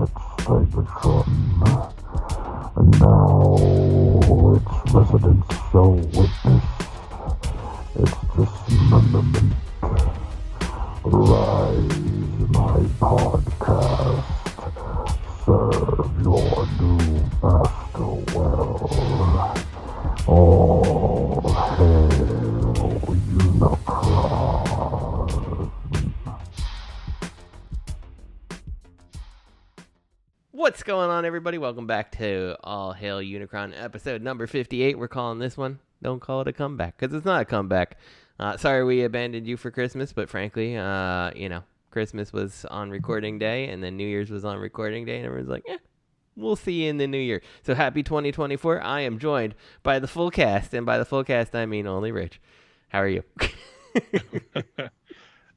its Cybertron, and now its residents shall witness its dismemberment. Rise, my podcast, serve your new master well. All hail Unicron. What's going on, everybody? Welcome back to All Hail Unicron, episode number 58. We're calling this one, don't call it a comeback, because it's not a comeback. Sorry we abandoned you for Christmas, but frankly, Christmas was on recording day, and then New Year's was on recording day, and everyone's like, we'll see you in the new year. So happy 2024. I am joined by the full cast, and by the full cast, I mean only Rich. How are you?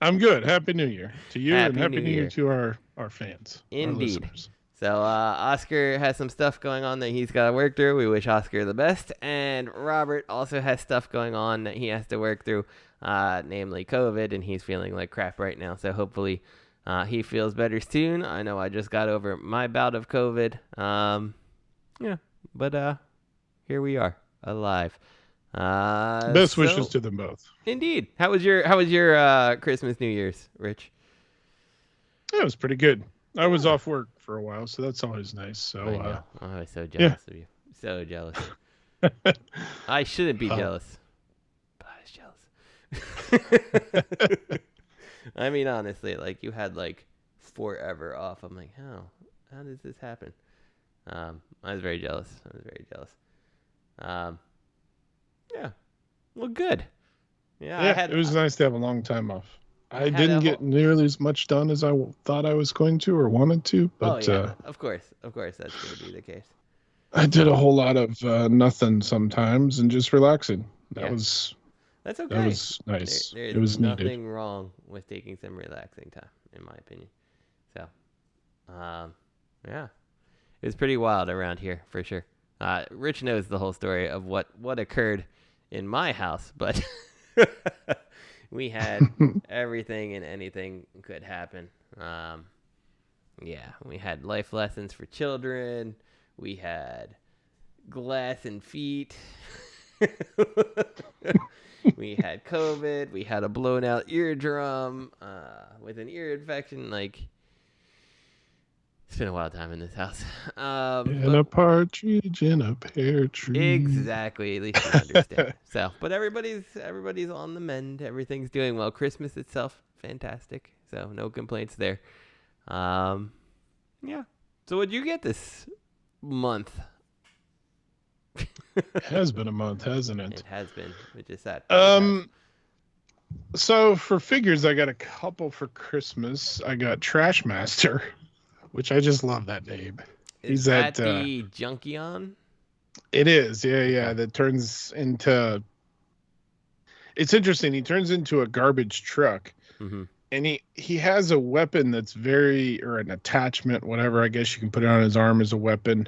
I'm good. Happy New Year to you, Happy and Happy New New Year Year to our fans, our Indeed. listeners. So Oscar has some stuff going on that he's got to work through. We wish Oscar the best. And Robert also has stuff going on that he has to work through, namely COVID, and he's feeling like crap right now. So hopefully he feels better soon. I know I just got over my bout of COVID. But here we are, alive. Best wishes to them both. Indeed. How was your Christmas, New Year's, Rich? It was pretty good. I was off work for a while, so that's always nice. So I was so jealous of you. So jealous. I shouldn't be jealous, but I was jealous. I mean, honestly, like you had like forever off. I'm like, how does this happen? I was very jealous. Yeah. Well, good. Yeah, it was nice to have a long time off. I didn't get nearly as much done as I thought I was going to or wanted to, but of course, that's going to be the case. I did a whole lot of nothing sometimes and just relaxing. That's okay. That was nice. There is it was nothing needed. wrong with taking some relaxing time, in my opinion. So, it was pretty wild around here for sure. Rich knows the whole story of what occurred in my house, but. We had everything and anything could happen. We had life lessons for children. We had glass and feet. We had COVID. We had a blown out eardrum with an ear infection. Like, it's been a wild time in this house. A partridge in a pear tree. Exactly. At least you understand. So, but everybody's on the mend. Everything's doing well. Christmas itself, fantastic. So no complaints there. So what'd you get this month? It has been a month, hasn't it? It has been. We just sat. So for figures, I got a couple for Christmas. I got Trash Master, which I just love that name. Is that the Junkion? It is, yeah. That turns into. It's interesting. He turns into a garbage truck, and he has a weapon that's or an attachment, whatever. I guess you can put it on his arm as a weapon.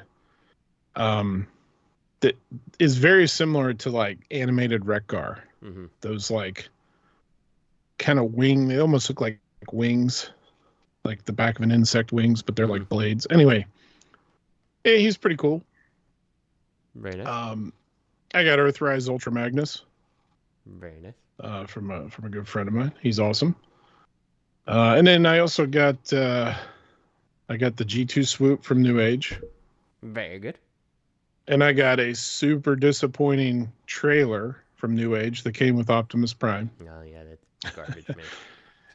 That is very similar to like animated Wreck-Gar. Those like kind of wing. They almost look like wings. Like the back of an insect wings, but they're like blades. Anyway, he's pretty cool. Very nice. I got Earthrise Ultra Magnus. Very nice. From a good friend of mine. He's awesome. And then I also got the G2 Swoop from New Age. Very good. And I got a super disappointing trailer from New Age that came with Optimus Prime. Oh yeah, that's garbage, man.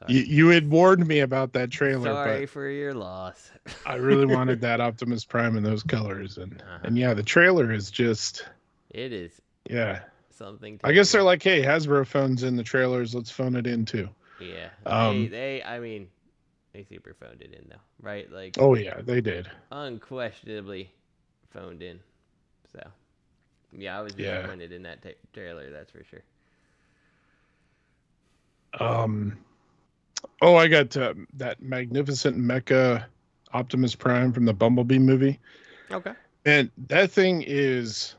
You had warned me about that trailer. Sorry for your loss. I really wanted that Optimus Prime in those colors, and the trailer is just. It is. Yeah. Something. I guess they're like, hey, Hasbro phones in the trailers. Let's phone it in too. Yeah. They super phoned it in though, right? Like. Oh yeah, they did. Unquestionably, phoned in. So. Yeah, I was disappointed in that trailer. That's for sure. Oh, I got that magnificent mecha Optimus Prime from the Bumblebee movie. Okay. And that thing is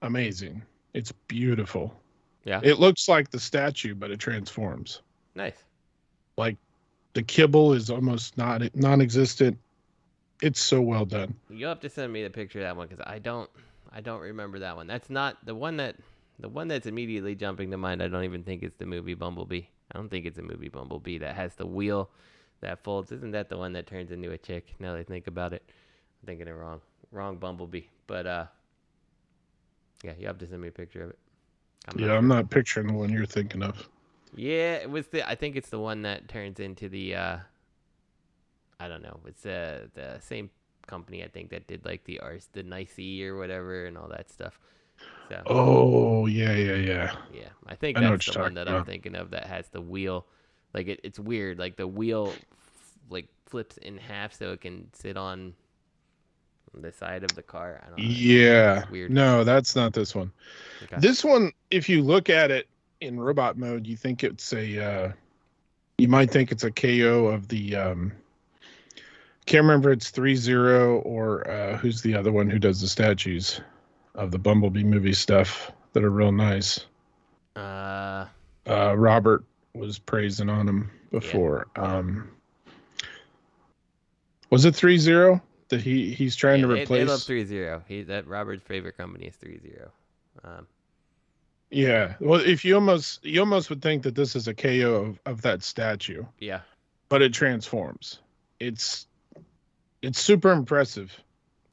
amazing. It's beautiful. Yeah. It looks like the statue, but it transforms. Nice. Like the kibble is almost non-existent. It's so well done. You'll have to send me the picture of that one because I don't remember that one. That's not the one that's immediately jumping to mind. I don't even think it's the movie Bumblebee. I don't think it's a movie Bumblebee that has the wheel that folds. Isn't that the one that turns into a chick? Now that I think about it, I'm thinking it wrong Bumblebee. But yeah, you have to send me a picture of it. I'm not picturing the one you're thinking of. Yeah, it was I think it's the one that turns into the I don't know. It's the same company I think that did like the Nice E or whatever and all that stuff. So. Oh yeah. Yeah, I think that's the one that I'm thinking of that has the wheel. Like it's weird. Like the wheel like flips in half so it can sit on the side of the car. I don't know. Yeah. It's weird. No, that's not this one. Okay. This one, if you look at it in robot mode, you think it's you might think it's a KO of the can't remember if it's 3-0 or who's the other one who does the statues of the Bumblebee movie stuff that are real nice. Robert was praising on him before. Yeah. Was it 3-0 that he's trying to replace? They love 3-0. That Robert's favorite company is 3-0. Yeah. Well, if you almost would think that this is a KO of that statue. Yeah. But it transforms. It's super impressive.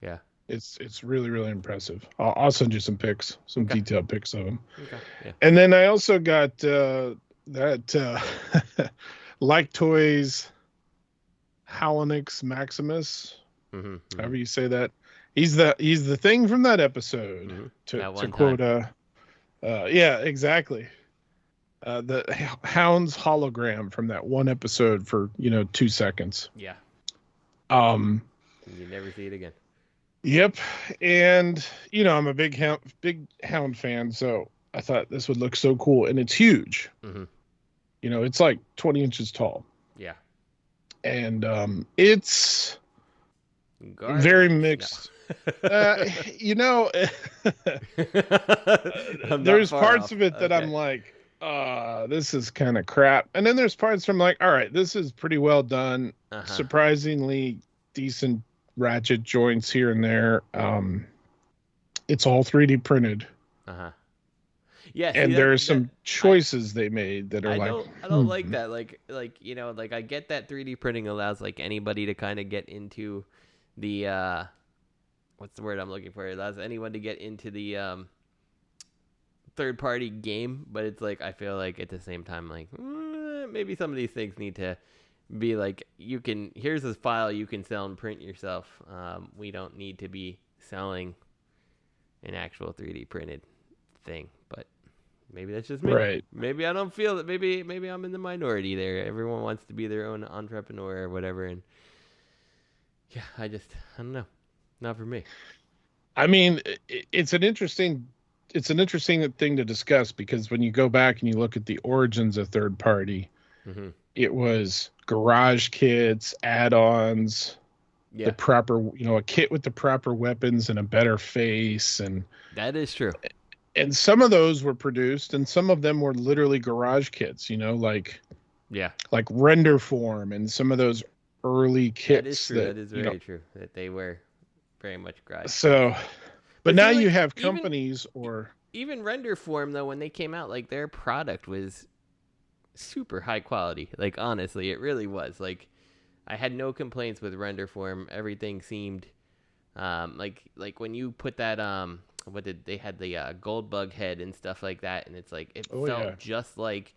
Yeah. It's really, really impressive. I'll send you some pics, some detailed pics of them. Okay. Yeah. And then I also got that Like Toys Howlonix Maximus. Mm-hmm. However you say that. He's the thing from that episode. Mm-hmm. To quote yeah, exactly. The Hound's hologram from that one episode for 2 seconds. Yeah. You never see it again. Yep, and I'm a big Hound fan, so I thought this would look so cool, and it's huge. Mm-hmm. It's like 20 inches tall. Yeah, and it's very mixed. No. There's parts of it that I'm like, this is kind of crap, and then there's parts where I'm like, all right, this is pretty well done. Surprisingly decent ratchet joints here and there. It's all 3D printed. Yeah, and there are some choices they made that are I don't like that. Like I get that 3D printing allows like anybody to kind of get into the what's the word I'm looking for? It allows anyone to get into the third party game, but it's like I feel like at the same time like maybe some of these things need to be like, here's this file you can sell and print yourself. We don't need to be selling an actual 3D printed thing, but maybe that's just me. Right. Maybe I don't feel that. Maybe I'm in the minority there. Everyone wants to be their own entrepreneur or whatever, and yeah, I don't know. Not for me. I mean, it's an interesting thing to discuss because when you go back and you look at the origins of third party, mm-hmm. It was garage kits, add-ons, the proper, a kit with the proper weapons and a better face. And that is true. And some of those were produced and some of them were literally garage kits, like render form and some of those early kits. That is true. That is very true. That they were very much garage. So, but now you have companies even render form though, when they came out, like their product was super high quality. Like honestly, it really was. Like I had no complaints with render form. Everything seemed like when you put that they had the gold bug head and stuff like that, and it's like it felt just like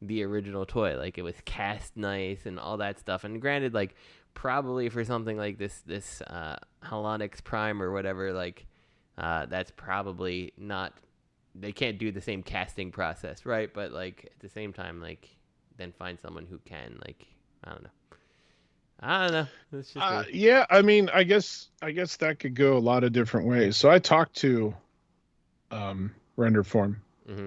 the original toy. Like it was cast nice and all that stuff. And granted, like probably for something like this Howlonix Prime or whatever, like that's probably not. They can't do the same casting process, right? But like at the same time, like then find someone who can. Like I don't know. It's just yeah. I mean, I guess that could go a lot of different ways. So I talked to Render Form, mm-hmm.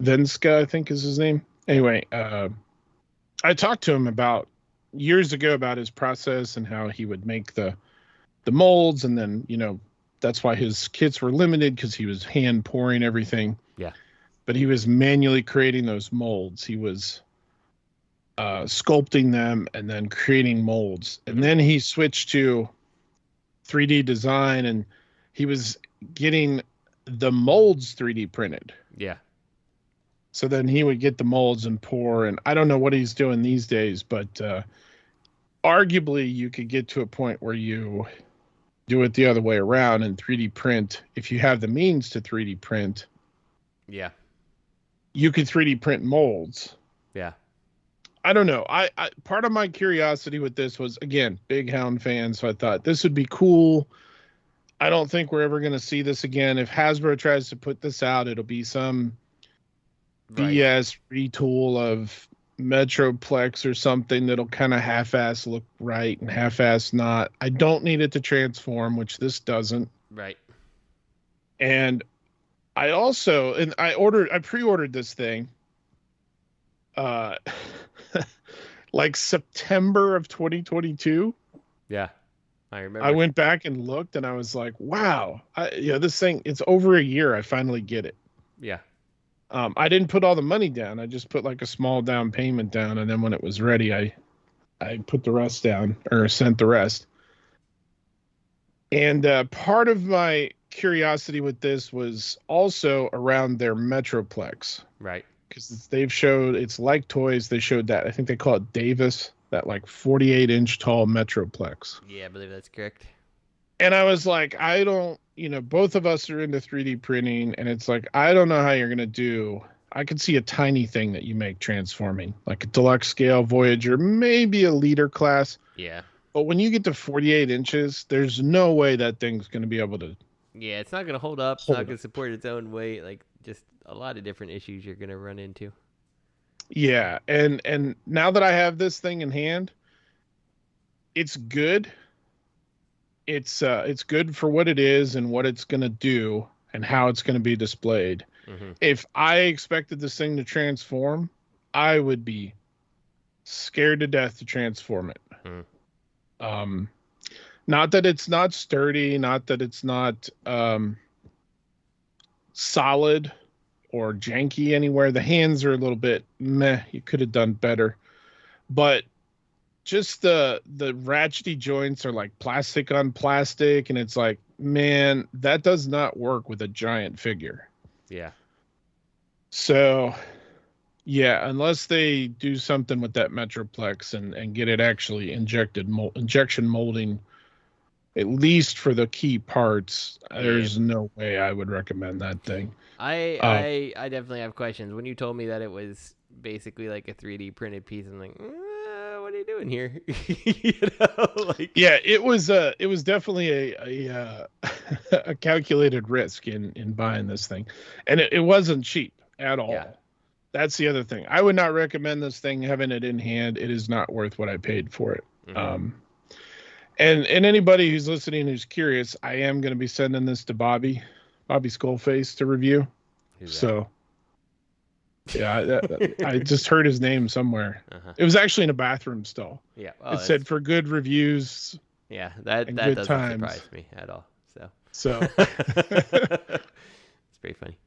Venska, I think is his name. Anyway, I talked to him about years ago about his process and how he would make the molds, and then that's why his kits were limited because he was hand pouring everything. Yeah. But he was manually creating those molds. He was sculpting them and then creating molds. And then he switched to 3D design, and he was getting the molds 3D printed. Yeah. So then he would get the molds and pour, and I don't know what he's doing these days, but arguably you could get to a point where you do it the other way around and 3D print. If you have the means to 3D print, yeah, you could 3D print molds. Yeah. I don't know. I part of my curiosity with this was, again, big Hound fan, so I thought this would be cool. I don't think we're ever going to see this again. If Hasbro tries to put this out, it'll be some BS retool of Metroplex or something that'll kind of half-ass look right and half-ass not. I don't need it to transform, which this doesn't. Right. And I pre-ordered this thing like September of 2022. Yeah, I remember. I went back and looked, and I was like, wow, this thing, it's over a year. I finally get it. Yeah. I didn't put all the money down. I just put like a small down payment down, and then when it was ready, I put the rest down, or sent the rest. And part of my curiosity with this was also around their Metroplex. Right. Because they've showed, it's like toys. They showed that, I think they call it Davis, that like 48-inch tall Metroplex. Yeah, I believe that's correct. And I was like, I don't, both of us are into 3D printing, and it's like, I don't know how you're going to do. I could see a tiny thing that you make transforming, like a deluxe scale Voyager, maybe a leader class. Yeah. But when you get to 48 inches, there's no way that thing's going to be able to. Yeah, it's not going to hold up. It's not going to support its own weight. Like, just a lot of different issues you're going to run into. Yeah. And now that I have this thing in hand, it's good. It's good for what it is and what it's going to do and how it's going to be displayed. Mm-hmm. If I expected this thing to transform, I would be scared to death to transform it. Mm. Not that it's not sturdy, not that it's not solid or janky anywhere. The hands are a little bit meh. You could have done better. But just the ratchety joints are like plastic on plastic, and it's like, man, that does not work with a giant figure. Yeah. So, yeah, unless they do something with that Metroplex and get it actually injection molding, at least for the key parts, there's no way I would recommend that thing. I definitely have questions. When you told me that it was basically like a 3D printed piece, I'm like, what are you doing here? Yeah, it was definitely a calculated risk in buying this thing, and it wasn't cheap at all. Yeah. That's the other thing. I would not recommend this thing having it in hand. It is not worth what I paid for it. Mm-hmm. And anybody who's listening who's curious, I am going to be sending this to Bobby Skullface to review. So, yeah, I just heard his name somewhere. Uh-huh. It was actually in a bathroom stall. Yeah, it said for good reviews. Yeah, that doesn't surprise me at all. So it's pretty funny.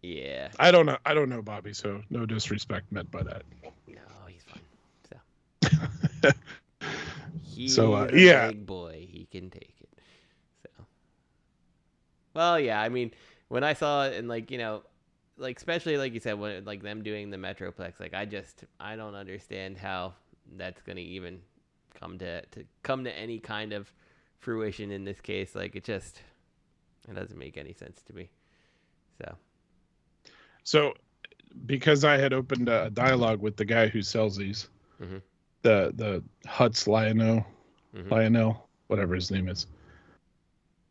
Yeah, I don't know Bobby, so no disrespect meant by that. No, he's fine. So. He's a big boy. He can take it. So, well, yeah. I mean, when I saw it, and like especially like you said, when like them doing the Metroplex, like I don't understand how that's gonna even come to any kind of fruition in this case. Like it doesn't make any sense to me. So, because I had opened a dialogue with the guy who sells these. Mm-hmm. The Huts Lionel, whatever his name is.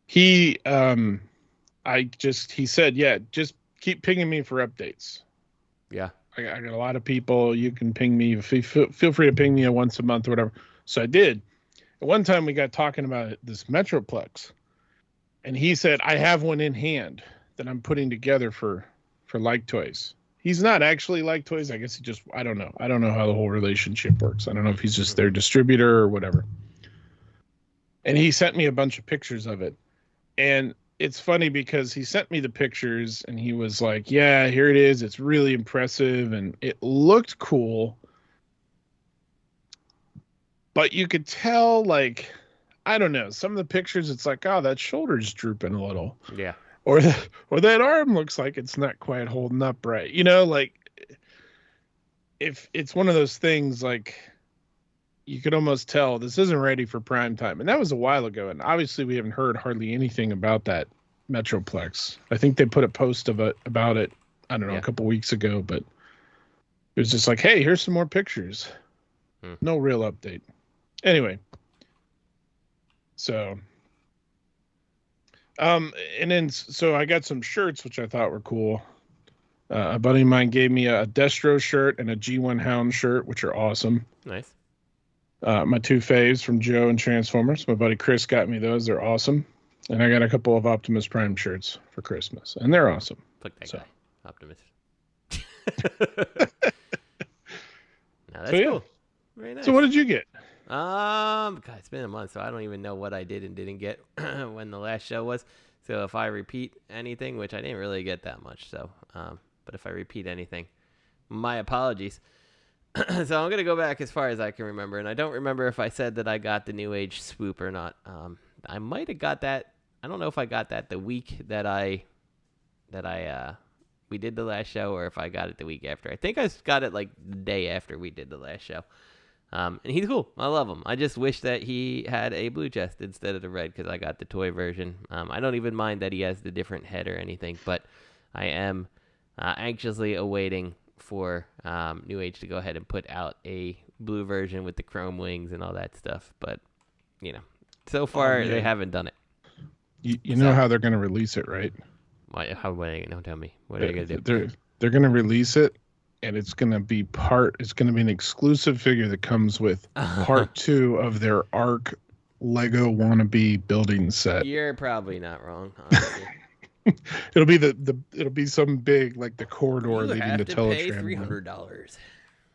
He said, yeah, just keep pinging me for updates. Yeah. I got a lot of people. You can ping me. Feel free to ping me once a month or whatever. So I did. At one time we got talking about this Metroplex, and he said, I have one in hand that I'm putting together for Like Toys. He's not actually Like Toys. I guess I don't know. I don't know how the whole relationship works. I don't know if he's just their distributor or whatever. And he sent me a bunch of pictures of it. And it's funny because he sent me the pictures and he was like, yeah, here it is. It's really impressive. And it looked cool. But you could tell, like, I don't know. Some of the pictures, it's like, oh, that shoulder's drooping a little. Yeah. Or that arm looks like it's not quite holding up right. Like if it's one of those things, like you could almost tell this isn't ready for prime time. And that was a while ago. And obviously we haven't heard hardly anything about that Metroplex. I think they put a post about it, I don't know, a couple weeks ago, but it was just like, hey, here's some more pictures. No real update. Anyway. So, and then, so I got some shirts, which I thought were cool. A buddy of mine gave me a Destro shirt and a G1 Hound shirt, which are awesome. Nice. My two faves from Joe and Transformers. My buddy Chris got me those. They're awesome. And I got a couple of Optimus Prime shirts for Christmas, and they're awesome. Fuck that guy, Optimus. Now that's cool. Very nice. So what did you get? God, it's been a month, so I don't even know what I did and didn't get when the last show was. So if I repeat anything, which I didn't really get that much, so but if I repeat anything, my apologies. So I'm gonna go back as far as I can remember, and I don't remember if I said that I got the New Age swoop or not. I might have got that. I don't know if I got that the week that we did the last show, or if I got it the week after. I think I got it like the day after we did the last show. And he's cool. I love him. I just wish that he had a blue chest instead of the red, because I got the toy version. I don't even mind that he has the different head or anything, but I am anxiously awaiting for New Age to go ahead and put out a blue version with the chrome wings and all that stuff. But, so far they haven't done it. You know how they're going to release it, right? How are they? Don't tell me. What are they going to do? They're going to release it. And it's going to be an exclusive figure that comes with part 2 of their ARC Lego wannabe building set. You're probably not wrong, honestly. It'll be some big, like the corridor leading to Teletran. You have to pay $300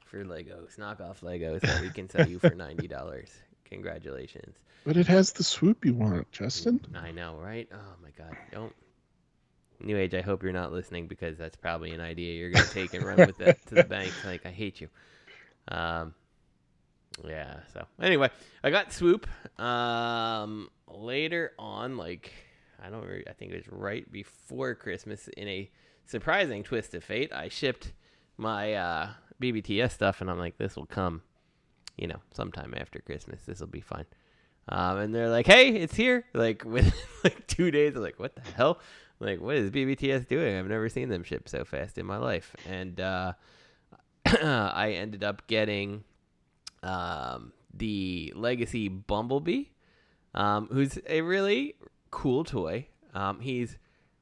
for Legos, knockoff Legos that we can sell you for $90. Congratulations. But it has the swoop you want, Justin. I know, right? Oh my God. Don't. New Age, I hope you're not listening, because that's probably an idea you're going to take and run with it to the bank. Like, I hate you. Yeah, so anyway, I got Swoop later on, like, I think it was right before Christmas, in a surprising twist of fate. I shipped my BBTS stuff, and I'm like, this will come, sometime after Christmas. This will be fine. And they're like, hey, it's here. Like, within like 2 days, I'm like, what the hell? Like, what is BBTS doing? I've never seen them ship so fast in my life. And I ended up getting the Legacy Bumblebee, who's a really cool toy. He's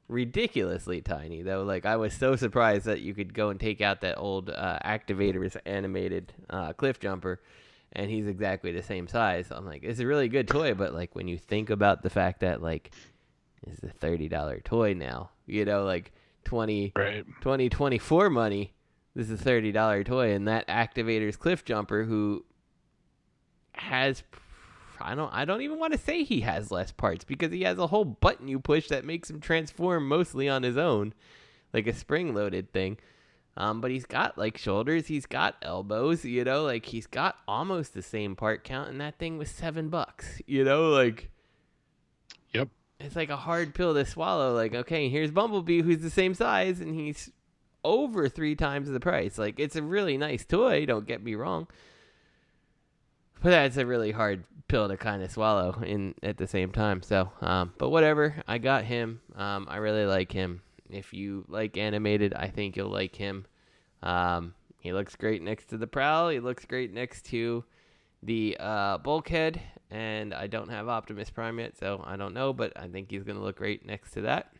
ridiculously tiny, though. Like, I was so surprised that you could go and take out that old Activators animated cliff jumper, and he's exactly the same size. I'm like, it's a really good toy, but, like, when you think about the fact that, like, it's a $30 toy now, like 2024 money, this is a $30 toy, and that Activator's cliff jumper, who has, I don't even want to say he has less parts, because he has a whole button you push that makes him transform mostly on his own, like a spring-loaded thing. But he's got, like, shoulders, he's got elbows, like, he's got almost the same part count, and that thing was $7, like. Yep. It's like a hard pill to swallow. Like, okay, here's Bumblebee, who's the same size, and he's over 3 times the price. Like, it's a really nice toy, don't get me wrong. But that's a really hard pill to kind of swallow at the same time. So, but whatever. I got him. I really like him. If you like animated, I think you'll like him. He looks great next to the Prowl. He looks great next to the Bulkhead. And I don't have Optimus Prime yet, so I don't know, but I think he's going to look great next to that.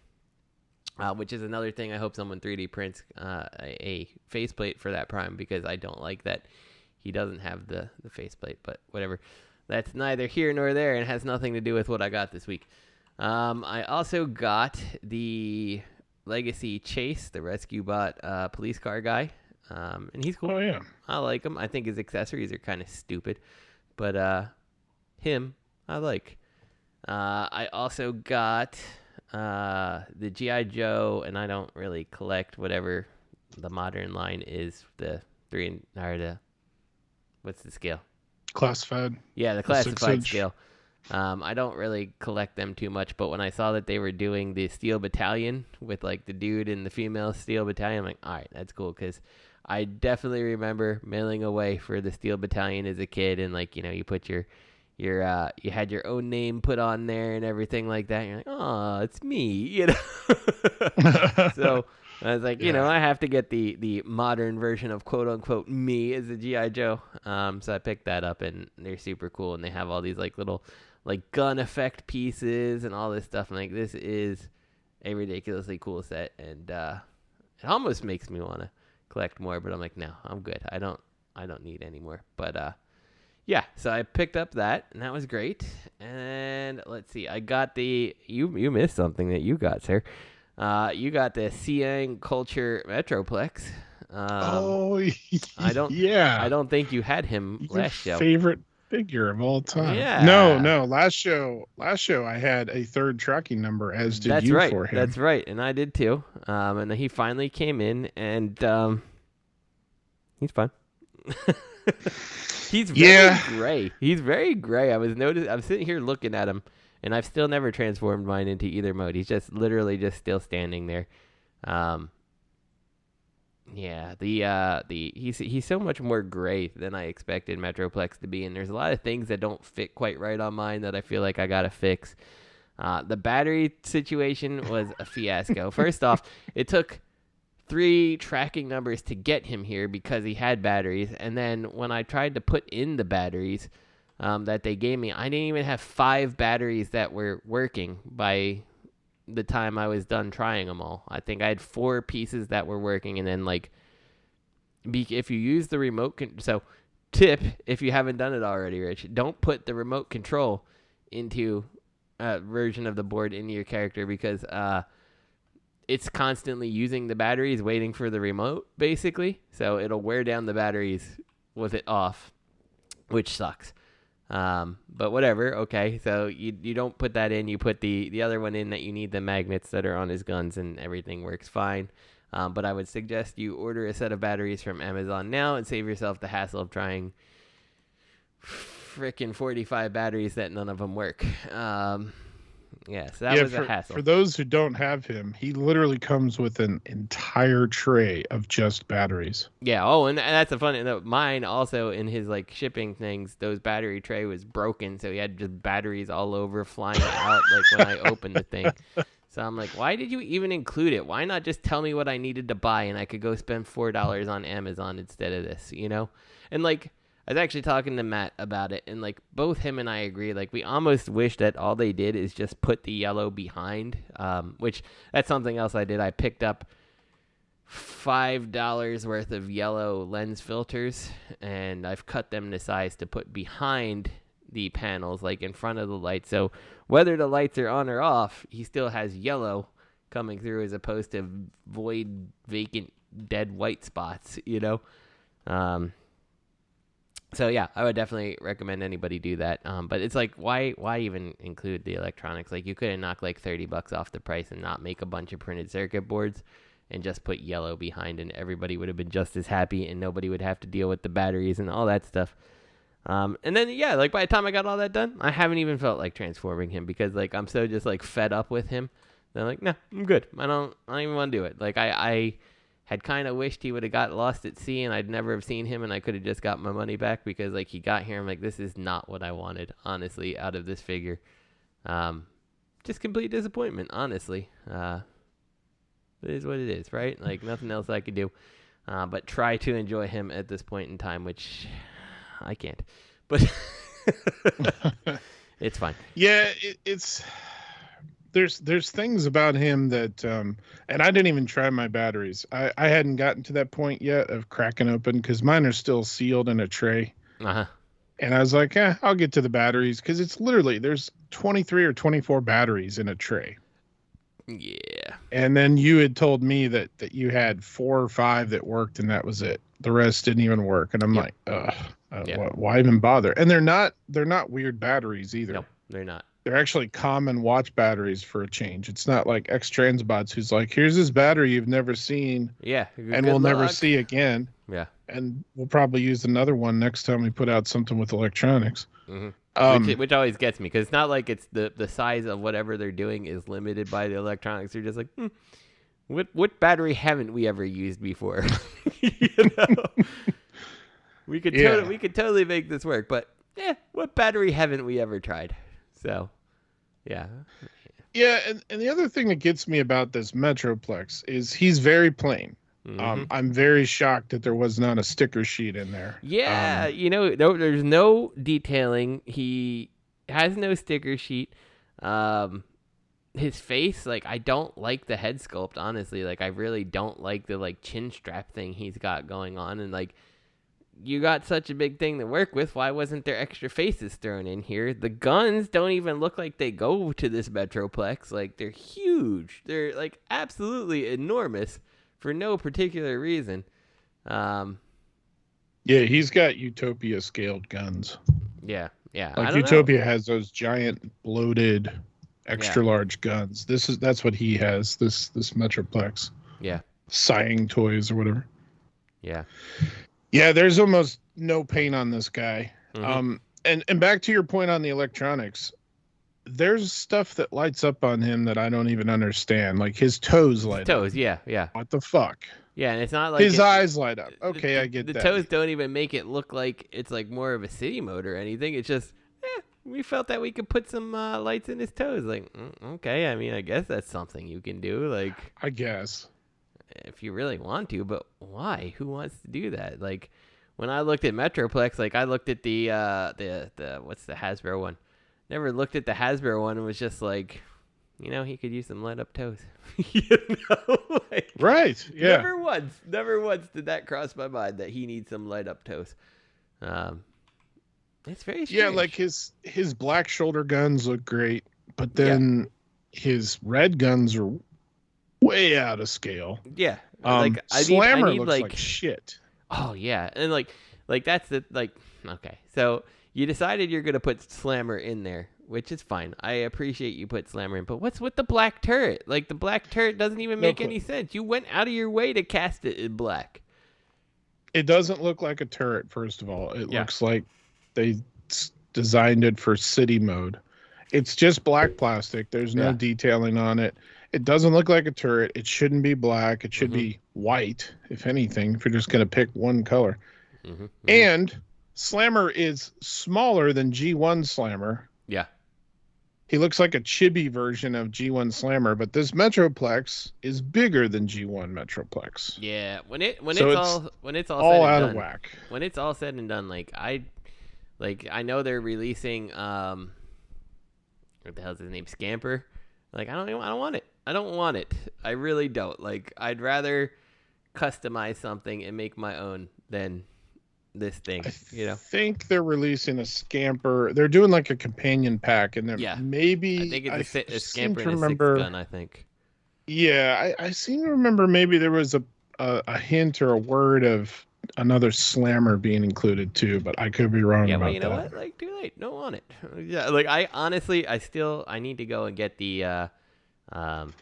Which is another thing. I hope someone 3D prints a faceplate for that Prime, because I don't like that he doesn't have the faceplate, but whatever. That's neither here nor there, and has nothing to do with what I got this week. I also got the Legacy Chase, the Rescue Bot police car guy, and he's cool. Oh, yeah. I like him. I think his accessories are kind of stupid, but him I like. I also got the G.I. Joe, and I don't really collect whatever the modern line is, what's the scale? Classified. Yeah, the classified scale. I don't really collect them too much, but when I saw that they were doing the Steel Battalion with like the dude and the female Steel Battalion, I'm like, all right, that's cool, because I definitely remember mailing away for the Steel Battalion as a kid, and like, you know, you put your you had your own name put on there and everything like that. And you're like, oh, it's me, you know. So I was like, you know, I have to get the modern version of quote unquote me as a GI Joe. So I picked that up, and they're super cool, and they have all these like little like gun effect pieces and all this stuff. And like, this is a ridiculously cool set, and it almost makes me want to collect more, but I'm like, no, I'm good. I don't need any more. But yeah, so I picked up that, and that was great. And let's see, I got the you missed something that you got, sir. You got the Siang Culture Metroplex. I don't think you had him last show. Favorite figure of all time. Yeah. No. Last show I had a third tracking number, as did you for him. That's right, and I did too. And then he finally came in, and he's fine. He's very gray. He's very gray. I'm sitting here looking at him, and I've still never transformed mine into either mode. He's just literally just still standing there. Yeah, he's so much more gray than I expected Metroplex to be, and there's a lot of things that don't fit quite right on mine that I feel like I gotta fix. The battery situation was a fiasco. First off, it took 3 tracking numbers to get him here because he had batteries, and then when I tried to put in the batteries that they gave me, I didn't even have 5 batteries that were working by the time I was done trying them all. I think I had 4 pieces that were working, and then like if you use the remote so tip, if you haven't done it already, Rich, don't put the remote control into a version of the board into your character, because it's constantly using the batteries, waiting for the remote, basically. So it'll wear down the batteries with it off, which sucks. But whatever. Okay, so you don't put that in. You put the other one in that you need the magnets that are on his guns, and everything works fine. But I would suggest you order a set of batteries from Amazon now and save yourself the hassle of trying frickin' 45 batteries that none of them work. Yes, that was a hassle. For those who don't have him, he literally comes with an entire tray of just batteries. Yeah. Oh, and that's a funny note. Mine also, in his like shipping things, those battery tray was broken, so he had just batteries all over flying out like when I opened the thing. So I'm like, why did you even include it? Why not just tell me what I needed to buy, and I could go spend $4 on Amazon instead of this, you know? And like, I was actually talking to Matt about it, and like both him and I agree. Like, we almost wish that all they did is just put the yellow behind, which that's something else I did. I picked up $5 worth of yellow lens filters, and I've cut them to size to put behind the panels, like in front of the light. So whether the lights are on or off, he still has yellow coming through, as opposed to void, vacant, dead white spots, you know? So yeah, I would definitely recommend anybody do that. But it's like, why even include the electronics? Like, you could have knocked like $30 off the price and not make a bunch of printed circuit boards and just put yellow behind, and everybody would have been just as happy, and nobody would have to deal with the batteries and all that stuff. And then yeah, like by the time I got all that done, I haven't even felt like transforming him, because like I'm so just like fed up with him. They're like, nah, I'm good. I don't even want to do it. Like I had kind of wished he would have got lost at sea, and I'd never have seen him, and I could have just got my money back, because like he got here. I'm like, this is not what I wanted, honestly, out of this figure. Just complete disappointment, honestly. It is what it is, right? Like, nothing else I could do. But try to enjoy him at this point in time, which I can't. But it's fine. Yeah, it's... There's things about him that, and I didn't even try my batteries. I hadn't gotten to that point yet of cracking open, because mine are still sealed in a tray. Uh-huh. And I was like, I'll get to the batteries, because it's literally, there's 23 or 24 batteries in a tray. Yeah. And then you had told me that you had 4 or 5 that worked, and that was it. The rest didn't even work. And I'm like, why even bother? And they're not weird batteries either. No, they're not. They're actually common watch batteries for a change. It's not like X-Transbots who's like, here's this battery you've never seen. Yeah. And we'll never see again. Yeah. And we'll probably use another one next time we put out something with electronics. Which always gets me, because it's not like it's the size of whatever they're doing is limited by the electronics. They're just like, what battery haven't we ever used before? You know? We could totally make this work, but what battery haven't we ever tried? So, yeah. Yeah, and the other thing that gets me about this Metroplex is he's very plain. I'm very shocked that there was not a sticker sheet in there. Yeah, there's no detailing. He has no sticker sheet. His face, like, I don't like the head sculpt, honestly. Like, I really don't like the, like, chin strap thing he's got going on. And, like, you got such a big thing to work with. Why wasn't there extra faces thrown in here? The guns don't even look like they go to this Metroplex. Like, they're huge. They're, like, absolutely enormous for no particular reason. Yeah, he's got Utopia scaled guns. Yeah. Like, Utopia has those giant bloated extra large guns. That's what he has, this Metroplex. Yeah. Cang Toys or whatever. Yeah. Yeah, there's almost no paint on this guy. And back to your point on the electronics, there's stuff that lights up on him that I don't even understand. Like his toes light up. Yeah. What the fuck? Yeah, and it's not like his eyes light up. Okay, I get that. The toes don't even make it look like it's like more of a city mode or anything. It's just, we felt that we could put some lights in his toes. Like, okay, I mean, I guess that's something you can do. Like, I guess. If you really want to, but why? Who wants to do that? Like, when I looked at Metroplex, like, I looked at the what's the Hasbro one? Never looked at the Hasbro one and was just like, he could use some light up toes. Like, right? Yeah. Never once did that cross my mind that he needs some light up toes. It's very strange. Yeah, like his black shoulder guns look great, but then his red guns are way out of scale. Yeah. Like Slammer looks like shit. Oh yeah. And like that's the, like, okay. So you decided you're gonna put Slammer in there, which is fine. I appreciate you put Slammer in, but what's with the black turret? Like, the black turret doesn't even make any sense. You went out of your way to cast it in black. It doesn't look like a turret, first of all. It looks like they designed it for city mode. It's just black plastic. There's no detailing on it. It doesn't look like a turret. It shouldn't be black. It should be white, if anything, if you're just going to pick one color. And Slammer is smaller than G1 Slammer. Yeah. He looks like a chibi version of G1 Slammer, but this Metroplex is bigger than G1 Metroplex. Yeah, when it's all said out and of whack. When it's all said and done, like, I know they're releasing what the hell's his name, Scamper. Like, I don't want it. I don't want it. I really don't. Like, I'd rather customize something and make my own than this thing. I think they're releasing a Scamper. They're doing like a companion pack, and maybe I think it's a Scamper and a six gun. I think. Yeah, I seem to remember maybe there was a hint or a word of another Slammer being included too, but I could be wrong about that. Yeah, but you know what? Like, too late. Don't want it. Yeah, like, I honestly, I need to go and get the what's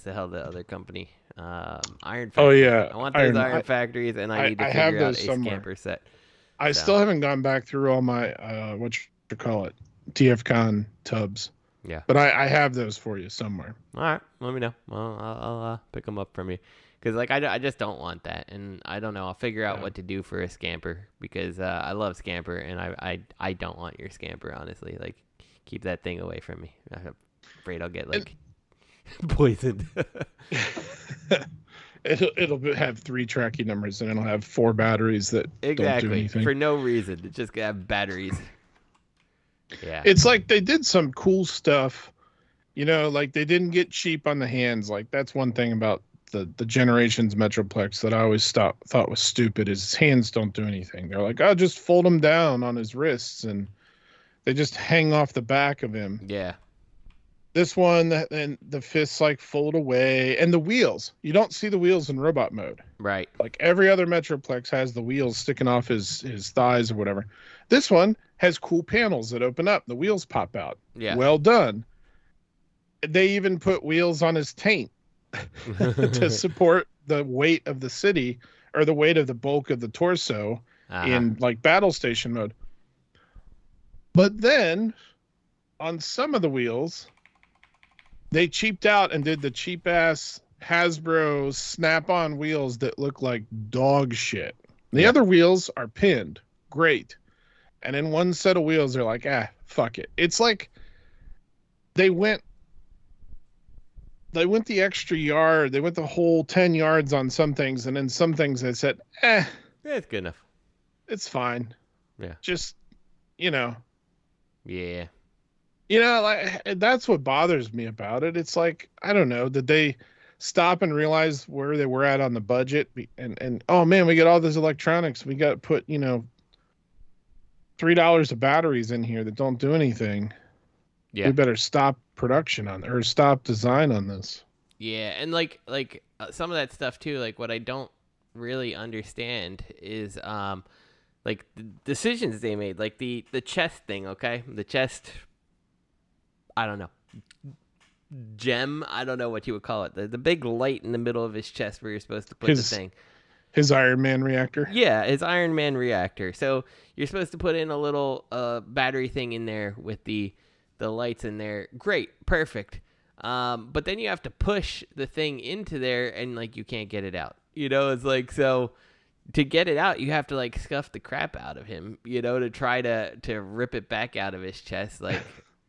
the hell, the other company? Iron Factory. Oh yeah. I want those Iron Factories, and I need to figure out a Scamper set. I still haven't gone back through all my TFCon tubs. Yeah. But I have those for you somewhere. All right, let me know. Well, I'll pick them up from you. Because, like, I just don't want that, and I don't know. I'll figure out what to do for a Scamper, because I love Scamper, and I don't want your Scamper, honestly. Like, keep that thing away from me. I'm afraid I'll get, like, poisoned. It'll have 3 tracking numbers, and it'll have 4 batteries that don't do anything. For no reason. It's just gonna have batteries. Yeah. It's like they did some cool stuff. Like, they didn't get cheap on the hands. Like, that's one thing about the Generations Metroplex that I always thought was stupid, is his hands don't do anything. They're like, just fold them down on his wrists, and they just hang off the back of him. Yeah. This one, and the fists like fold away, and the wheels. You don't see the wheels in robot mode. Right. Like every other Metroplex has the wheels sticking off his thighs or whatever. This one has cool panels that open up. The wheels pop out. Yeah. Well done. They even put wheels on his taint to support the weight of the city, or the weight of the bulk of the torso, in like battle station mode. But then on some of the wheels, they cheaped out and did the cheap ass Hasbro snap-on wheels that look like dog shit. The other wheels are pinned. Great. And in one set of wheels, they're like, fuck it. It's like they went the extra yard. They went the whole 10 yards on some things. And then some things they said, it's good enough. It's fine. Yeah. Just, you know. Yeah. You know, like that's what bothers me about it. It's like, I don't know, did they stop and realize where they were at on the budget? And oh man, we got all this electronics. We got to put, you know, $3 of batteries in here that don't do anything. Yeah. We better stop production on or stop design on this. Yeah, and like some of that stuff too, like what I don't really understand is like the decisions they made, like the chest thing, okay? The chest, I don't know. Gem, I don't know what you would call it. The big light in the middle of his chest where you're supposed to put the thing. His Iron Man reactor? Yeah, his Iron Man reactor. So you're supposed to put in a little battery thing in there with the lights in there. Great, perfect. But then you have to push the thing into there and like you can't get it out. You know, it's like, so to get it out, you have to like scuff the crap out of him, you know, to try to rip it back out of his chest.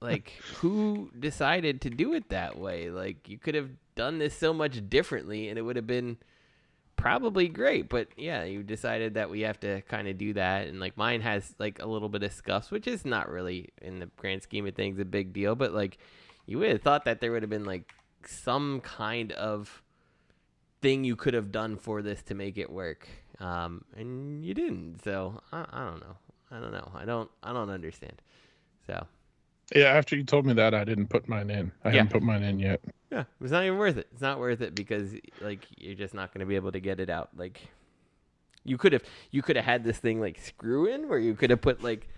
Like who decided to do it that way? Like you could have done this so much differently and it would have been probably great. But yeah, you decided that we have to kind of do that. And like mine has like a little bit of scuffs, which is not really in the grand scheme of things a big deal. But like you would have thought that there would have been like some kind of thing you could have done for this to make it work. And you didn't. So I don't know. I don't understand. So. Yeah, after you told me that, I didn't put mine in. I haven't put mine in yet. Yeah, it's not even worth it. It's not worth it because like you're just not going to be able to get it out. Like you could have had this thing like screw in where you could have put like,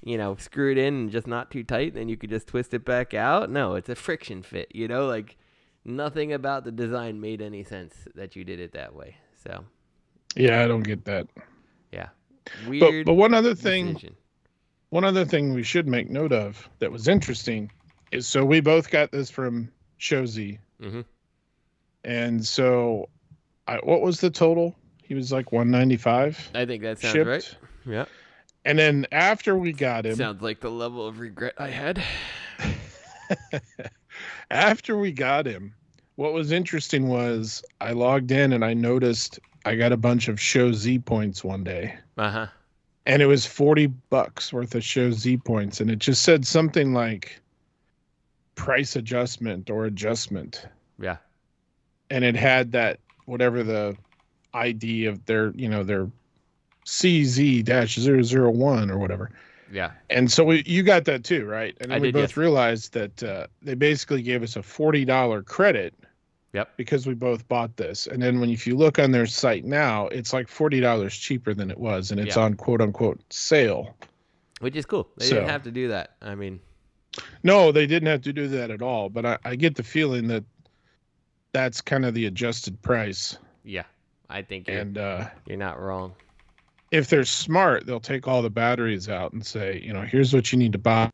you know, screw it in and just not too tight, and then you could just twist it back out. No, it's a friction fit. You know, like nothing about the design made any sense that you did it that way. So. Yeah, I don't get that. Yeah. Weird. But one other thing. Decision. One other thing we should make note of that was interesting is so we both got this from Shozy. Mm-hmm. And so what was the total? He was like $195. I think that sounds shipped. right. Yeah. And then after we got him. Sounds like the level of regret I had. After we got him, what was interesting was I logged in and I noticed I got a bunch of Show Z points one day. Uh-huh. And it was $40 worth of Show Z points. And it just said something like price adjustment or adjustment. Yeah. And it had that, whatever the ID of their, you know, their CZ-001 or whatever. Yeah. And so you got that too, right? And then we both realized that they basically gave us a $40 credit. Yep. Because we both bought this. And then if you look on their site now, it's like $40 cheaper than it was. And it's on quote unquote sale. Which is cool. They didn't have to do that. I mean. No, they didn't have to do that at all. But I get the feeling that that's kind of the adjusted price. Yeah. I think you're not wrong. If they're smart, they'll take all the batteries out and say, you know, here's what you need to buy.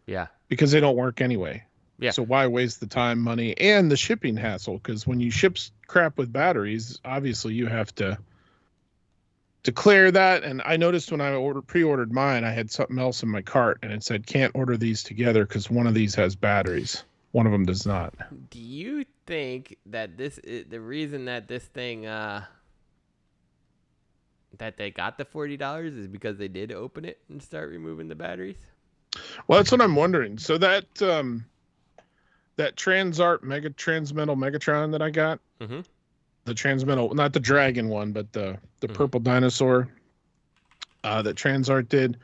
Yeah. Because they don't work anyway. Yeah. So why waste the time, money, and the shipping hassle? Because when you ship crap with batteries, obviously you have to declare that. And I noticed when I pre-ordered mine, I had something else in my cart, and it said can't order these together because one of these has batteries. One of them does not. Do you think that the reason that this thing that they got the $40 is because they did open it and start removing the batteries? Well, that's what I'm wondering. So that TransArt Transmetal Megatron that I got, mm-hmm. the Transmetal, not the dragon one, but the mm-hmm. purple dinosaur that TransArt did.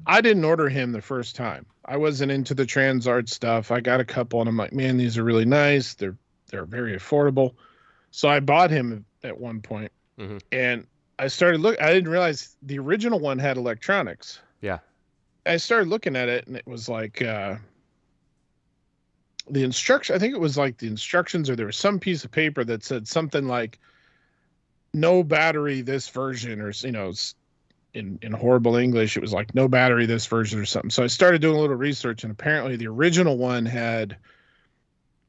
I didn't order him the first time. I wasn't into the TransArt stuff. I got a couple, and I'm like, man, these are really nice. They're very affordable. So I bought him at one point, mm-hmm. and I started looking. I didn't realize the original one had electronics. Yeah. I started looking at it, and it was like the instruction. I think it was like the instructions, or there was some piece of paper that said something like no battery this version, or, you know, in horrible English, it was like no battery this version or something. So I started doing a little research, and apparently the original one had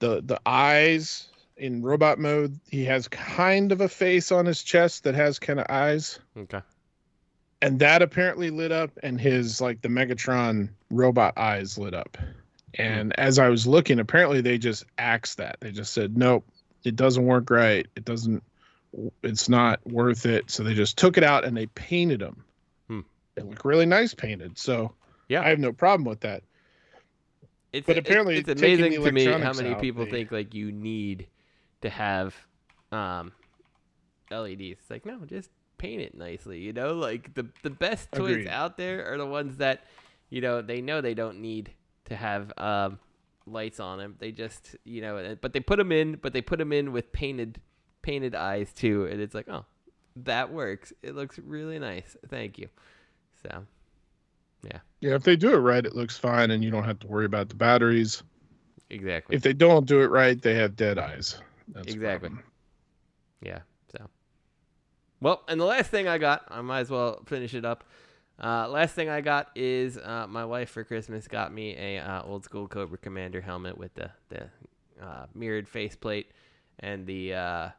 the eyes in robot mode. He has kind of a face on his chest that has kind of eyes. Okay. And that apparently lit up, and his like the Megatron robot eyes lit up. And as I was looking, apparently they just axed that. They just said, nope, it doesn't work right. It's not worth it. So they just took it out and they painted them. They look really nice painted. So yeah, I have no problem with that. But apparently it's amazing to me how many people think like you need to have LEDs. It's like, no, just paint it nicely. You know, like the best toys out there are the ones that, you know they don't need to have lights on them. They just, you know, but they put them in with painted eyes too, and it's like, oh, that works. It looks really nice. Thank you. So, yeah. Yeah, if they do it right, it looks fine, and you don't have to worry about the batteries. Exactly. If they don't do it right, they have dead eyes. That's exactly. Yeah. So, well, and the last thing I got, I might as well finish it up. Last thing I got is my wife for Christmas got me a old school Cobra Commander helmet with the mirrored faceplate and the I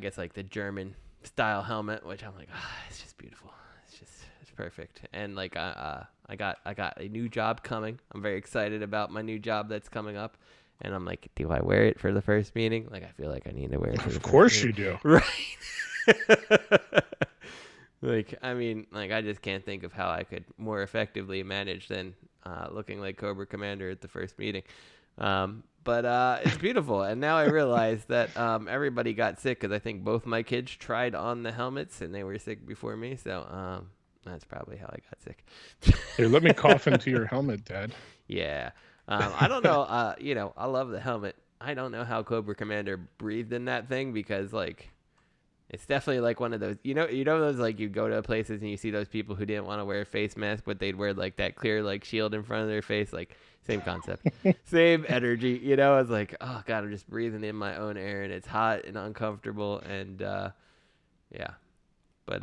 guess like the German style helmet, which I'm like, it's just beautiful. It's perfect. And like I got a new job coming. I'm very excited about my new job that's coming up. And I'm like, do I wear it for the first meeting? Like, I feel like I need to wear it for the first meeting. Of course you do. Right. Like, I mean, like, I just can't think of how I could more effectively manage than looking like Cobra Commander at the first meeting. But it's beautiful. And now I realize that everybody got sick because I think both my kids tried on the helmets and they were sick before me. So that's probably how I got sick. Here, let me cough into your helmet, Dad. Yeah. I don't know. You know, I love the helmet. I don't know how Cobra Commander breathed in that thing because, like, it's definitely like one of those, you know those, like, you go to places and you see those people who didn't want to wear a face mask, but they'd wear like that clear like shield in front of their face, like same concept, same energy, you know. I was like, oh God, I'm just breathing in my own air and it's hot and uncomfortable and yeah, but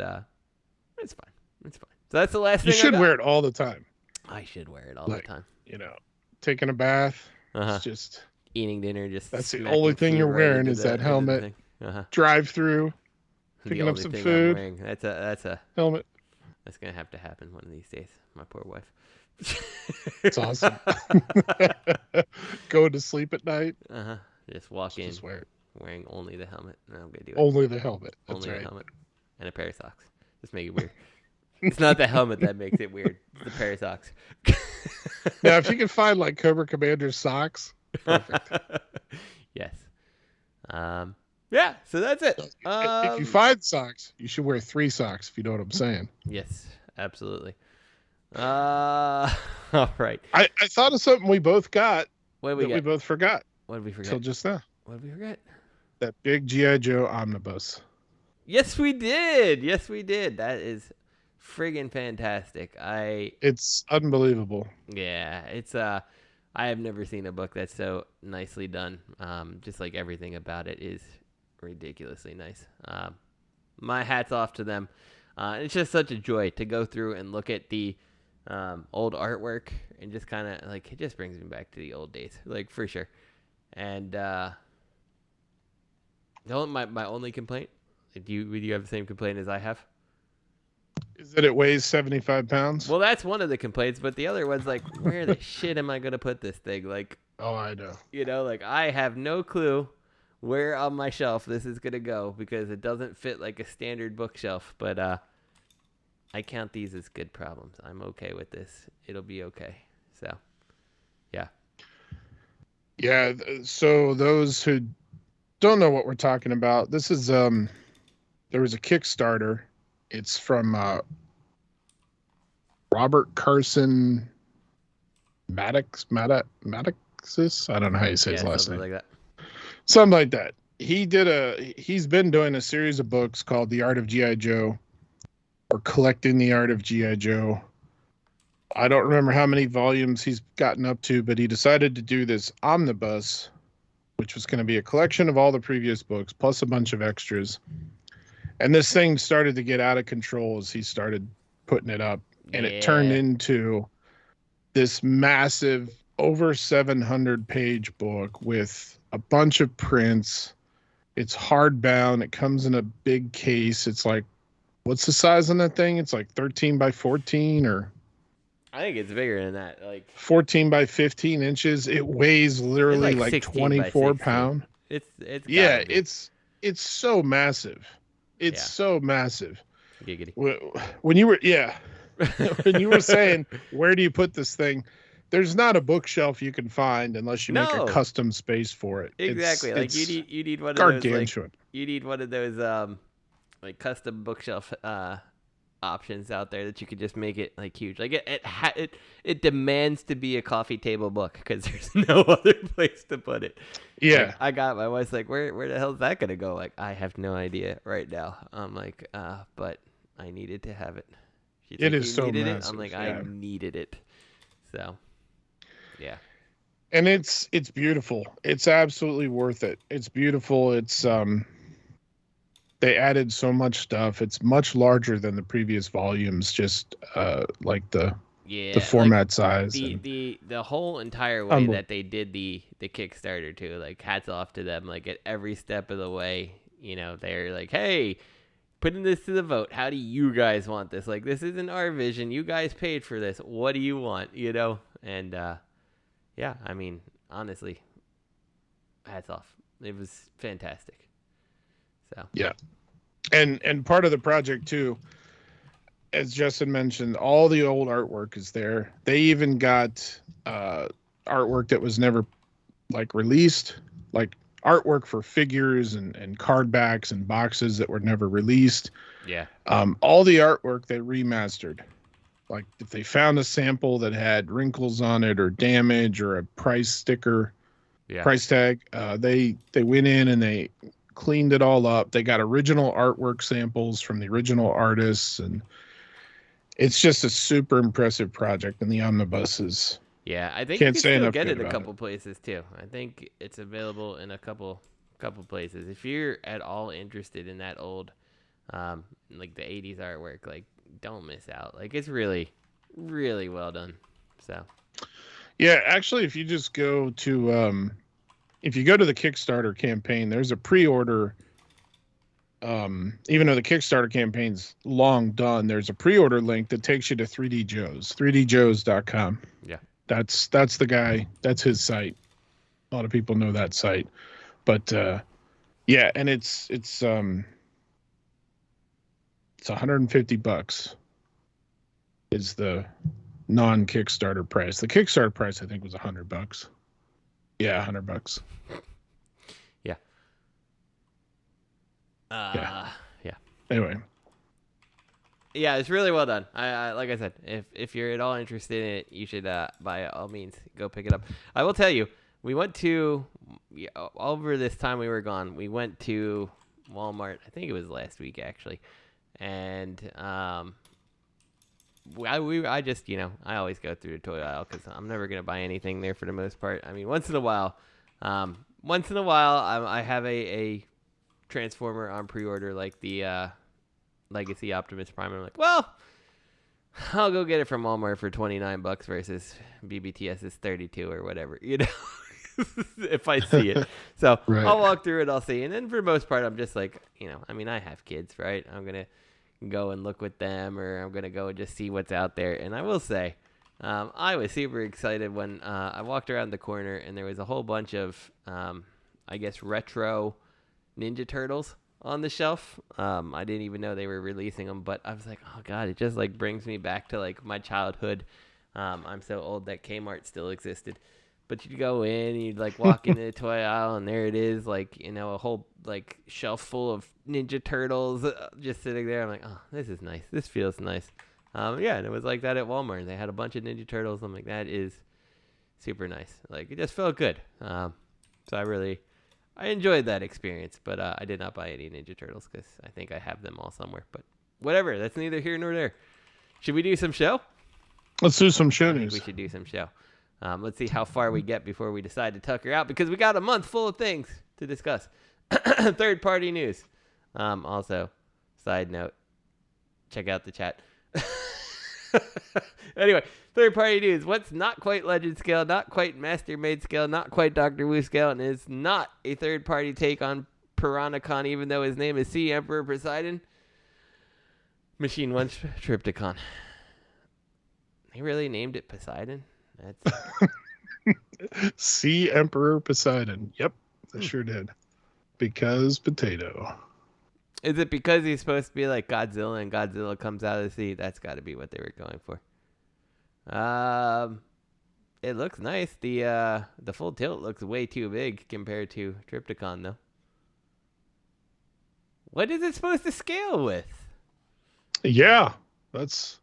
it's fine. It's fine. So that's the last thing. You should wear it all the time. I should wear it all the time. You know, taking a bath, it's just eating dinner. That's the only thing you're wearing is that helmet. Drive through. Picking up some food. That's a helmet. That's gonna have to happen one of these days. My poor wife. It's awesome. Going to sleep at night. Just walk in. Just wear it. Wearing only the helmet. And I'm gonna do it. Only the helmet. That's only right. The helmet and a pair of socks. Just make it weird. It's not the helmet that makes it weird. It's the pair of socks. Now, if you can find like Cobra Commander socks, perfect. Yes. Yeah, so that's it. If you find socks, you should wear 3 socks, if you know what I'm saying. Yes, absolutely. All right. I thought of something we both got we both forgot. What did we forget? Till just now. What did we forget? That big G.I. Joe omnibus. Yes, we did. That is friggin' fantastic. It's unbelievable. Yeah, it's I have never seen a book that's so nicely done. Just like everything about it is ridiculously nice. My hat's off to them. It's just such a joy to go through and look at the old artwork and just kind of like, it just brings me back to the old days, like for sure. And my only complaint, do you have the same complaint as I have? Is that it weighs 75 pounds? Well, that's one of the complaints, but the other one's like, where the shit am I going to put this thing? Like, oh, I know. You know, like I have no clue where on my shelf this is going to go because it doesn't fit like a standard bookshelf, but I count these as good problems. I'm okay with this. It'll be okay. So, yeah. Yeah, so those who don't know what we're talking about, this is there was a Kickstarter. It's from Robert Carson Maddox. I don't know how you say his last name. Like that. Something like that. He's been doing a series of books called The Art of G.I. Joe, or Collecting the Art of G.I. Joe. I don't remember how many volumes he's gotten up to, but he decided to do this omnibus, which was going to be a collection of all the previous books, plus a bunch of extras. And this thing started to get out of control as he started putting it up. And it turned into this massive, over 700-page book with a bunch of prints. It's hardbound. It comes in a big case. It's like, what's the size on that thing? It's like 13 by 14 or... I think it's bigger than that. Like 14 by 15 inches. It weighs literally like 24 pounds. It's it's so massive. It's so massive. Giggity. When you were when you were saying where do you put this thing, there's not a bookshelf you can find unless you make a custom space for it. Exactly. Like you need one of those. Like, you need one of those like custom bookshelf options out there that you could just make it like huge. Like it demands to be a coffee table book because there's no other place to put it. Yeah. Like, I got my wife's like, where the hell is that gonna go? Like, I have no idea right now. I'm like, but I needed to have it. She's it like, is so massive. I'm like, I needed it. So yeah. And it's beautiful. It's absolutely worth it. It's beautiful. It's they added so much stuff. It's much larger than the previous volumes, just like the format size. The whole entire way that they did the Kickstarter too, like hats off to them. Like at every step of the way, you know, they're like, hey, putting this to the vote. How do you guys want this? Like, this isn't our vision. You guys paid for this. What do you want? You know? And yeah, I mean, honestly, hats off. It was fantastic. So yeah, and part of the project too, as Justin mentioned, all the old artwork is there. They even got artwork that was never like released, like artwork for figures and card backs and boxes that were never released. Yeah. All the artwork they remastered. Like if they found a sample that had wrinkles on it or damage or a price sticker, price tag, they went in and they cleaned it all up. They got original artwork samples from the original artists, and it's just a super impressive project. And the omnibus is I think you can still get it a couple places too. I think it's available in a couple places. If you're at all interested in that old like the 80s artwork, like don't miss out. Like it's really, really well done. So yeah, actually if you just go to if you go to the Kickstarter campaign, there's a pre-order. Even though the Kickstarter campaign's long done, there's a pre-order link that takes you to 3D Joe's, 3djoes.com. Yeah. That's the guy. That's his site. A lot of people know that site. But yeah, and it's $150 is the non-Kickstarter price. The Kickstarter price I think was $100. Yeah, $100. Yeah. Yeah. Anyway. Yeah, it's really well done. I like I said, if you're at all interested in it, you should by all means go pick it up. I will tell you, we went to over this time we were gone. We went to Walmart. I think it was last week actually, and I just, you know, I always go through the toy aisle because I'm never gonna buy anything there for the most part. I mean, once in a while, I have a Transformer on pre-order, like the Legacy Optimus Prime. I'm like, well, I'll go get it from Walmart for $29 versus BBTS's 32 or whatever, you know, if I see it. So right. I'll walk through it, I'll see. And then for the most part, I'm just like, you know, I mean, I have kids, right? I'm going to go and look with them, or I'm going to go and just see what's out there. And I will say, I was super excited when I walked around the corner and there was a whole bunch of, I guess, retro Ninja Turtles on the shelf. I didn't even know they were releasing them, but I was like, oh god, it just like brings me back to like my childhood. I'm so old that Kmart still existed. But you'd go in, you'd like walk into the toy aisle, and there it is, like, you know, a whole like shelf full of Ninja Turtles just sitting there. I'm like, oh, this is nice. This feels nice. Yeah, and it was like that at Walmart. They had a bunch of Ninja Turtles. I'm like, that is super nice. Like, it just felt good. So I enjoyed that experience, but I did not buy any Ninja Turtles because I think I have them all somewhere. But whatever, that's neither here nor there. Should we do some show? Let's do some show news. We should do some show. Let's see how far we get before we decide to tuck her out, because we got a month full of things to discuss. Third-party news. Also, Side note, check out the chat. Anyway, third-party news. What's not quite Legend scale, not quite Master Made scale, not quite Doctor Wu scale, and is not a third-party take on Piranacon, even though his name is Sea Emperor Poseidon? MachineOne Trypticon. They really named it Poseidon? That's Sea Emperor Poseidon. Yep, they sure did. Because potato. Is it because he's supposed to be like Godzilla and Godzilla comes out of the sea? That's got to be what they were going for. It looks nice. The full tilt looks way too big compared to Trypticon, though. What is it supposed to scale with? Yeah, that's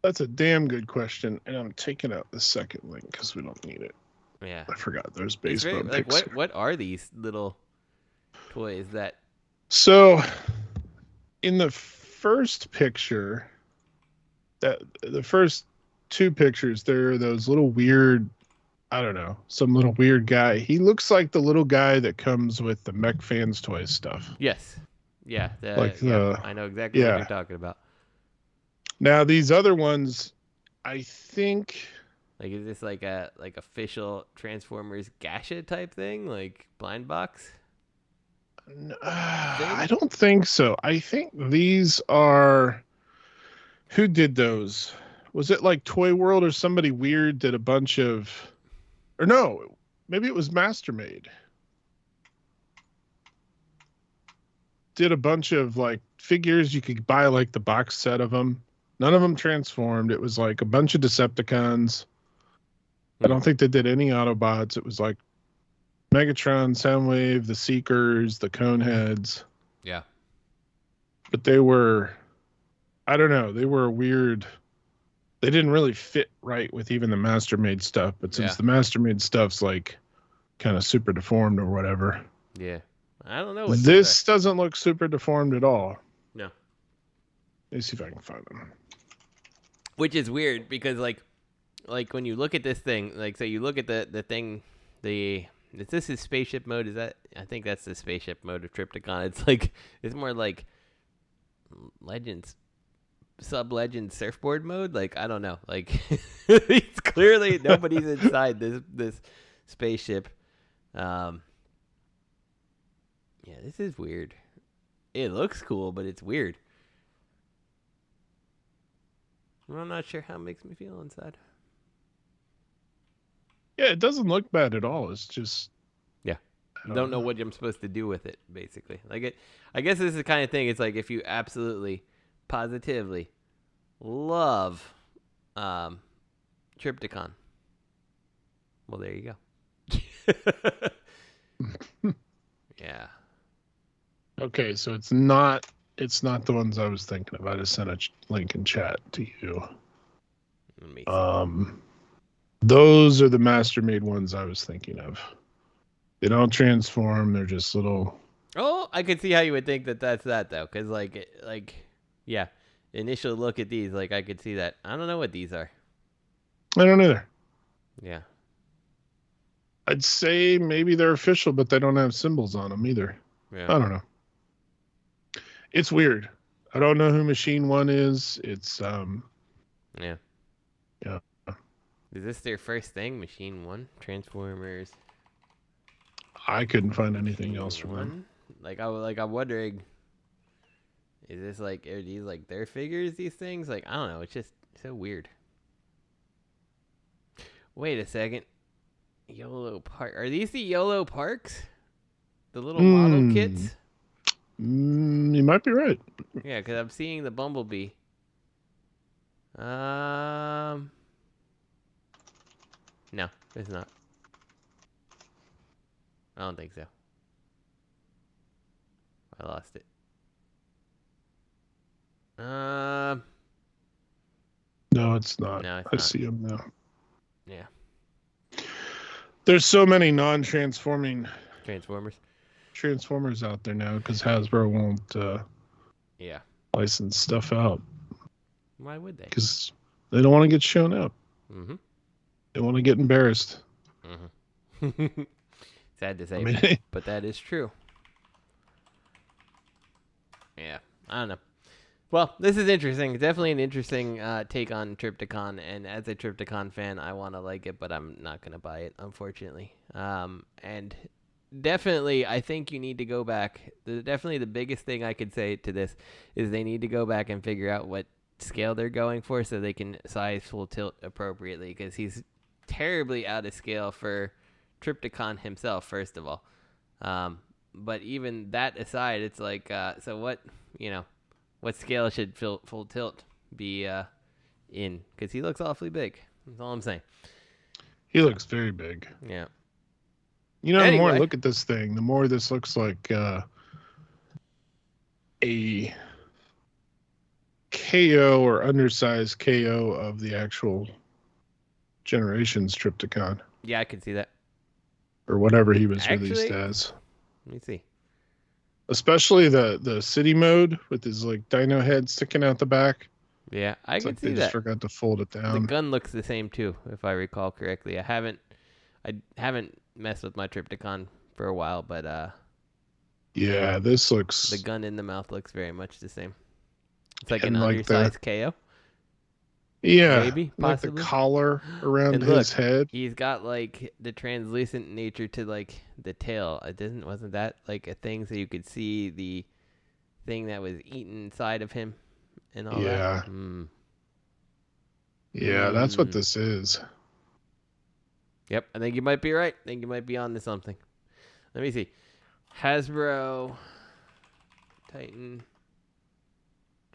a damn good question, and I'm taking out the second link because we don't need it. Yeah, I forgot there's baseball. Like what are these little toys that? So, in the first picture, the first two pictures, there are those little weird, I don't know, some little weird guy. He looks like the little guy that comes with the Mech Fans Toys stuff. Yes. Yeah. I know exactly what you're talking about. Now these other ones, I think. Like, is this like a official Transformers Gasha type thing, like blind box? I don't think so. I think these are. Who did those? Was it like Toy World or somebody weird did a bunch of, or no, maybe it was Mastermade. Did a bunch of like figures you could buy like the box set of them. None of them transformed. It was like a bunch of Decepticons. I don't think they did any Autobots. It was like Megatron, Soundwave, the Seekers, the Coneheads. Yeah. But they were, I don't know, they were weird. They didn't really fit right with even the Mastermade stuff. But since the Mastermade stuff's like kind of super deformed or whatever. Yeah. I don't know. This doesn't look super deformed at all. No. Let me see if I can find them. Which is weird because like when you look at this thing, like so you look at the thing, is this his spaceship mode? Is that, I think that's the spaceship mode of Trypticon. It's like, it's more like Legends, sub-Legend surfboard mode. Like, I don't know. Like, it's clearly nobody's inside this spaceship. Yeah, this is weird. It looks cool, but it's weird. I'm not sure how it makes me feel inside. Yeah, it doesn't look bad at all. It's just, I don't know what I'm supposed to do with it, basically. Like, I guess this is the kind of thing. It's like if you absolutely, positively love Trypticon. Well, there you go. Yeah. Okay, so it's not the ones I was thinking of. I just sent a link in chat to you. Let me see. Those are the Mastermade ones I was thinking of. They don't transform. They're just little. Oh, I could see how you would think that's that though, because yeah, initial look at these, like I could see that. I don't know what these are. I don't either. Yeah. I'd say maybe they're official, but they don't have symbols on them either. Yeah. I don't know. It's weird. I don't know who MachineOne is. It's Yeah. Yeah. Is this their first thing? MachineOne? Transformers? I couldn't find anything else from them. I'm wondering, is this like, are these like their figures, these things? Like, I don't know. It's just so weird. Wait a second. YOLO Park. Are these the YOLO Parks? The little model kits? You might be right. Yeah, because I'm seeing the Bumblebee. No, it's not. I don't think so. I lost it. No, it's not. No, it's I not. see them now. Yeah. There's so many non-transforming Transformers out there now because Hasbro won't license stuff out. Why would they? Because they don't want to get shown up. Mm-hmm. They want to get embarrassed. Mm-hmm. Sad to say, but that is true. Yeah. I don't know. Well, this is interesting. Definitely an interesting take on Trypticon, and as a Trypticon fan, I want to like it, but I'm not going to buy it, unfortunately. And definitely, I think you need to go back. Definitely the biggest thing I could say to this is they need to go back and figure out what scale they're going for so they can size Full Tilt appropriately, because he's terribly out of scale for Trypticon himself, first of all. But even that aside, it's like, so what, what scale should Full Tilt be in? Because he looks awfully big. That's all I'm saying. He looks very big. Yeah. The more I look at this thing, the more this looks like a KO or undersized KO of the actual Generations Trypticon. Yeah, I can see that. Or whatever he was released as. Let me see. Especially the city mode with his like dino head sticking out the back. Yeah, I can see that. They just forgot to fold it down. The gun looks the same too, if I recall correctly. I haven't messed with my Trypticon for a while, but yeah, this looks. The gun in the mouth looks very much the same. It's like an undersized KO. Yeah, maybe possibly. Like the collar around his head. He's got like the translucent nature to like the tail. Wasn't that like a thing so you could see the thing that was eaten inside of him and all that? Yeah, that's what this is. Yep, I think you might be right. I think you might be on to something. Let me see. Hasbro Titan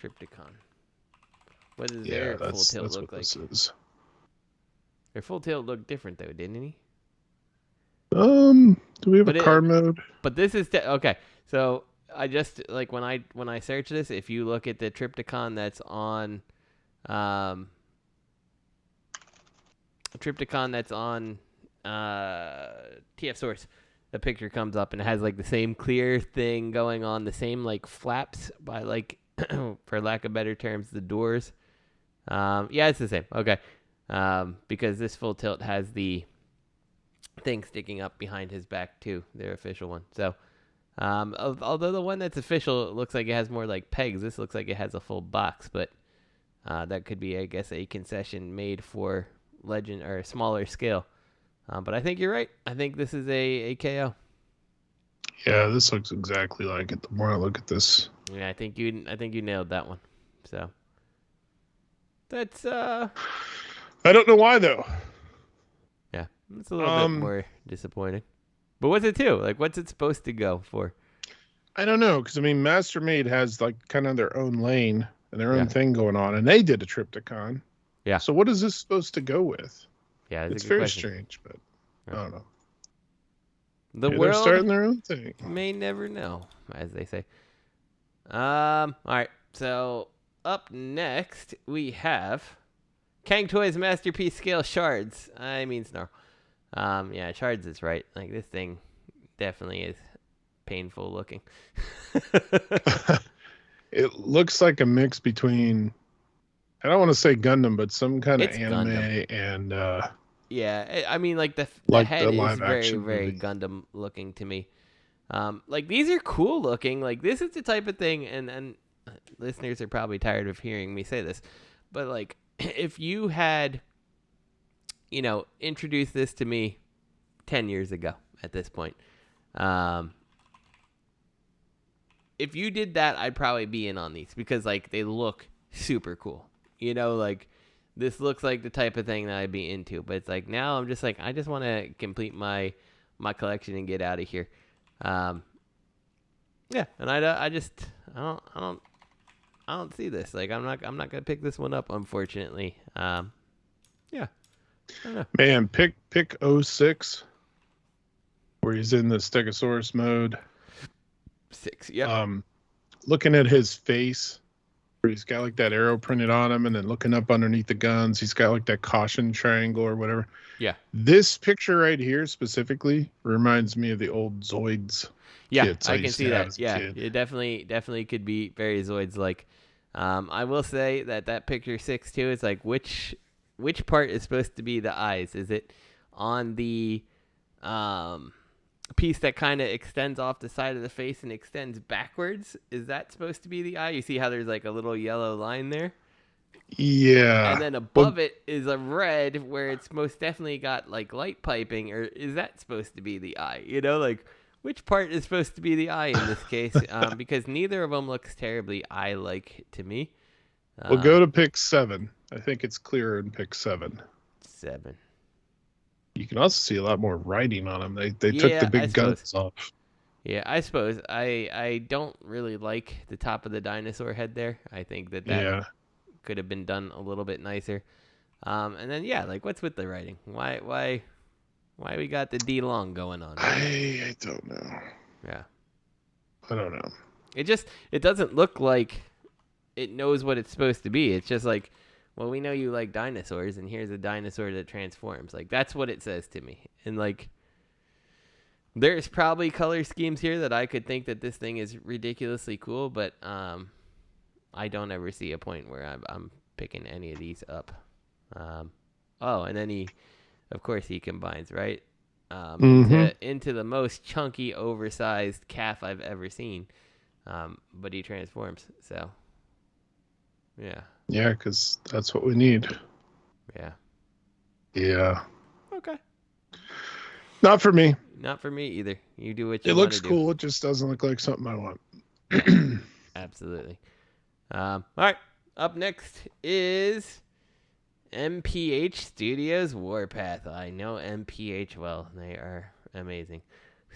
Trypticon. What does their Full Tilt look like? Their Full Tilt looked different though, didn't he? Do we have a car mode? But this is okay. So I just like when I search this, if you look at the Trypticon that's on TF Source, the picture comes up and it has like the same clear thing going on, the same like flaps by like for lack of better terms, the doors. Yeah, it's the same. Okay. Because this Full Tilt has the thing sticking up behind his back too, their official one. So, although the one that's official looks like it has more like pegs, this looks like it has a full box, but that could be, I guess, a concession made for Legend or smaller scale. But I think you're right. I think this is a KO. Yeah, this looks exactly like it. The more I look at this. Yeah, I think you nailed that one. So that's I don't know why though. Yeah, it's a little bit more disappointing. But what's it to? Like, what's it supposed to go for? I don't know, because I mean, Mastermade has like kind of their own lane and their own thing going on, and they did a Trypticon. Yeah. So what is this supposed to go with? Yeah, it's very strange, but I don't know. The world they're starting their own thing. May never know, as they say. All right. So up next we have Cang Toys Masterpiece Scale Shards. I mean Snarl. Yeah, Shards is right. Like this thing definitely is painful looking. It looks like a mix between, I don't want to say Gundam, but some kind of anime Gundam. And yeah, I mean like the head is very very Gundam looking to me. Like these are cool looking. Like this is the type of thing, and listeners are probably tired of hearing me say this, but like if you had, introduced this to me 10 years ago at this point, if you did that, I'd probably be in on these because like they look super cool. Like this looks like the type of thing that I'd be into. But it's like now I'm just like I just want to complete my collection and get out of here. Yeah, and I don't see this. Like I'm not gonna pick this one up, unfortunately. Yeah. I don't know. Man, pick 06 where he's in the Stegosaurus mode. 6, yeah. Looking at his face, where he's got like that arrow printed on him, and then looking up underneath the guns, he's got like that caution triangle or whatever. Yeah. This picture right here specifically reminds me of the old Zoids. Yeah, I can see that. Yeah, it definitely could be very Zoids like. I will say that picture 6 too is like which part is supposed to be the eyes? Is it on the piece that kind of extends off the side of the face and extends backwards. Is that supposed to be the eye? You see how there's like a little yellow line there? Yeah. And then above it is a red where it's most definitely got like light piping. Or is that supposed to be the eye? You know, like which part is supposed to be the eye in this case? Because neither of them looks terribly eye-like to me. We'll go to pick 7. I think it's clearer in pick 7. 7. You can also see a lot more writing on them. They took the big guns off. Yeah, I suppose. I don't really like the top of the dinosaur head there. I think that could have been done a little bit nicer. And then like what's with the writing? Why we got the D long going on? I don't know. Yeah. I don't know. It doesn't look like it knows what it's supposed to be. It's just like, well, we know you like dinosaurs, and here's a dinosaur that transforms. Like, that's what it says to me. And, like, there's probably color schemes here that I could think that this thing is ridiculously cool, but I don't ever see a point where I'm picking any of these up. And then he combines, right? Into the most chunky, oversized calf I've ever seen. But he transforms, so... Yeah. Yeah, because that's what we need. Yeah. Yeah. Okay. Not for me. Not for me either. You do what you want. It looks cool. It just doesn't look like something I want. Yeah, absolutely. All right. Up next is MPH Studios Warpath. I know MPH well. They are amazing.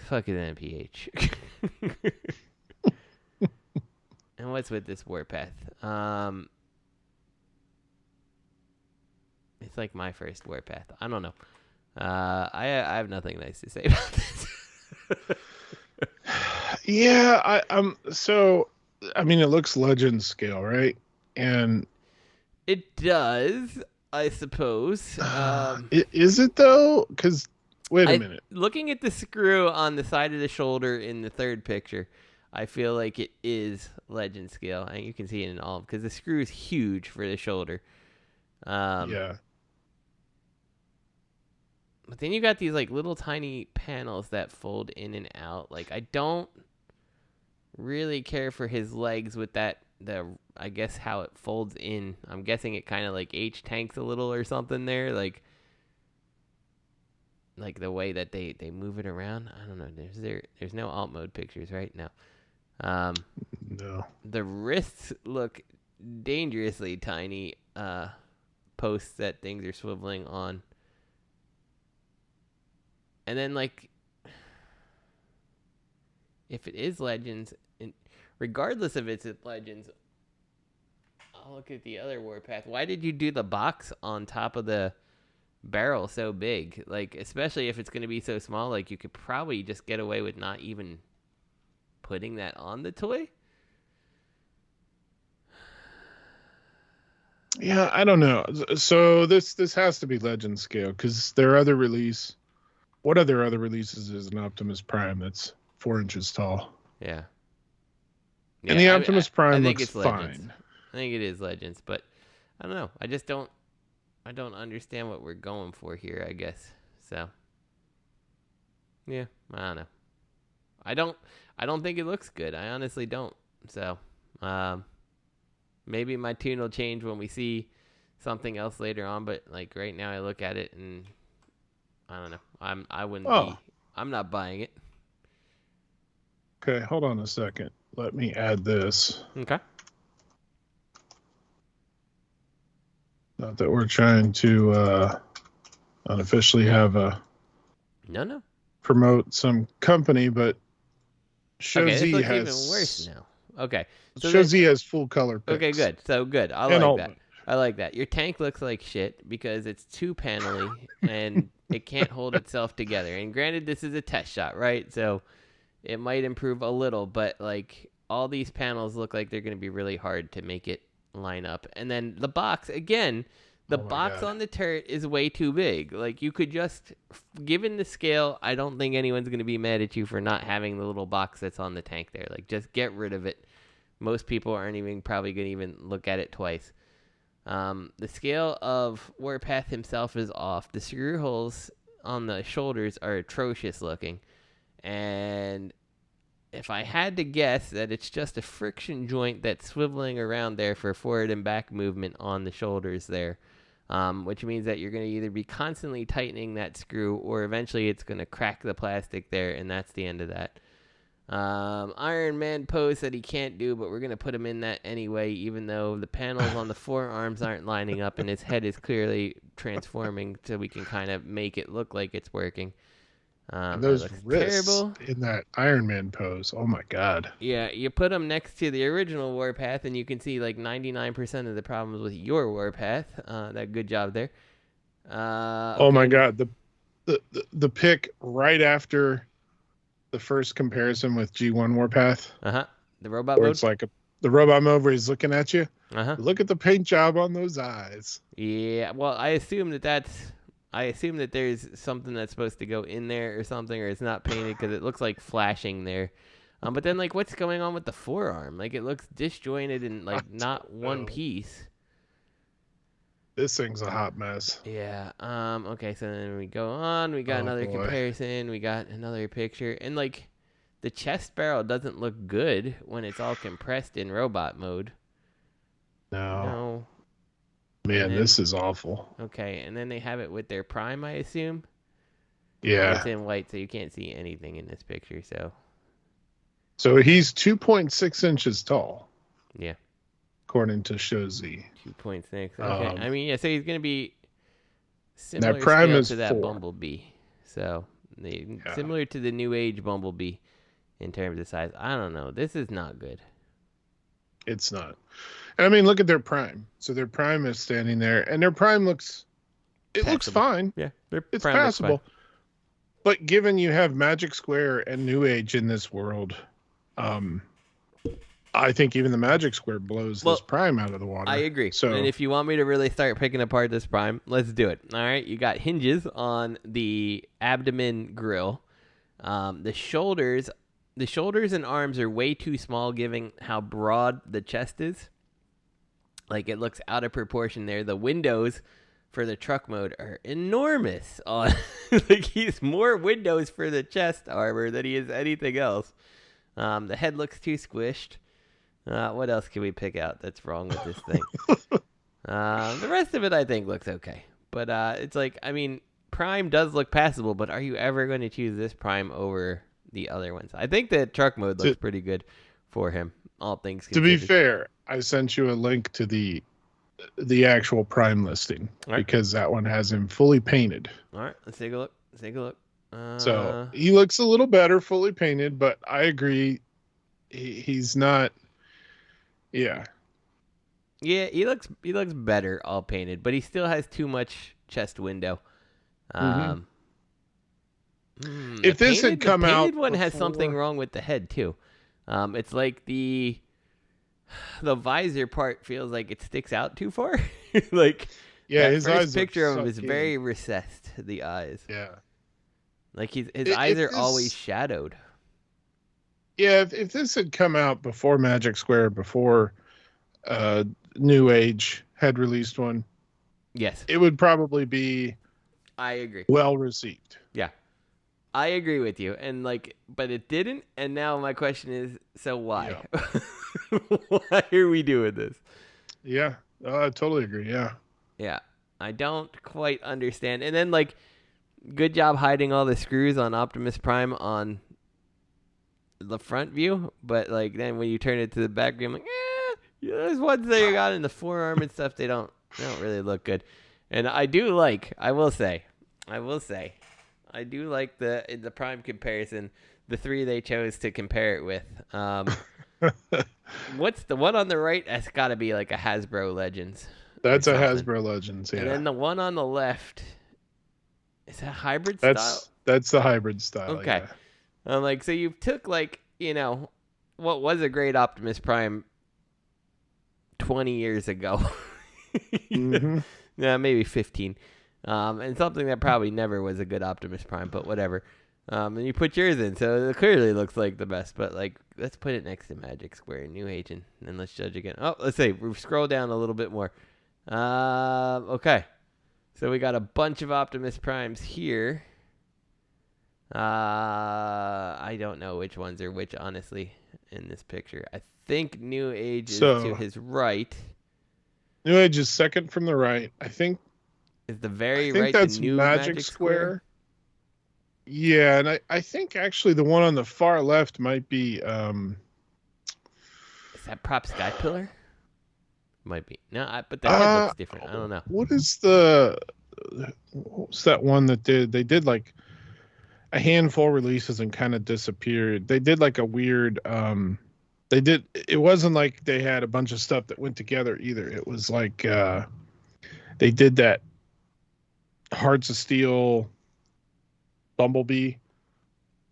Fuck is MPH. And what's with this Warpath? It's like my first Warpath. I don't know. I have nothing nice to say about this. Yeah, I mean, it looks legend scale, right? And it does, I suppose. Is it though? Because wait a minute. Looking at the screw on the side of the shoulder in the third picture, I feel like it is legend scale, and you can see it in all because the screw is huge for the shoulder. Yeah. But then you got these like little tiny panels that fold in and out. Like I don't really care for his legs with I guess how it folds in. I'm guessing it kind of like H-tanks a little or something there, like the way that they move it around. I don't know. There's no alt mode pictures right now. No. The wrists look dangerously tiny posts that things are swiveling on. And then, like, if it is Legends, regardless of it's Legends, I'll look at the other Warpath. Why did you do the box on top of the barrel so big? Like, especially if it's going to be so small, like, you could probably just get away with not even putting that on the toy. Yeah, I don't know. So this has to be legend scale because their other release. What are their other releases is an Optimus Prime that's 4 inches tall. Yeah. And the Optimus Prime looks it's fine. I think it is Legends, but I don't know. I don't understand what we're going for here, I guess. So yeah, I don't know. I don't think it looks good. I honestly don't. So maybe my tune will change when we see something else later on, but like right now I look at it and I don't know. I'm not buying it. Okay, hold on a second. Let me add this. Okay. Not that we're trying to unofficially have a no promote some company, but Show okay, Z this looks has even worse now. Okay. So Show Z has full color pics. Okay, good. So good. I like that. I like that. Your tank looks like shit because it's too panely and it can't hold itself together. And granted, this is a test shot, right? So it might improve a little, but like all these panels look like they're going to be really hard to make it line up. And then the box, again, the box on the turret is way too big. Like you could just, given the scale, I don't think anyone's going to be mad at you for not having the little box that's on the tank there. Like just get rid of it. Most people aren't even probably going to even look at it twice. The scale of Warpath himself is off. The screw holes on the shoulders are atrocious looking. And if I had to guess that it's just a friction joint that's swiveling around there for forward and back movement on the shoulders there, which means that you're going to either be constantly tightening that screw or eventually it's going to crack the plastic there, and that's the end of that. Iron Man pose that he can't do, but we're going to put him in that anyway, even though the panels on the forearms aren't lining up and his head is clearly transforming so we can kind of make it look like it's working. And those wrists in that Iron Man pose, oh my god. Yeah, you put them next to the original Warpath, and you can see like 99% of the problems with your Warpath. That good job there. Okay. Oh my god, the pick right after the first comparison with G1 Warpath. The robot mode. It's like the robot mode where he's looking at you. Look at the paint job on those eyes. Yeah, well, I assume that there's something that's supposed to go in there or something, or it's not painted because it looks like flashing there. But then, like, what's going on with the forearm? Like, it looks disjointed and, like, not one piece. This thing's a hot mess. Yeah. Okay, so then we go on. We got another comparison. We got another picture. And, like, the chest barrel doesn't look good when it's all compressed in robot mode. No. Man, this is awful. Okay, and then they have it with their prime, I assume? Yeah. It's in white, so you can't see anything in this picture, so... So he's 2.6 inches tall. Yeah. According to Shozy. 2.6. Okay. I mean, yeah, so he's going to be similar that prime is to that 4. Bumblebee. So, similar to the New Age Bumblebee in terms of size. I don't know. This is not good. It's not. And I mean, look at their prime. So their prime is standing there, and their prime looks fine. Yeah, it's passable. But given you have Magic Square and New Age in this world, I think even the Magic Square blows this prime out of the water. I agree. So, and if you want me to really start picking apart this prime, let's do it. All right, you got hinges on the abdomen grill. The shoulders and arms are way too small, given how broad the chest is. Like, it looks out of proportion there. The windows for the truck mode are enormous. Like, he's more windows for the chest armor than he is anything else. The head looks too squished. What else can we pick out that's wrong with this thing? The rest of it, I think, looks okay. But it's like, I mean, Prime does look passable, but are you ever going to choose this Prime over the other ones? I think the truck mode looks pretty good for him, all things considered. To be fair, I sent you a link to the actual Prime listing because that one has him fully painted. All right, let's take a look. So he looks a little better fully painted, but I agree, he's not. Yeah, he looks better all painted, but he still has too much chest window. If this had come out, the painted one has something wrong with the head too. It's like the visor part feels like it sticks out too far. Like, yeah, that his first eyes picture of him is very recessed. The eyes. Yeah. Like his eyes are always shadowed. Yeah, if this had come out before Magic Square, before New Age had released one, yes, it would probably be. I agree. Well received. Yeah, I agree with you. And like, but it didn't. And now my question is, so why? Yeah. Why are we doing this? Yeah, I totally agree. Yeah. Yeah, I don't quite understand. And then like, good job hiding all the screws on Optimus Prime on the front view, but like then when you turn it to the back view, I'm like, yeah, there's ones that you got in the forearm and stuff. They don't really look good. And I will say, I do like in the Prime comparison, the three they chose to compare it with. What's the one on the right? That's got to be like a Hasbro Legends. That's a Hasbro Legends, yeah. And then the one on the left, is that hybrid style? That's the hybrid style. Okay. Yeah. Like, so you took like, what was a great Optimus Prime 20 years ago. Yeah, maybe 15. And something that probably never was a good Optimus Prime, but whatever. And you put yours in, so it clearly looks like the best. But like, let's put it next to Magic Square and New Age, and then let's judge again. Oh, let's see. We scroll down a little bit more. Okay. So we got a bunch of Optimus Primes here. I don't know which ones are which, honestly, in this picture. I think New Age is So- to his right. New Age is second from the right. I think Is the very think right that's the new Magic Square. Yeah, and I think actually the one on the far left might be Is that Prop Sky Pillar? Might be. No, but the head looks different. I don't know. what was that one that they did like a handful releases and kind of disappeared. They did like a weird it wasn't like they had a bunch of stuff that went together either. It was like they did that Hearts of Steel Bumblebee,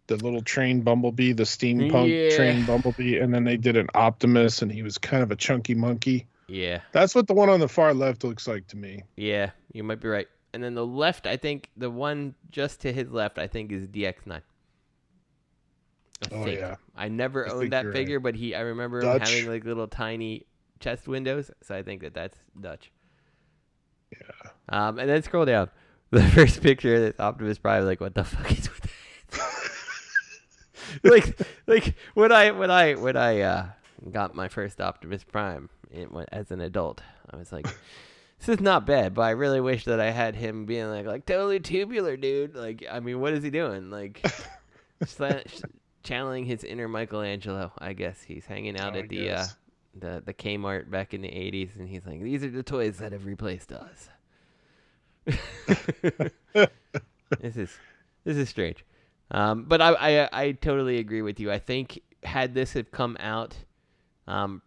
the little train Bumblebee, the steampunk train Bumblebee, and then they did an Optimus, and he was kind of a chunky monkey. Yeah. That's what the one on the far left looks like to me. Yeah, you might be right. And then the left, I think the one just to his left, I think is DX9. Yeah. I never owned that figure, but I remember him having like little tiny chest windows, so I think that's Dutch. Yeah. And then scroll down. The first picture of this Optimus Prime, like, what the fuck is with that? like when I got my first Optimus Prime as an adult, I was like, this is not bad, but I really wish that I had him being like totally tubular, dude. Like, I mean, what is he doing? Like, channeling his inner Michelangelo, I guess. He's hanging out at the Kmart back in the 80s, and he's like, these are the toys that have replaced us. This is strange. But I totally agree with you. I think had this have come out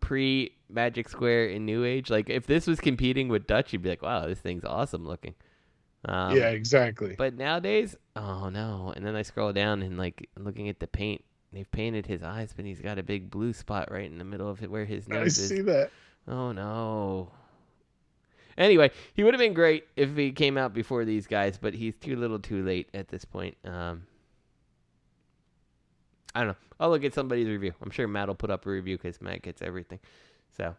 pre Magic Square in New Age, like if this was competing with Dutch, you'd be like, wow, this thing's awesome looking. Yeah, exactly. But nowadays, oh no. And then I scroll down and like looking at the paint, they've painted his eyes, but he's got a big blue spot right in the middle of it where his nose is. I see that. Oh no. Anyway, he would have been great if he came out before these guys, but he's too little too late at this point. I don't know. I'll look at somebody's review. I'm sure Matt will put up a review because Matt gets everything. So,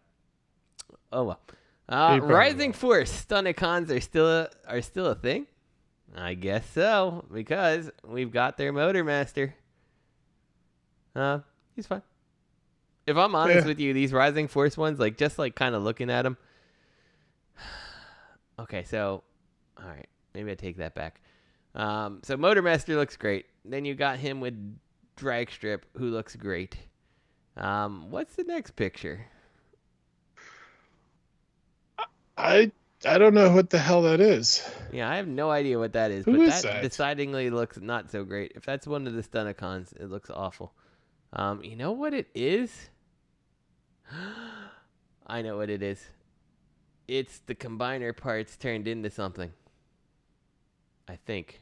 oh well. Rising Force Stunticons are still a thing? I guess so, because we've got their Motormaster. He's fine. If I'm honest with you, these Rising Force ones, like just like kind of looking at them. Okay, so, all right, maybe I take that back. So Motormaster looks great. Then you got him with Dragstrip, who looks great. What's the next picture? I don't know what the hell that is. Yeah, I have no idea what that is. Who but is that that? decidingly looks not so great. If that's one of the Stunticons, it looks awful. You know what it is? I know what it is. It's the combiner parts turned into something. I think.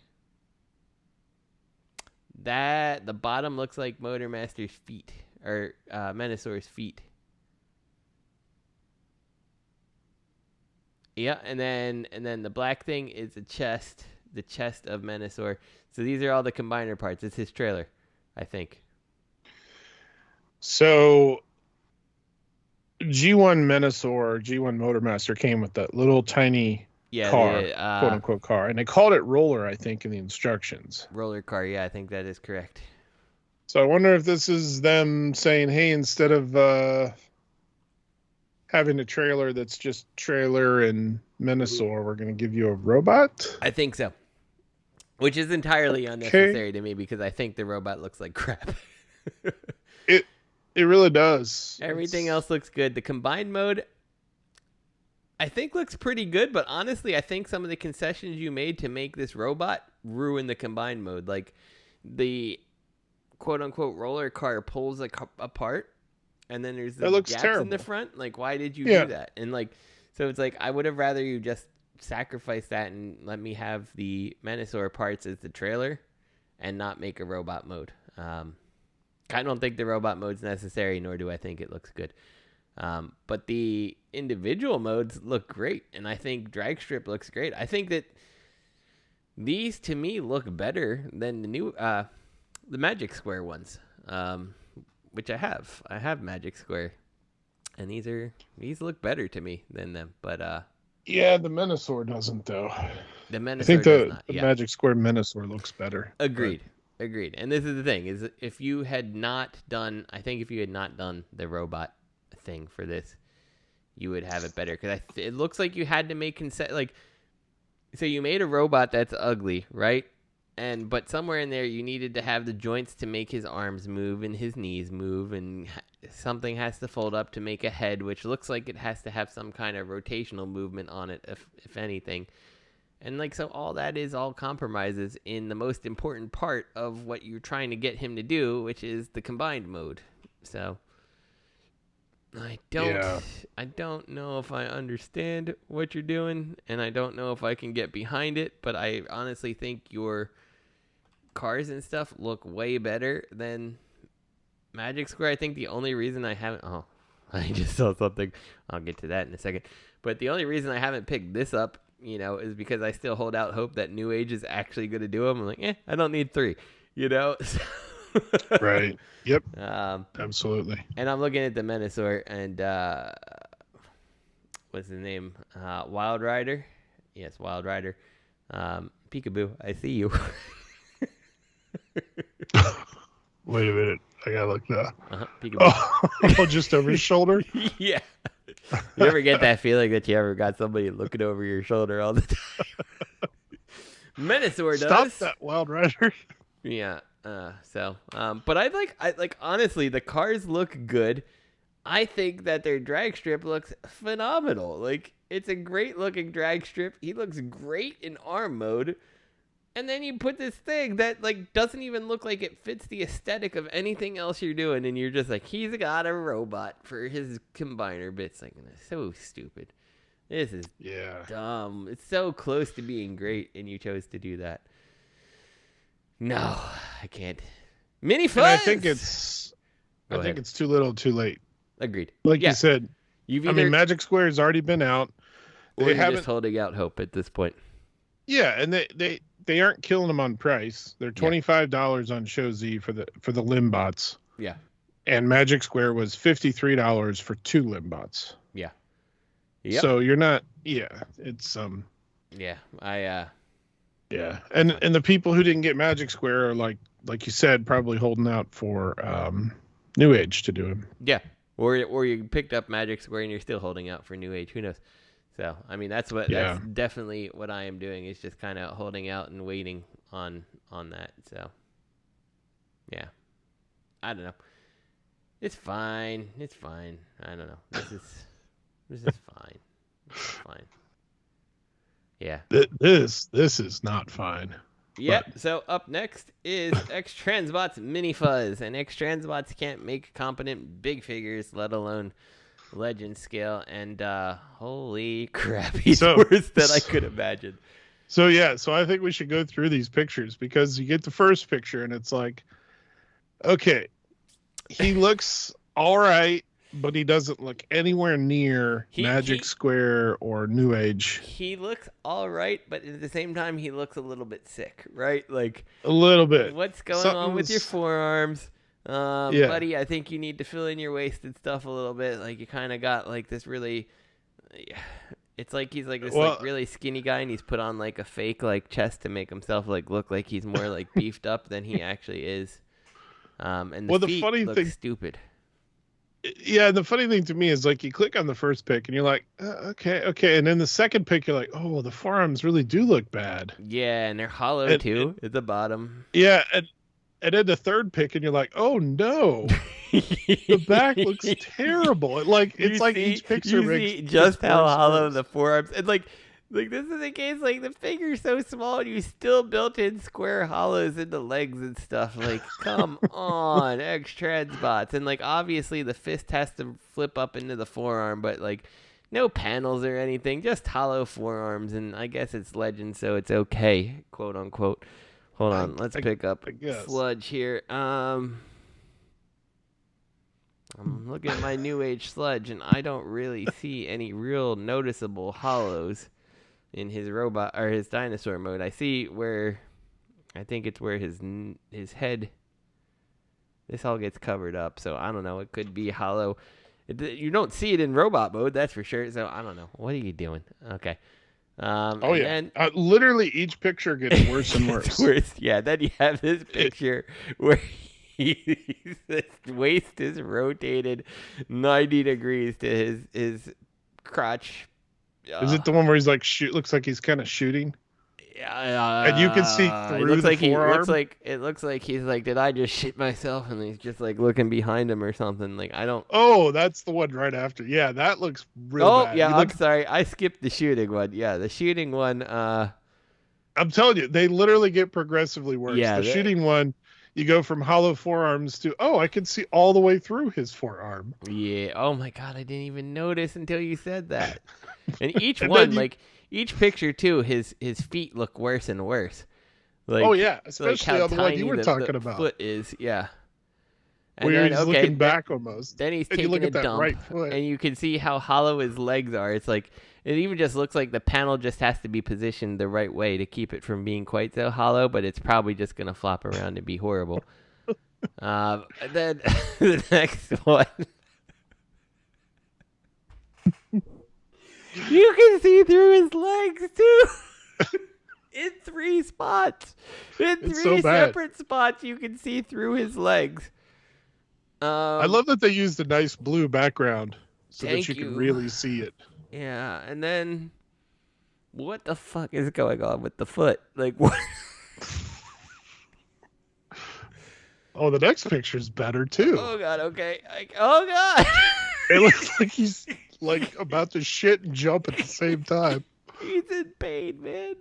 That the bottom looks like Motormaster's feet or Menassor's feet. Yeah, and then the black thing is the chest of Menasor. So these are all the combiner parts. It's his trailer, I think. So G1 Menasor, G1 Motormaster came with that little tiny car, quote unquote car, and they called it roller, I think, in the instructions. Roller car, yeah, I think that is correct. So I wonder if this is them saying, hey, instead of having a trailer that's just trailer and Menasor, we're going to give you a robot? I think so. Which is entirely unnecessary to me because I think the robot looks like crap. It really does. Everything else looks good. The combined mode, I think, looks pretty good, but honestly, I think some of the concessions you made to make this robot ruin the combined mode. Like, the quote-unquote roller car pulls apart, and then there's the gaps terrible in the front. Like, why did you do that? And, like, so it's like, I would have rather you just sacrifice that and let me have the Menasor parts as the trailer and not make a robot mode. I don't think the robot mode's necessary, nor do I think it looks good. But the individual modes look great, and I think Dragstrip looks great. I think that these, to me, look better than the new, the Magic Square ones, which I have. I have Magic Square, and these look better to me than them. But yeah, the Menasor doesn't though. The Menasor I think does not. the Magic Square Menasor looks better. Agreed. Agreed. And this is the thing: is if you had not done the robot thing for this, you would have it better. Because it looks like you had to make so you made a robot that's ugly, right? But somewhere in there you needed to have the joints to make his arms move and his knees move, and something has to fold up to make a head, which looks like it has to have some kind of rotational movement on it, if anything. And so all that is all compromises in the most important part of what you're trying to get him to do, which is the combined mode. So I don't know if I understand what you're doing, and I don't know if I can get behind it, but I honestly think your cars and stuff look way better than Magic Square. I think the only reason I haven't... Oh, I just saw something. I'll get to that in a second. But the only reason I haven't picked this up, is because I still hold out hope that New Age is actually going to do them. I'm like, I don't need 3, Right. Yep. Absolutely. And I'm looking at the Menasor and what's his name? Wild Rider. Yes, Wild Rider. Peekaboo, I see you. Wait a minute. I gotta look now. Peekaboo. Oh, just over his shoulder? Yeah. You ever get that feeling that you ever got somebody looking over your shoulder all the time? Menasor does. Stop that, Wild Rider. Yeah. But I like honestly, the cars look good. I think that their drag strip looks phenomenal. Like, it's a great looking drag strip. He looks great in arm mode. And then you put this thing that doesn't even look like it fits the aesthetic of anything else you're doing, and you're just like, he's got a robot for his combiner bits. It's so stupid. This is dumb. It's so close to being great, and you chose to do that. No, I can't. Mini Fuzz! I think it's too little, too late. Agreed. Like you said, Magic Square has already been out. They haven't just holding out hope at this point. Yeah, and they aren't killing them on price. They're $25 on Show Z for the Limbots. Yeah. And Magic Square was $53 for 2 Limbots. Yeah. Yep. So you're not. Yeah, it's Yeah, Yeah, and the people who didn't get Magic Square are like you said, probably holding out for New Age to do them. Yeah, or you picked up Magic Square and you're still holding out for New Age. Who knows? So that's definitely what I am doing, is just kind of holding out and waiting on that. So yeah, I don't know. It's fine. It's fine. I don't know. This is fine. It's fine. Yeah. This is not fine. Yep. But... So up next is X-Transbots Mini Fuzz, and X-Transbots can't make competent big figures, let alone legend scale, and holy crap, he's worse than I could imagine. So I think we should go through these pictures, because you get the first picture and it's like, okay, he looks all right, but he doesn't look anywhere near Magic Square or New Age. He looks all right, but at the same time, he looks a little bit sick, right? Like a little bit. What's going on with your forearms? Buddy, I think you need to fill in your wasted stuff a little bit. Like, you kind of got this really, it's like he's this really skinny guy, and he's put on a fake chest to make himself look like he's more beefed up than he actually is. And the feet look stupid. Yeah, the funny thing to me is you click on the first pic and you're like, okay, and then the second pic you're like, oh, the forearms really do look bad. Yeah, and they're hollow too at the bottom. Yeah, and then the third pic and you're like, oh no, the back looks terrible. It's like each picture makes just how hollow the forearms, and this is the case. The figure's so small, and you still built in square hollows in the legs and stuff. Come on, X-Transbots. And obviously the fist has to flip up into the forearm, but no panels or anything, just hollow forearms. And I guess it's legend, so it's okay, quote unquote. Hold on, let's pick up Sludge here. I'm looking at my New Age Sludge, and I don't really see any real noticeable hollows in his robot or his dinosaur mode. I see where, I think it's where his head, this all gets covered up, so I don't know, it could be hollow. You don't see it in robot mode, that's for sure, so I don't know. What are you doing? Okay. Oh yeah, then literally each picture gets worse and it's worse. worse. Yeah, then you have this picture where his waist is rotated 90 degrees to his crotch. Is it the one where he's like looks like he's kind of shooting? Yeah, And you can see it through the forearm. it looks like he's like, did I just shit myself? And he's just like looking behind him or something. Like I don't. Oh, that's the one right after. Yeah, that looks real bad. Yeah, I'm sorry, I skipped the shooting one. Yeah, the shooting one. I'm telling you, they literally get progressively worse. Yeah, the shooting one, you go from hollow forearms to I can see all the way through his forearm. Yeah. Oh my god, I didn't even notice until you said that. And each And one, then like each picture too, his feet look worse and worse. Like, oh yeah, especially how on the one you tiny were the talking about. Foot is, yeah. And Where then, he's looking back almost. Then he's and taking you look a at that dump, right foot. and you can see how hollow his legs are. It's like it even just looks like the panel just has to be positioned the right way to keep it from being quite so hollow, but it's probably just gonna flop around and be horrible. And then the next one. You can see through his legs too. In 3 spots. In It's 3 so bad. separate spots you can see through his legs. I love that they used a nice blue background so that Thank you you. can really see it. Yeah, and then what the fuck is going on with the foot? Like what? Oh, the next picture's better too. Oh god, okay. Oh god. It looks like he's like about to shit and jump at the same time. He's in pain, man.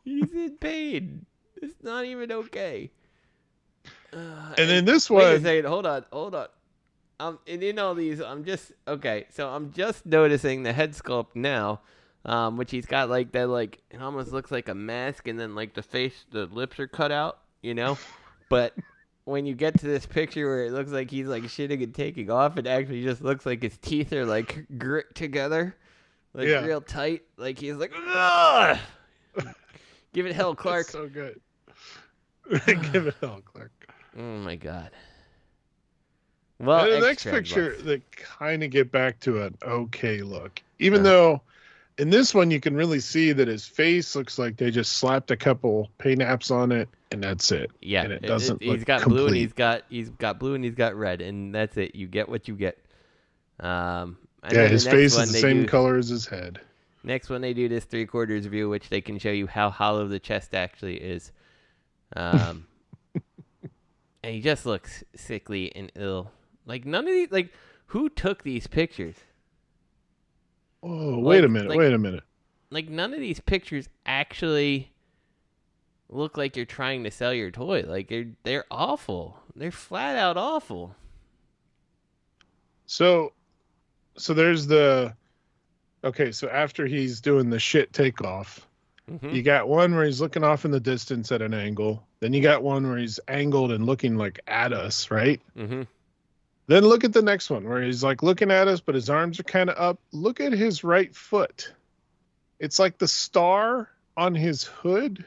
He's in pain. It's not even okay. And then this Wait a one, second. Hold on. And in all these, I'm just okay. So I'm just noticing the head sculpt now, which he's got like that, like it almost looks like a mask, and then like the face, the lips are cut out, you know. But when you get to this picture where it looks like he's like shitting and taking off, it actually just looks like his teeth are like grit together, like Yeah. real tight. Like he's like, ugh! Give it hell, Clark. That's so good. Give it hell, Clark. Oh my god. Well, And the next extra picture, bucks. they kind of get back to an okay look. Even though in this one, you can really see that his face looks like they just slapped a couple paint apps on it, and that's it. Yeah, and it doesn't he's look got complete. blue and he's got blue and he's got red, and that's it. You get what you get. And Yeah, then his the next face one is the they same do- color as his head. Next one they do this 3/4 view, which they can show you how hollow the chest actually is. And he just looks sickly and ill. Like none of these, like who took these pictures? Oh, wait a minute. Like none of these pictures actually look like you're trying to sell your toy. Like they're awful. They're flat out awful. So there's the okay. So after he's doing the shit takeoff, Mm-hmm. you got one where he's looking off in the distance at an angle. Then you got one where he's angled and looking like at us, right? Mm-hmm. Then look at the next one where he's like looking at us, but his arms are kind of up. Look at his right foot. It's like the star on his hood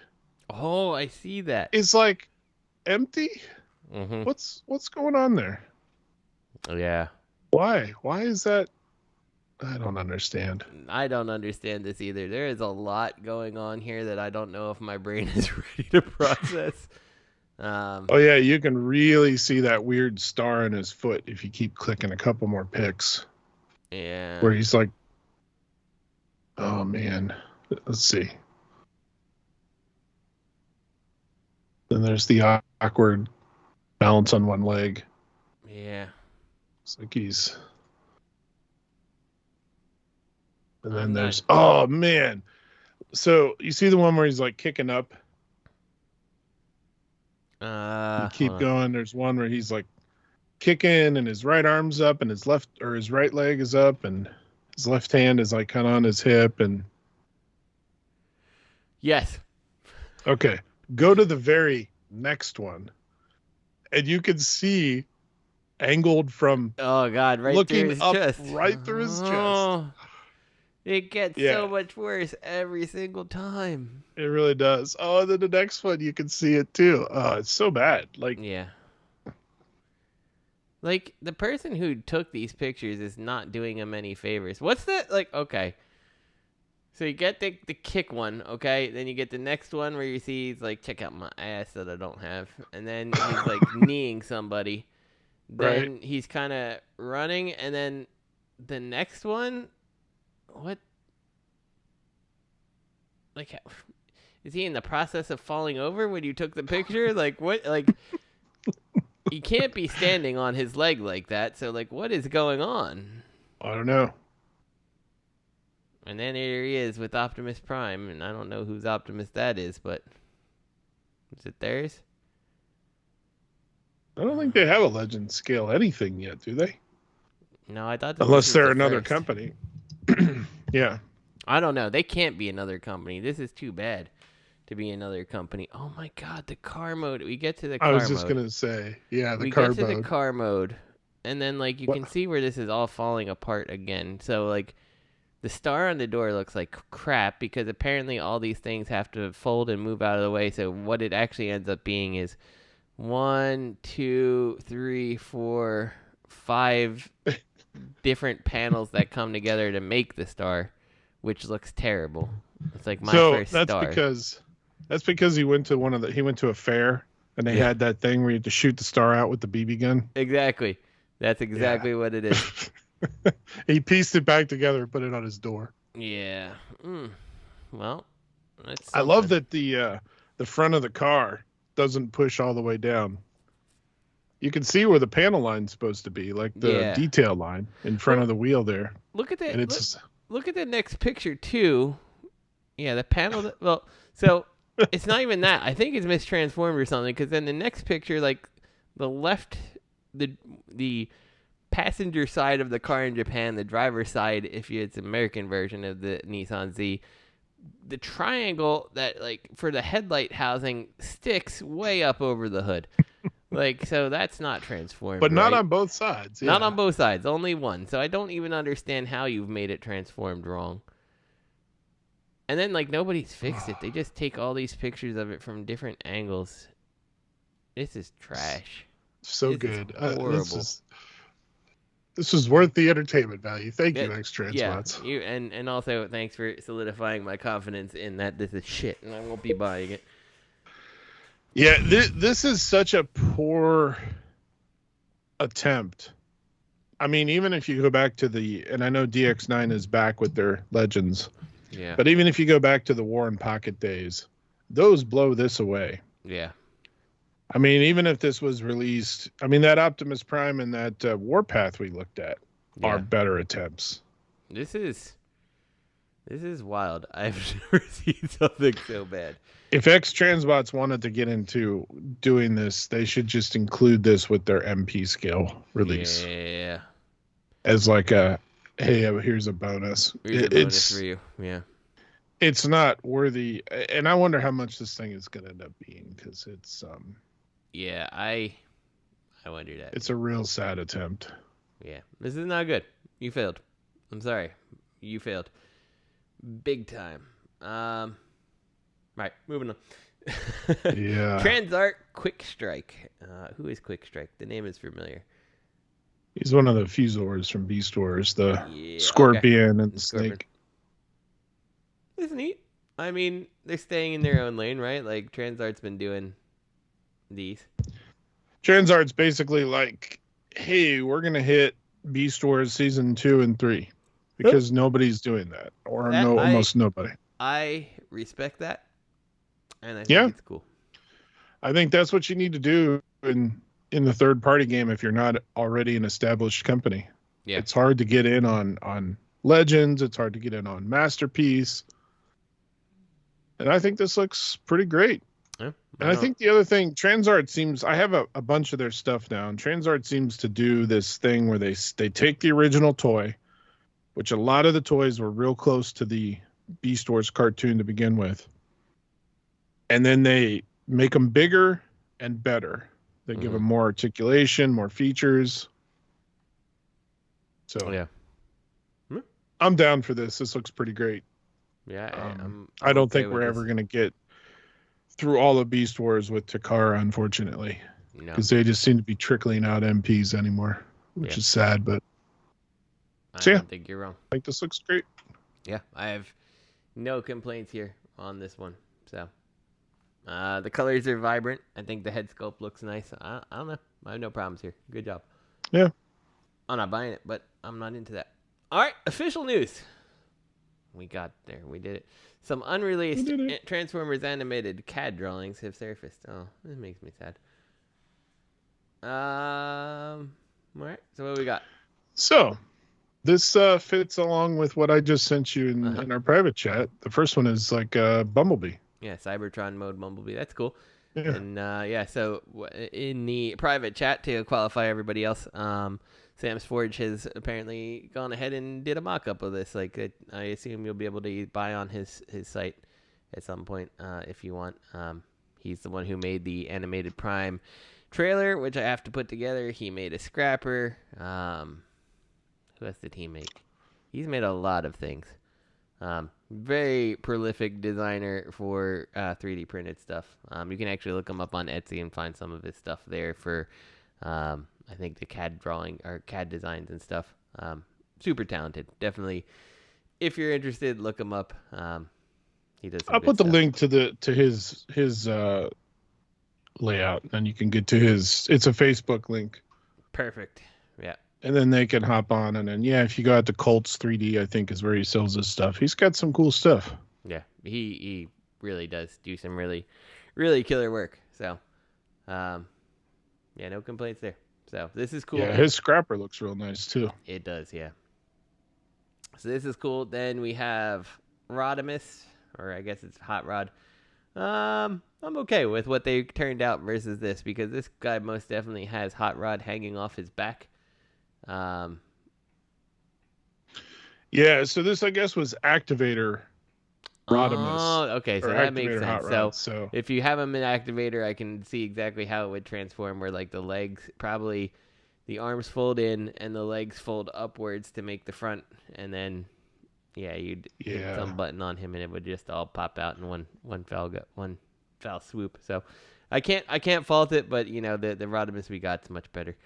Oh, I see that. is like empty. Mm-hmm. What's going on there? Yeah. Why? Why is that? I don't understand. I don't understand this either. There is a lot going on here that I don't know if my brain is ready to process. Oh yeah, you can really see that weird star in his foot if you keep clicking a couple more pics. Yeah. Where he's like, oh man, let's see. Then there's the awkward balance on one leg. Yeah. It's like he's. And then I'm not- there's, oh man. So you see the one where he's like kicking up? You keep hold on. going. There's one where he's like kicking and his right arm's up and his right leg is up and his left hand is like kind of on his hip. And Yes. okay, go to the very next one. And you can see angled from Oh God! Right looking through his up chest. right through his chest. Oh, it gets Yeah. so much worse every single time. It really does. Oh, and then the next one you can see it too. Oh, it's so bad. Like, Yeah. Like the person who took these pictures is not doing him any favors. What's that? Like, okay. So you get the kick one, okay? Then you get the next one where you see he's like, check out my ass that I don't have. And then he's like kneeing somebody. Then he's kind of running. And then the next one, what? Like, is he in the process of falling over when you took the picture? Like, what? Like, he can't be standing on his leg like that. So, like, what is going on? I don't know. And then here he is with Optimus Prime, and I don't know whose Optimus that is, but is it theirs? I don't think they have a Legend scale anything yet, do they? No, I thought unless they're another company. Yeah. I don't know. They can't be another company. This is too bad to be another company. Oh my God, the car mode. We get to the car mode. I was just gonna say, yeah, the we car get to mode. the car mode, and then like you can see where this is all falling apart again. So like. The star on the door looks like crap because apparently all these things have to fold and move out of the way. So what it actually ends up being is 1, 2, 3, 4, 5 different panels that come together to make the star, which looks terrible. It's like my first star. That's because he went to a fair and they had that thing where you had to shoot the star out with the BB gun. Exactly. That's exactly what it is. He pieced it back together and put it on his door. Yeah. Well, I love that the front of the car doesn't push all the way down. You can see where the panel line's supposed to be, like the detail line in front of the wheel there. Look at that. And it's look at the next picture too. Yeah, the panel. Well, so it's not even that. I think it's mistransformed or something. Because then the next picture, like the left, the passenger side of the car in Japan, the driver's side, if it's American version of the Nissan Z, the triangle that like for the headlight housing sticks way up over the hood. Like, so that's not transformed. But not on both sides. Not on both sides, only one. So I don't even understand how you've made it transformed wrong. And then like nobody's fixed it. They just take all these pictures of it from different angles. This is trash. So good. Horrible. This is worth the entertainment value. Thank you, X-Transbots. Yeah, and also thanks for solidifying my confidence in that this is shit, and I won't be buying it. Yeah, this is such a poor attempt. I mean, even if you go back to and I know DX9 is back with their Legends, but even if you go back to the War and Pocket days, those blow this away. Yeah. I mean, even if this was released, I mean, that Optimus Prime and that Warpath we looked at are better attempts. This is wild. I've never seen something so bad. If X-Transbots wanted to get into doing this, they should just include this with their MP scale release. Yeah. As like hey, here's a bonus. Here's a bonus for you. Yeah. It's not worthy, and I wonder how much this thing is going to end up being, because it's Yeah, I wonder that. It's a real sad attempt. Yeah, this is not good. You failed. I'm sorry. You failed. Big time. Right, moving on. Yeah. TransArt Quickstrike. Who is Quickstrike? The name is familiar. He's one of the Fusors from Beast Wars, the Scorpion and the Snake. It's neat. I mean, they're staying in their own lane, right? Like, TransArt's been doing these. TransArt's basically like, hey, we're going to hit Beast Wars Season 2 and 3. Because nobody's doing that. Or almost nobody. I respect that. And I think it's cool. I think that's what you need to do in the third-party game if you're not already an established company. Yeah. It's hard to get in on Legends. It's hard to get in on Masterpiece. And I think this looks pretty great. Yeah, and I think the other thing, TransArt seems, I have a bunch of their stuff now, and TransArt seems to do this thing where they take the original toy, which a lot of the toys were real close to the Beast Wars cartoon to begin with, and then they make them bigger and better. They give them more articulation, more features. So yeah, I'm down for this. This looks pretty great. Yeah, I don't think we're ever going to get through all of Beast Wars with Takara, unfortunately, because they just seem to be trickling out MPs anymore, which is sad. But I don't think you're wrong. I think this looks great. Yeah, I have No complaints here on this one. So, the colors are vibrant. I think the head sculpt looks nice. I don't know. I have no problems here. Good job. Yeah. I'm not buying it, but I'm not into that. All right, official news. We got there. We did it. Some unreleased Transformers Animated CAD drawings have surfaced. Oh, this makes me sad. All right. So what we got? So this fits along with what I just sent you in our private chat. The first one is like Bumblebee. Yeah, Cybertron mode Bumblebee. That's cool. Yeah. And so in the private chat, to qualify everybody else, Sam's Forge has apparently gone ahead and did a mock-up of this. Like, I assume you'll be able to buy on his site at some point if you want. He's the one who made the animated Prime trailer, which I have to put together. He made a scrapper. Who else did he make? He's made a lot of things. Very prolific designer for 3D printed stuff. You can actually look him up on Etsy and find some of his stuff there for, I think, the CAD drawing or CAD designs and stuff. Super talented. Definitely, if you're interested, look him up. He does. I'll put the link to his layout, and you can get to his. It's a Facebook link. Perfect. Yeah. And then they can hop on, and then if you go out to Colts 3D, I think is where he sells his stuff. He's got some cool stuff. Yeah, he really does do some really, really killer work. So, no complaints there. So this is cool. Yeah, his scrapper looks real nice too. It does, yeah. So this is cool. Then we have Rodimus, or I guess it's Hot Rod. I'm okay with what they turned out versus this, because this guy most definitely has Hot Rod hanging off his back. Yeah, so this, I guess, was Activator Rodimus. Oh, okay, so that makes sense. So if you have him in Activator, I can see exactly how it would transform, where like the legs, probably the arms fold in and the legs fold upwards to make the front, and then you'd hit some button on him and it would just all pop out in one foul swoop. So I can't fault it, but the Rodimus we got is much better.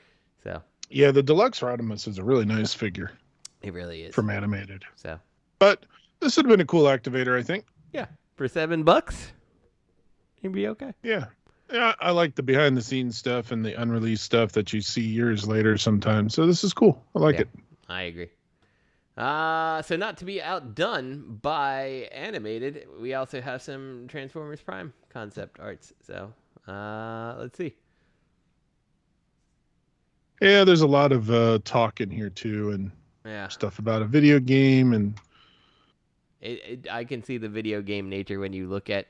So yeah, the deluxe Rodimus is a really nice figure. It really is. From Animated. So, but this would have been a cool Activator, I think. Yeah, for $7, he'd be okay. Yeah, I like the behind the scenes stuff and the unreleased stuff that you see years later sometimes. So this is cool. I like it. I agree. So not to be outdone by Animated, we also have some Transformers Prime concept arts. So let's see. Yeah, there's a lot of talk in here too, and stuff about a video game, and I can see the video game nature when you look at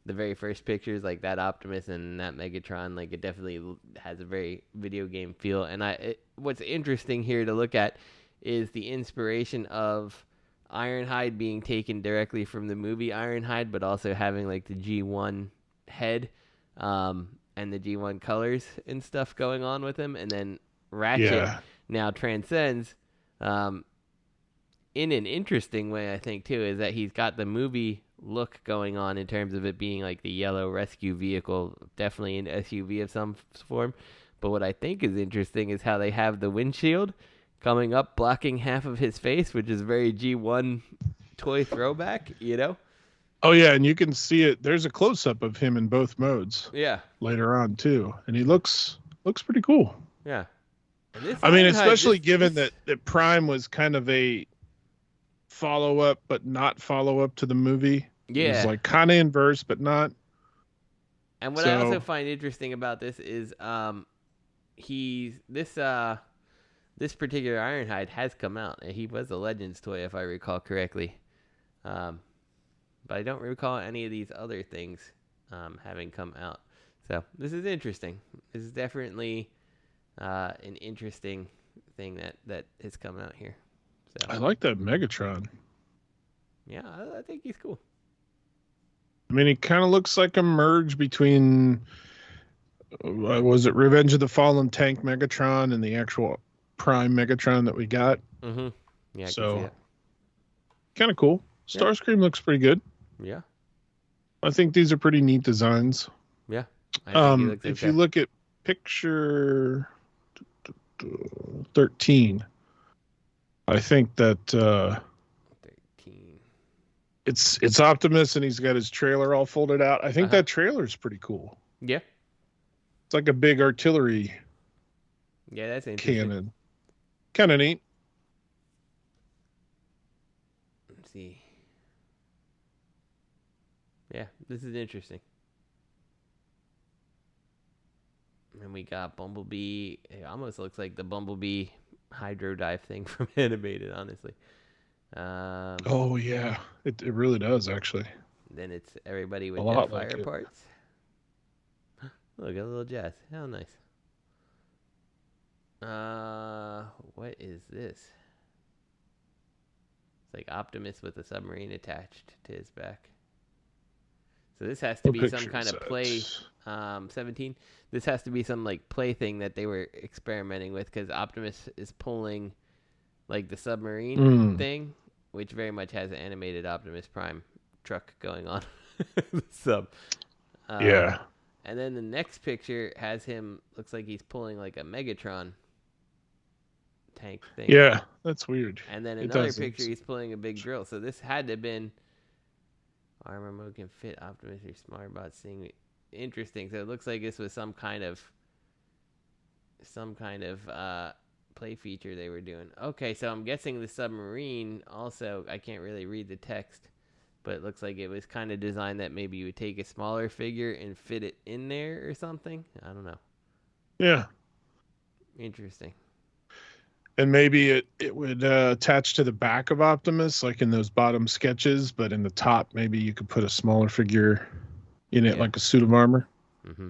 the very first pictures, like that Optimus and that Megatron. Like, it definitely has a very video game feel. And what's interesting here to look at is the inspiration of Ironhide being taken directly from the movie Ironhide, but also having like the G1 head and the G1 colors and stuff going on with him, and then Ratchet now transcends in an interesting way, I think, too, is that he's got the movie look going on in terms of it being like the yellow rescue vehicle, definitely an SUV of some form. But what I think is interesting is how they have the windshield coming up, blocking half of his face, which is very G1 toy throwback, Oh, yeah, and you can see it. There's a close-up of him in both modes. Yeah. Later on, too. And he looks pretty cool. Yeah. I mean, especially given that Prime was kind of a follow-up, but not follow-up to the movie. Yeah. It was like kind of inverse, but not. And what I also find interesting about this is this particular Ironhide has come out. He was a Legends toy, if I recall correctly. But I don't recall any of these other things having come out. So this is interesting. This is definitely an interesting thing that has come out here. So I like that Megatron. Yeah, I think he's cool. I mean, he kind of looks like a merge between, was it Revenge of the Fallen Tank Megatron and the actual Prime Megatron that we got? Mm-hmm. Yeah, I can see it. Kind of cool. Starscream looks pretty good. Yeah. I think these are pretty neat designs. Yeah. If you look at picture 13, I think that 13. It's Optimus, and he's got his trailer all folded out. I think that trailer's pretty cool. Yeah. It's like a big artillery. Yeah, that's interesting. Cannon. Kind of neat. Let's see. Yeah, this is interesting. And we got Bumblebee. It almost looks like the Bumblebee hydro dive thing from Animated, honestly. Oh, yeah. It really does, actually. Then it's everybody with Jetfire parts. Look, a little jazz. How nice. What is this? It's like Optimus with a submarine attached to his back. So this has to be some kind of play. 17. This has to be some like play thing that they were experimenting with, because Optimus is pulling like the submarine thing, which very much has an animated Optimus Prime truck going on. Sub. Yeah. And then the next picture has him, looks like he's pulling like a Megatron tank thing. Yeah, that's weird. And then another picture, he's pulling a big drill. So this had to have been armor mode can fit Optimus or Smartbot seeing interesting. So it looks like this was some kind of play feature they were doing. Okay, so I'm guessing the submarine also, I can't really read the text, but it looks like it was kind of designed that maybe you would take a smaller figure and fit it in there or something. I don't know. Yeah. Interesting. And maybe it would attach to the back of Optimus, like in those bottom sketches, but in the top, maybe you could put a smaller figure in it, like a suit of armor. Mm-hmm.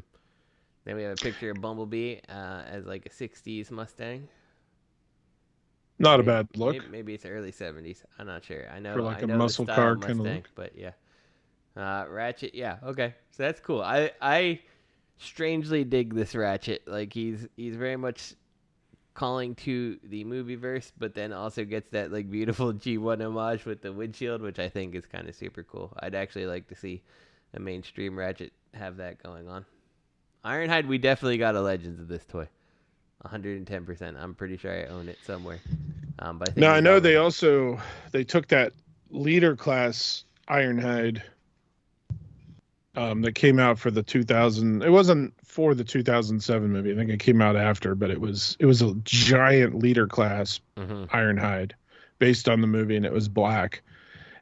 Then we have a picture of Bumblebee as like a 60s Mustang. Not a bad look. Maybe it's early 70s. I'm not sure. I know for like a muscle car kind of look. But yeah. Ratchet, yeah, okay. So that's cool. I strangely dig this Ratchet. Like he's very much calling to the movieverse, but then also gets that like beautiful G1 homage with the windshield, which I think is kind of super cool. I'd actually like to see a mainstream Ratchet have that going on. Ironhide, we definitely got a Legends of this toy. 110%. I'm pretty sure I own it somewhere. But I know they took that leader class Ironhide that came out for the 2000. It wasn't for the 2007 movie. I think it came out after, but it was a giant leader class Ironhide based on the movie, and it was black.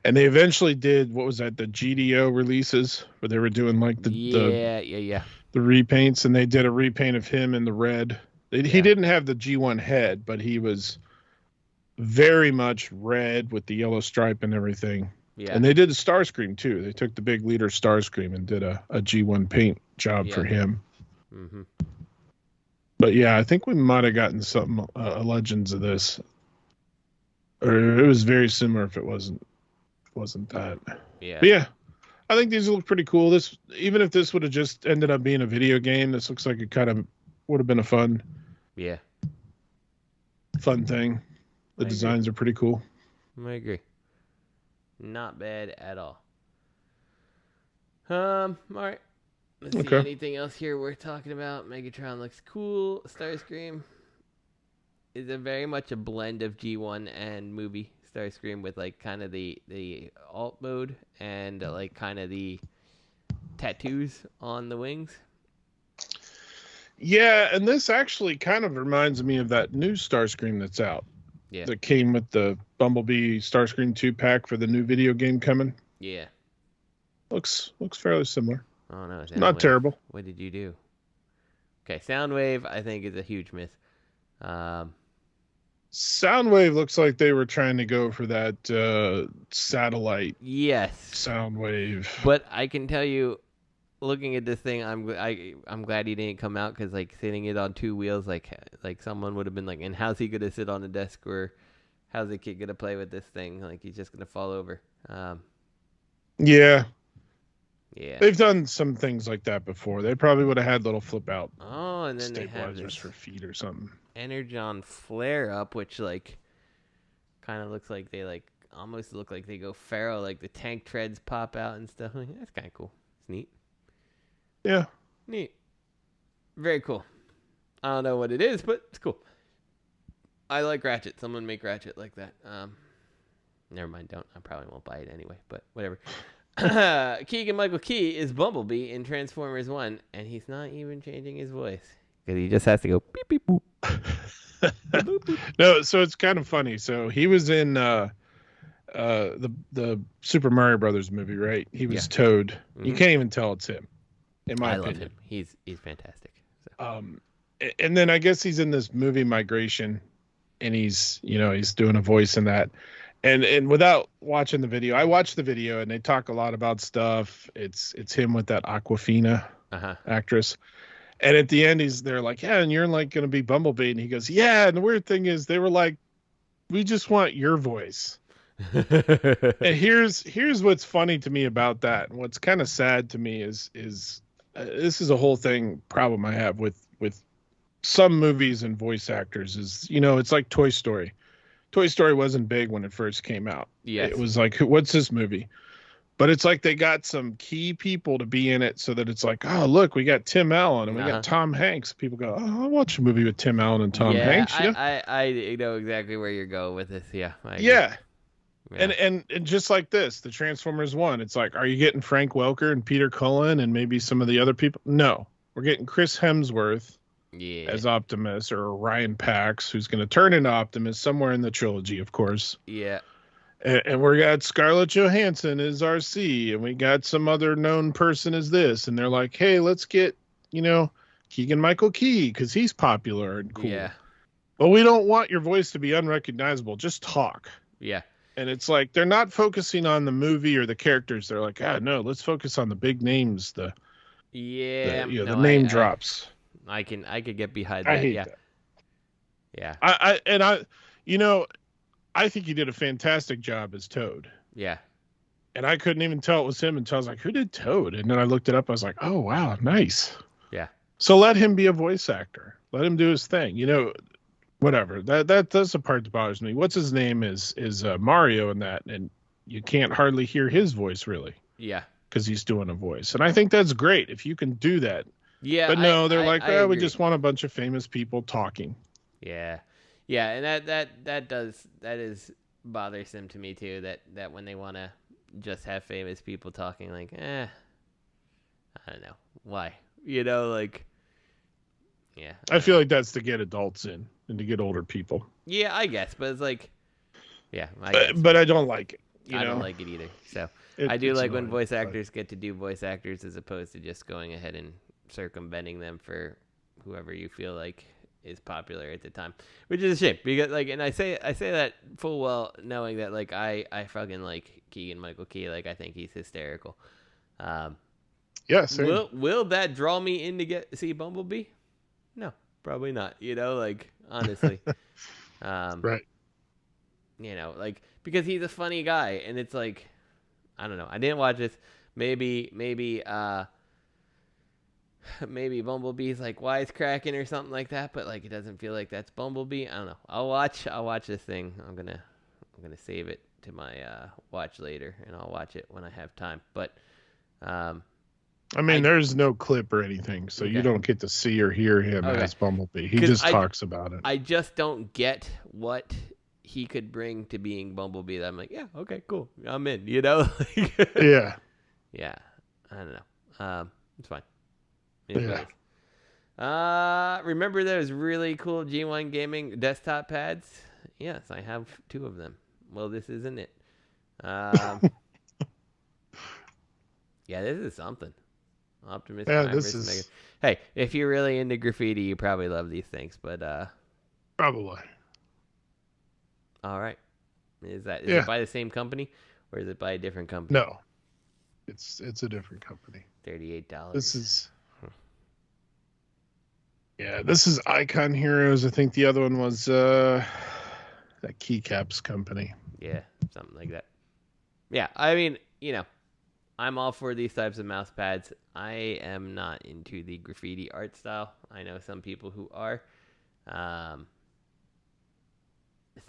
And they eventually did, what was that, the GDO releases, where they were doing like the repaints, and they did a repaint of him in the red. He didn't have the G1 head, but he was very much red with the yellow stripe and everything. Yeah. And they did the Starscream too. They took the big leader Starscream and did a G1 paint job for him. Mm-hmm. But yeah, I think we might have gotten something, Legends of this. Or it was very similar if it wasn't that. Yeah. But yeah, I think these look pretty cool. This, even if this would have just ended up being a video game, this looks like it kind of would have been a fun thing. The designs are pretty cool. I agree. Not bad at all. All right. Let's see anything else here we're talking about. Megatron looks cool. Starscream is very much a blend of G1 and movie Starscream with like kind of the alt mode and like kind of the tattoos on the wings. Yeah, and this actually kind of reminds me of that new Starscream that's out. Yeah. That came with the Bumblebee Starscream 2-pack for the new video game coming. Yeah. Looks fairly similar. Oh no, not terrible. What did you do? Okay, Soundwave I think is a huge miss. Soundwave looks like they were trying to go for that satellite. Yes. Soundwave. But I can tell you, looking at this thing, I'm glad he didn't come out, because like sitting it on two wheels, like someone would have been like, and how's he gonna sit on a desk, or how's the kid gonna play with this thing? Like he's just gonna fall over. Yeah. They've done some things like that before. They probably would have had little flip out. Oh, and then they have stabilizers for feet or something. Energon flare up, which like kind of looks like they like almost look like they go feral, like the tank treads pop out and stuff. Like, that's kind of cool. It's neat. Yeah. Neat. Very cool. I don't know what it is, but it's cool. I like Ratchet. Someone make Ratchet like that. never mind. Don't. I probably won't buy it anyway. But whatever. Keegan-Michael Key is Bumblebee in Transformers One, and he's not even changing his voice because he just has to go beep beep boop. Boop, boop. No, so it's kind of funny. So he was in the Super Mario Brothers movie, right? He was Toad. Mm-hmm. You can't even tell it's him. In my opinion, love him. He's fantastic. So. And then I guess he's in this movie Migration, and he's doing a voice in that. And without watching the video, I watched the video, and they talk a lot about stuff. It's him with that Aquafina actress. And at the end, they're like, yeah, and you're like going to be Bumblebee. And he goes, yeah. And the weird thing is they were like, we just want your voice. And here's what's funny to me about that. And what's kind of sad to me is this is a whole problem I have with some movies and voice actors is, it's like Toy Story. Toy Story wasn't big when it first came out. Yes. It was like, what's this movie? But it's like they got some key people to be in it so that it's like, oh, look, we got Tim Allen and we got Tom Hanks. People go, oh, I'll watch a movie with Tim Allen and Tom Hanks. I know exactly where you're going with this. Yeah. Yeah. And just like this, the Transformers One, it's like, are you getting Frank Welker and Peter Cullen and maybe some of the other people? No, we're getting Chris Hemsworth as Optimus, or Ryan Pax, who's going to turn into Optimus somewhere in the trilogy, of course. Yeah. And we got Scarlett Johansson as RC, and we got some other known person as this. And they're like, hey, let's get, Keegan-Michael Key, because he's popular and cool. Yeah. But we don't want your voice to be unrecognizable. Just talk. Yeah. And it's like they're not focusing on the movie or the characters. They're like, no, let's focus on the big names. The name drops. I could get behind that. I hate that. Yeah. I think he did a fantastic job as Toad. Yeah. And I couldn't even tell it was him until I was like, who did Toad? And then I looked it up. I was like, oh, wow, nice. Yeah. So let him be a voice actor. Let him do his thing. Whatever. That's the part that bothers me. What's his name is Mario in that, and you can't hardly hear his voice really. Yeah. Because he's doing a voice. And I think that's great if you can do that. Yeah. But no, they're like, we just want a bunch of famous people talking. Yeah. Yeah, and that is bothersome to me too, that when they want to just have famous people talking, like, I don't know. Why? Yeah. I feel like that's to get adults in and to get older people. Yeah, I guess, but it's like, yeah. But I don't like it. I don't like it either. So I do like when voice actors get to do voice actors as opposed to just going ahead and circumventing them for whoever you feel like is popular at the time, which is a shame because and I say that full well knowing that I fucking like Keegan-Michael Key. I think he's hysterical. Yeah, same. Will that draw me in to see Bumblebee? No, probably not. Honestly, right. Because he's a funny guy, and it's like, I don't know. I didn't watch this. Maybe Bumblebee's wisecracking or something like that, but it doesn't feel like that's Bumblebee. I don't know. I'll watch this thing. I'm gonna save it to my watch later, and I'll watch it when I have time. But there's no clip or anything, so you don't get to see or hear him as Bumblebee. He just talks about it. I just don't get what he could bring to being Bumblebee. That I'm like, yeah, okay, cool, I'm in. Yeah. Yeah. I don't know. It's fine. Yeah. Remember those really cool G1 gaming desktop pads? Yes, I have 2 of them. Well, this isn't it. Yeah, this is something. Optimus. Yeah, this is. Mega. Hey, if you're really into graffiti, you probably love these things. But probably. All right. Is it by the same company, or is it by a different company? No, it's a different company. $38. This is. Yeah, this is Icon Heroes. I think the other one was that Keycaps company. Yeah, something like that. Yeah, I'm all for these types of mouse pads. I am not into the graffiti art style. I know some people who are. It's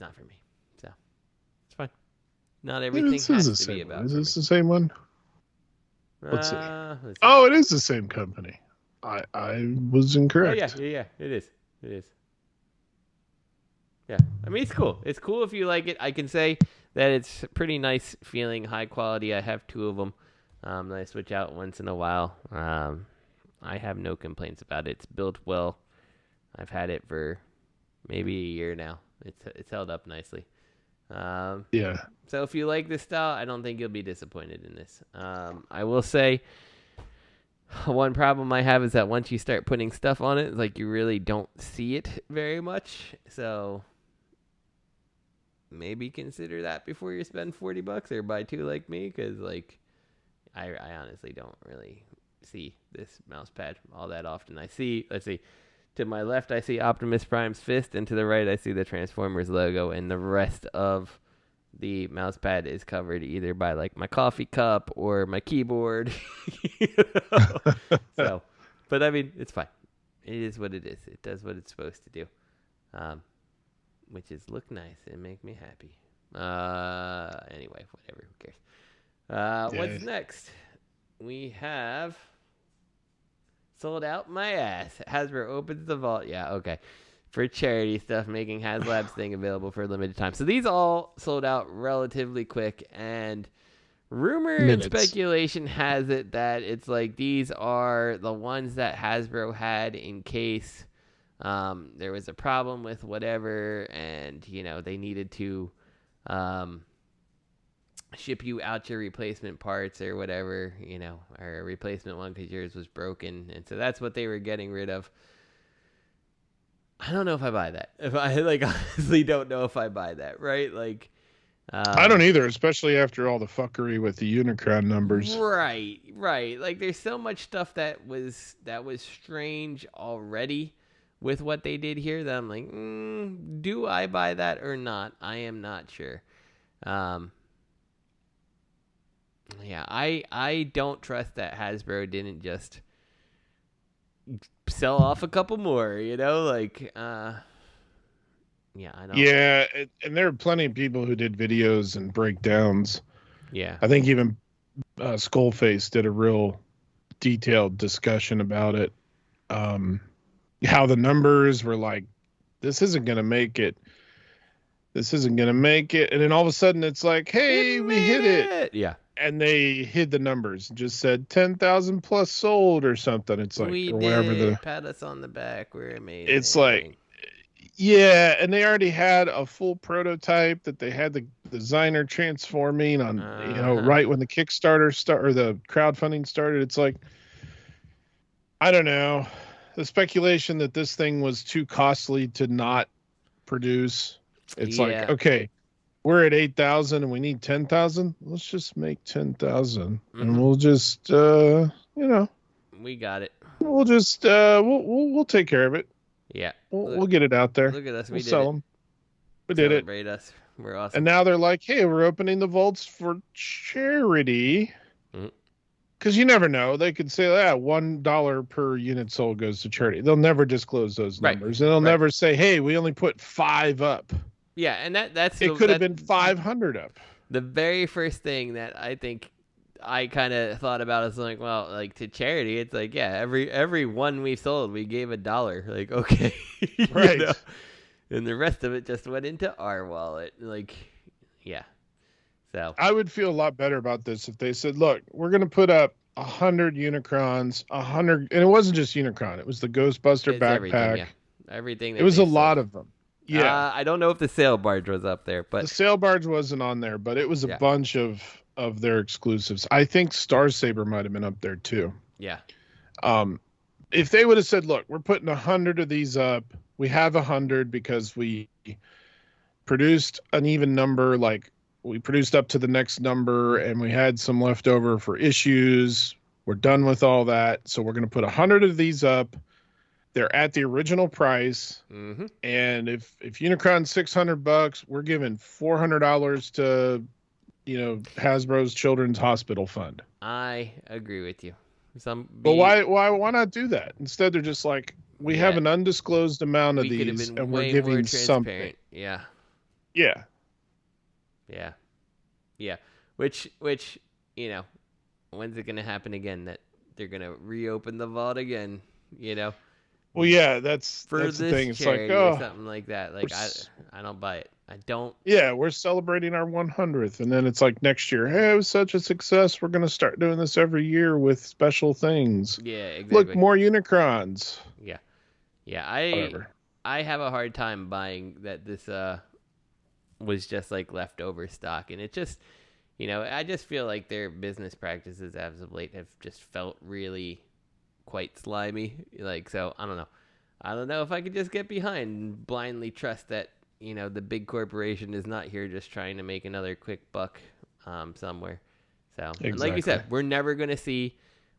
not for me, so it's fine. Not everything has to be about. Is this the same one? Let's see. Let's see. Oh, it is the same company. I was incorrect. Oh, yeah, it is. Yeah. I mean, it's cool. It's cool if you like it. I can say that it's pretty nice feeling, high quality. I have 2 of them that I switch out once in a while. I have no complaints about it. It's built well. I've had it for maybe a year now. It's held up nicely. Yeah. So if you like this style, I don't think you'll be disappointed in this. I will say one problem I have is that once you start putting stuff on it, like you really don't see it very much. So maybe consider that before you spend $40 or buy 2 like me, because like I honestly don't really see this mouse pad all that often. I see, let's see, to my left I see Optimus Prime's fist, and to the right I see the Transformers logo, and the rest of the mouse pad is covered either by like my coffee cup or my keyboard. You know? So, but I mean, it's fine. It is what it is. It does what it's supposed to do, which is look nice and make me happy. Anyway, whatever. Who cares? What's next? We have sold out my ass. Hasbro opens the vault. Yeah, okay. For charity stuff, making HasLab's thing available for a limited time. So these all sold out relatively quick, and rumor and speculation has it that it's like these are the ones that Hasbro had in case there was a problem with whatever, and you know they needed to ship you out your replacement parts or whatever, you know, or a replacement one because yours was broken, and so that's what they were getting rid of. I don't know if I buy that. If I like, honestly, don't know if I buy that. Right? Like, I don't either, especially after all the fuckery with the Unicron numbers. Right. Like, there's so much stuff that was strange already with what they did here that I'm like, do I buy that or not? I am not sure. Yeah, I don't trust that Hasbro didn't just sell off a couple more, you know, like yeah, I don't. Yeah, and there are plenty of people who did videos and breakdowns. Yeah, I think even Skullface did a real detailed discussion about it. How the numbers were like, this isn't gonna make it. This isn't gonna make it, and then all of a sudden it's like, hey, we hit it. Yeah. And they hid the numbers and just said 10,000 plus sold or something. It's like, we or whatever did. Pat us on the back. We're amazing. It's like, yeah. And they already had a full prototype that they had the designer transforming on, you know, right when the Kickstarter or the crowdfunding started. It's like, I don't know, the speculation that this thing was too costly to not produce. It's like, okay, we're at 8,000 and we need 10,000. Let's just make 10,000 and we'll just, you know, we got it. We'll just, we'll take care of it. Yeah. We'll get it out there. Look at us. We'll sell them. We did it. Celebrate us. We're awesome. And now they're like, hey, we're opening the vaults for charity. Because you never know. They could say, $1 per unit sold goes to charity. They'll never disclose those numbers. And they'll never say, hey, we only put 5 up. Yeah, and that's it could have been 500 up. The very first thing that I think I kind of thought about is like, well, like to charity, it's like, yeah, every one we sold, we gave $1. Like, okay, right? You know? And the rest of it just went into our wallet. Like, yeah. So I would feel a lot better about this if they said, look, we're going to put up 100 Unicrons, 100, and it wasn't just Unicron, it was the Ghostbuster backpack. Everything. It was a lot of them. Yeah, I don't know if the sail barge was up there, but the sail barge wasn't on there, but it was a bunch of their exclusives. I think Star Saber might have been up there too. Yeah. If they would have said, "Look, we're putting 100 of these up. We have 100 because we produced an even number. Like we produced up to the next number, and we had some left over for issues. We're done with all that, so we're going to put 100 of these up." They're at the original price, and if Unicron's $600, we're giving $400 to, you know, Hasbro's Children's Hospital Fund. I agree with you. But why not do that? Instead, they're just like, we have an undisclosed amount of these, and we're giving something. Yeah. Which you know, when's it gonna happen again? That they're gonna reopen the vault again? You know. Well, yeah, that's for the this thing. It's like, charity or oh, something like that. Like I don't buy it. I don't. yeah, we're celebrating our 100th, and then it's like next year, hey, it was such a success. We're gonna start doing this every year with special things. Yeah, exactly. Look, more Unicrons. Yeah. Whatever. I have a hard time buying that this was just like leftover stock, and it just, I just feel like their business practices as of late have just felt really quite slimy. Like, so I don't know. I don't know if I could just get behind and blindly trust that, the big corporation is not here just trying to make another quick buck somewhere. So, Exactly. And like you said,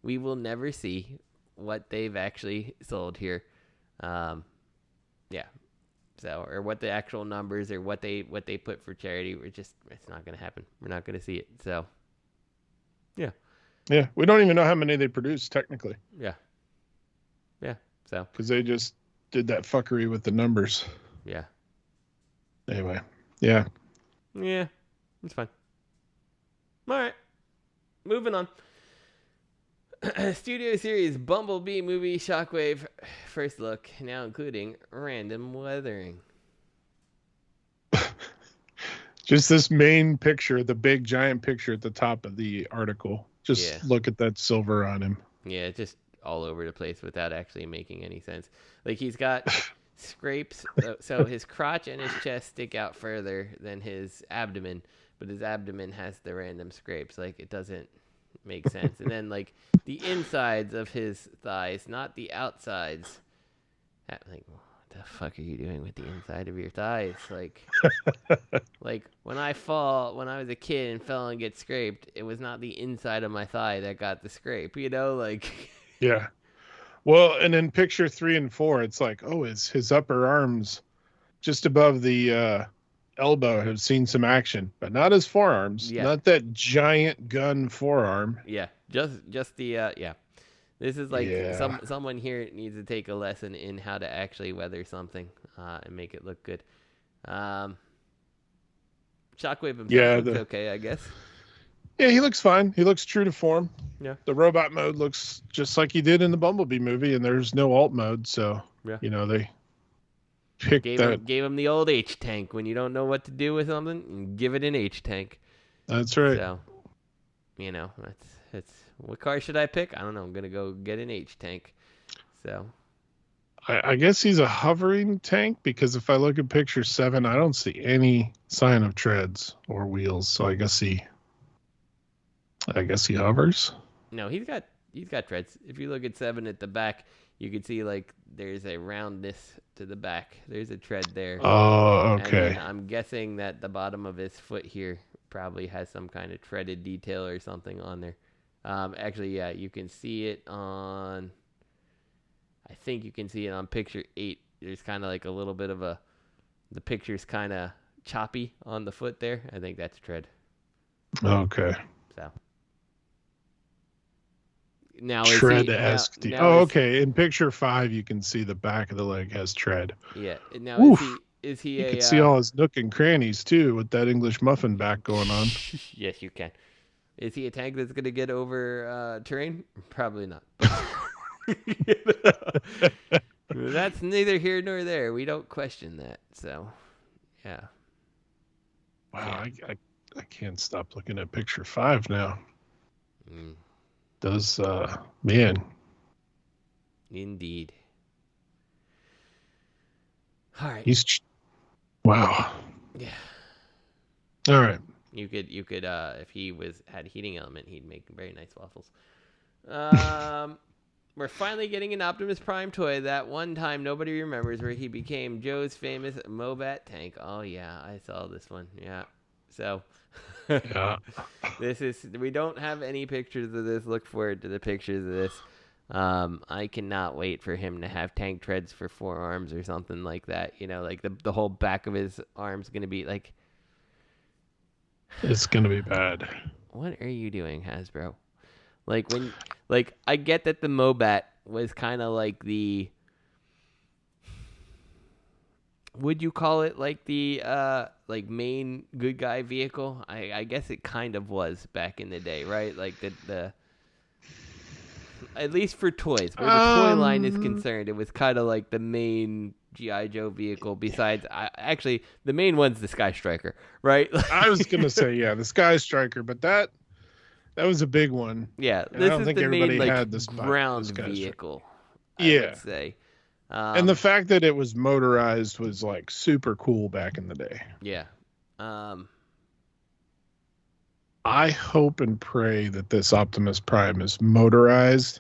we will never see what they've actually sold here. Yeah. So, or what the actual numbers or what they put for charity, it's not going to happen. We're not going to see it. So, yeah. Yeah, we don't even know how many they produced technically. Yeah. Yeah. So, because they just did that fuckery with the numbers. Yeah. Anyway, yeah. Yeah, it's fine. All right. Moving on. Studio Series Bumblebee movie Shockwave first look, now including random weathering. Just this main picture, the big giant picture at the top of the article. Just look at that silver on him. Yeah, just all over the place without actually making any sense. Like, he's got scrapes, so his crotch and his chest stick out further than his abdomen, but his abdomen has the random scrapes. Like, it doesn't make sense. And then, like, the insides of his thighs, not the outsides. Like, what the fuck are you doing with the inside of your thighs? Like, like when I was a kid and fell and get scraped, it was not the inside of my thigh that got the scrape, like. Yeah. Well, and in picture 3 and 4, it's like, oh, his upper arms just above the elbow have seen some action, but not his forearms. Yeah. Not that giant gun forearm. Yeah, just the yeah. This is like someone here needs to take a lesson in how to actually weather something and make it look good. Shockwave himself looks okay, I guess. Yeah, he looks fine. He looks true to form. Yeah. The robot mode looks just like he did in the Bumblebee movie, and there's no alt mode, so they picked gave him the old H tank. When you don't know what to do with something, give it an H tank. That's right. So, that's what car should I pick? I don't know. I'm gonna go get an H tank. So, I guess he's a hovering tank, because if I look at picture 7, I don't see any sign of treads or wheels. So I guess he hovers. No, he's got treads. If you look at 7 at the back, you can see like there's a roundness to the back. There's a tread there. Oh, okay. And I'm guessing that the bottom of his foot here probably has some kind of treaded detail or something on there. Actually, yeah, you can see it on. I think you can see it on picture 8. There's kind of like a little bit of the picture's kind of choppy on the foot there. I think that's tread. Okay. So. Now tread-esque. Okay. In picture 5, you can see the back of the leg has tread. Yeah. Now is he? You can see all his nook and crannies too, with that English muffin back going on. Yes, you can. Is he a tank that's going to get over terrain? Probably not. That's neither here nor there. We don't question that. So, yeah. Wow, yeah. I can't stop looking at picture 5 now. Does man? Indeed. All right. Wow. Yeah. All right. You could if he had a heating element, he'd make very nice waffles. We're finally getting an Optimus Prime toy. That one time nobody remembers, where he became Joe's famous Mobat tank. Oh yeah, I saw this one. Yeah. So yeah. We don't have any pictures of this. Look forward to the pictures of this. I cannot wait for him to have tank treads for 4 arms or something like that. Like the whole back of his arm's gonna be like. It's gonna be bad. What are you doing, Hasbro? I get that the Mobat was kind of like the. Would you call it like the main good guy vehicle? I guess it kind of was back in the day, right? Like the at least for toys, where the toy line is concerned, it was kind of like the main G.I. Joe vehicle. Besides, actually, the main one's the Sky Striker, right? I was gonna say, yeah, the Sky Striker, but that was a big one. Yeah, and I don't think everybody main, had this ground Sky vehicle. Yeah. I would say. And the fact that it was motorized was like super cool back in the day. Yeah. I hope and pray that this Optimus Prime is motorized,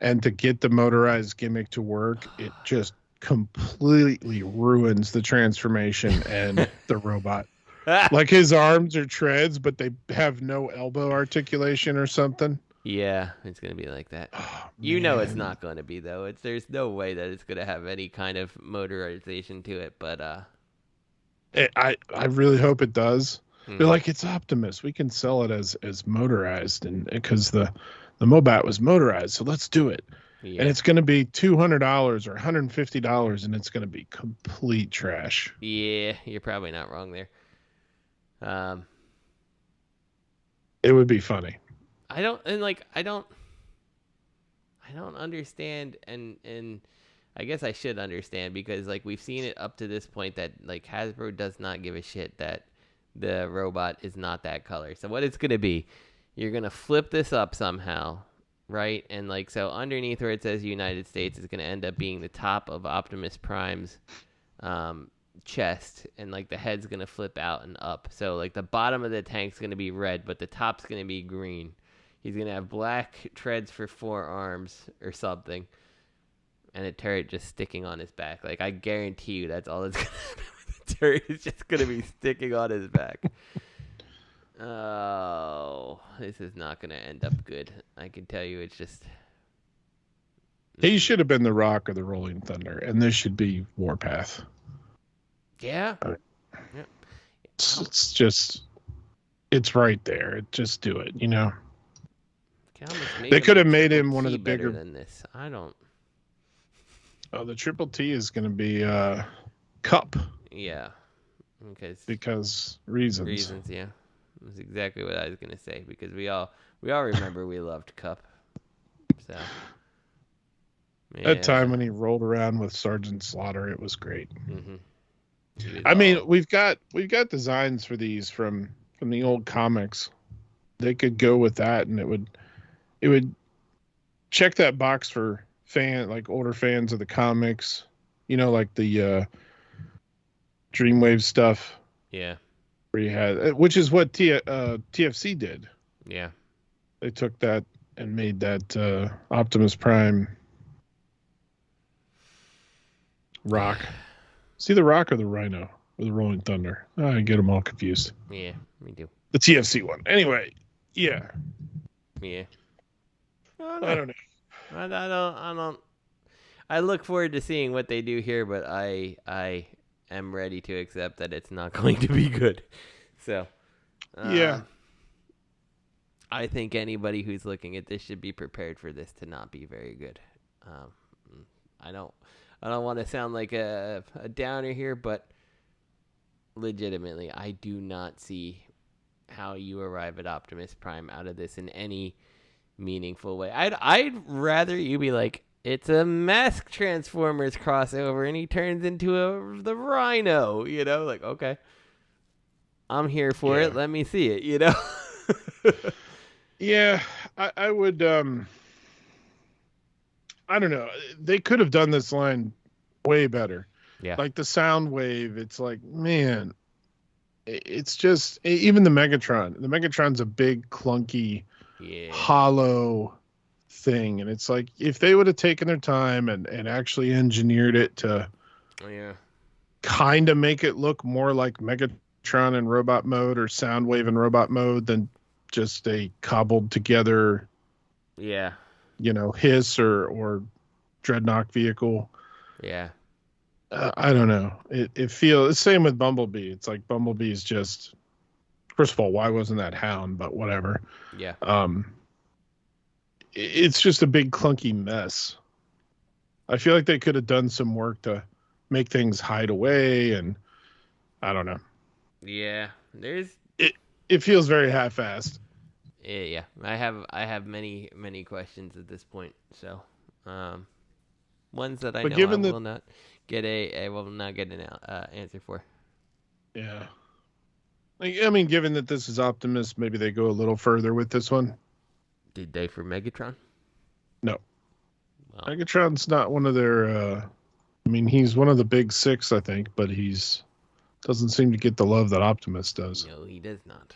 and to get the motorized gimmick to work, it just completely ruins the transformation and the robot. Like his arms are treads, but they have no elbow articulation or something. Yeah, it's gonna be like that. Oh, you know it's not gonna be though. There's no way that it's gonna have any kind of motorization to it. But I really hope it does. They're like, it's Optimus. We can sell it as motorized, and because the Mobat was motorized, so let's do it. Yeah. And it's going to be $200 or $150, and it's going to be complete trash. Yeah, you're probably not wrong there. It would be funny. I don't understand, and I guess I should understand, because like we've seen it up to this point that like Hasbro does not give a shit that the robot is not that color. So what it's going to be, you're going to flip this up somehow, right? And like, so underneath where it says United States is going to end up being the top of Optimus Prime's chest, and like the head's going to flip out and up. So like the bottom of the tank's going to be red, but the top's going to be green. He's going to have black treads for 4 arms or something, and a turret just sticking on his back. Like, I guarantee you that's all that's going to happen with the turret. Is just going to be sticking on his back. Oh, this is not going to end up good. I can tell you, it's just... He should have been the Rock or the Rolling Thunder, and this should be Warpath. Yeah. Yeah. It's just... It's right there. Just do it, you know? They could have made him one of the bigger than this. I don't... Oh, the Triple T is going to be Cup. Yeah. Because reasons. Reasons, yeah. That's exactly what I was going to say, because we all remember we loved Cup. So yeah. That time when he rolled around with Sergeant Slaughter, it was great. Mm-hmm. I mean, we've got designs for these from the old comics. They could go with that, and it would check that box for older fans of the comics, you know, like the Dreamwave stuff. Yeah. Where you had, which is what TFC did. Yeah. They took that and made that Optimus Prime Rock. See the Rock or the Rhino or the Rolling Thunder? I get them all confused. Yeah, me too. The TFC one. Anyway, yeah. Yeah. I don't know. I don't. I look forward to seeing what they do here, but I am ready to accept that it's not going to be good. So, yeah. I think anybody who's looking at this should be prepared for this to not be very good. I don't want to sound like a downer here, but legitimately, I do not see how you arrive at Optimus Prime out of this in any meaningful way. I'd rather you be like, it's a Mask Transformers crossover and he turns into the Rhino, you know, like, okay, I'm here for it, let me see it, you know. Yeah, I would I don't know, they could have done this line way better. Yeah, like the Soundwave, it's like, man, it's just, even the Megatron's a big clunky hollow thing, and it's like, if they would have taken their time and actually engineered it to kind of make it look more like Megatron in robot mode or Soundwave in robot mode than just a cobbled together Hiss or Dreadnought vehicle. I don't know, it feels the same with Bumblebee. It's like Bumblebee's just, first of all, why wasn't that Hound? But whatever. It's just a big clunky mess. I feel like they could have done some work to make things hide away, and I don't know. Yeah, it feels very half-assed. Yeah. I have many questions at this point. So, ones that I know I will not get an answer for. Yeah. I mean, given that this is Optimus, maybe they go a little further with this one. Did they for Megatron? No. Well, Megatron's not one of their. I mean, he's one of the big six, I think, but he's doesn't seem to get the love that Optimus does. No, he does not.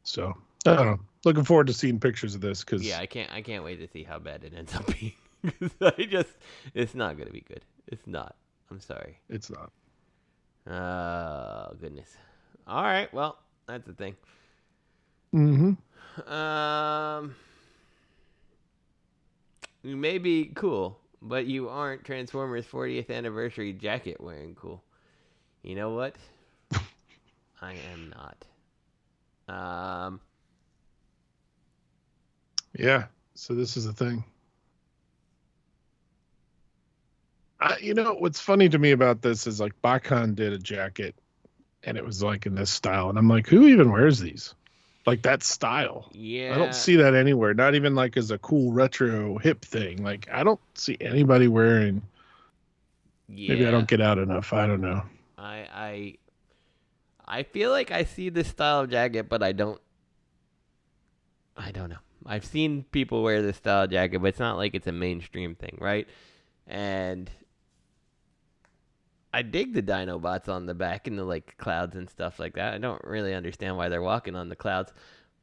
So I don't know. Looking forward to seeing pictures of this because I can't wait to see how bad it ends up being. It's not gonna be good. It's not. I'm sorry. It's not. Oh goodness. All right. Well, that's the thing. Mm-hmm. You may be cool, but you aren't Transformers 40th anniversary jacket wearing cool. You know what? I am not. Yeah. So this is the thing. You know, what's funny to me about this is like Bakon did a jacket and it was like in this style. And I'm like, who even wears these? Like that style. Yeah. I don't see that anywhere. Not even like as a cool retro hip thing. Like I don't see anybody wearing. Yeah. Maybe I don't get out enough. I don't know. I feel like I see this style of jacket, but I don't know. I've seen people wear this style of jacket, but it's not like it's a mainstream thing, right? And I dig the Dinobots on the back and the like clouds and stuff like that. I don't really understand why they're walking on the clouds,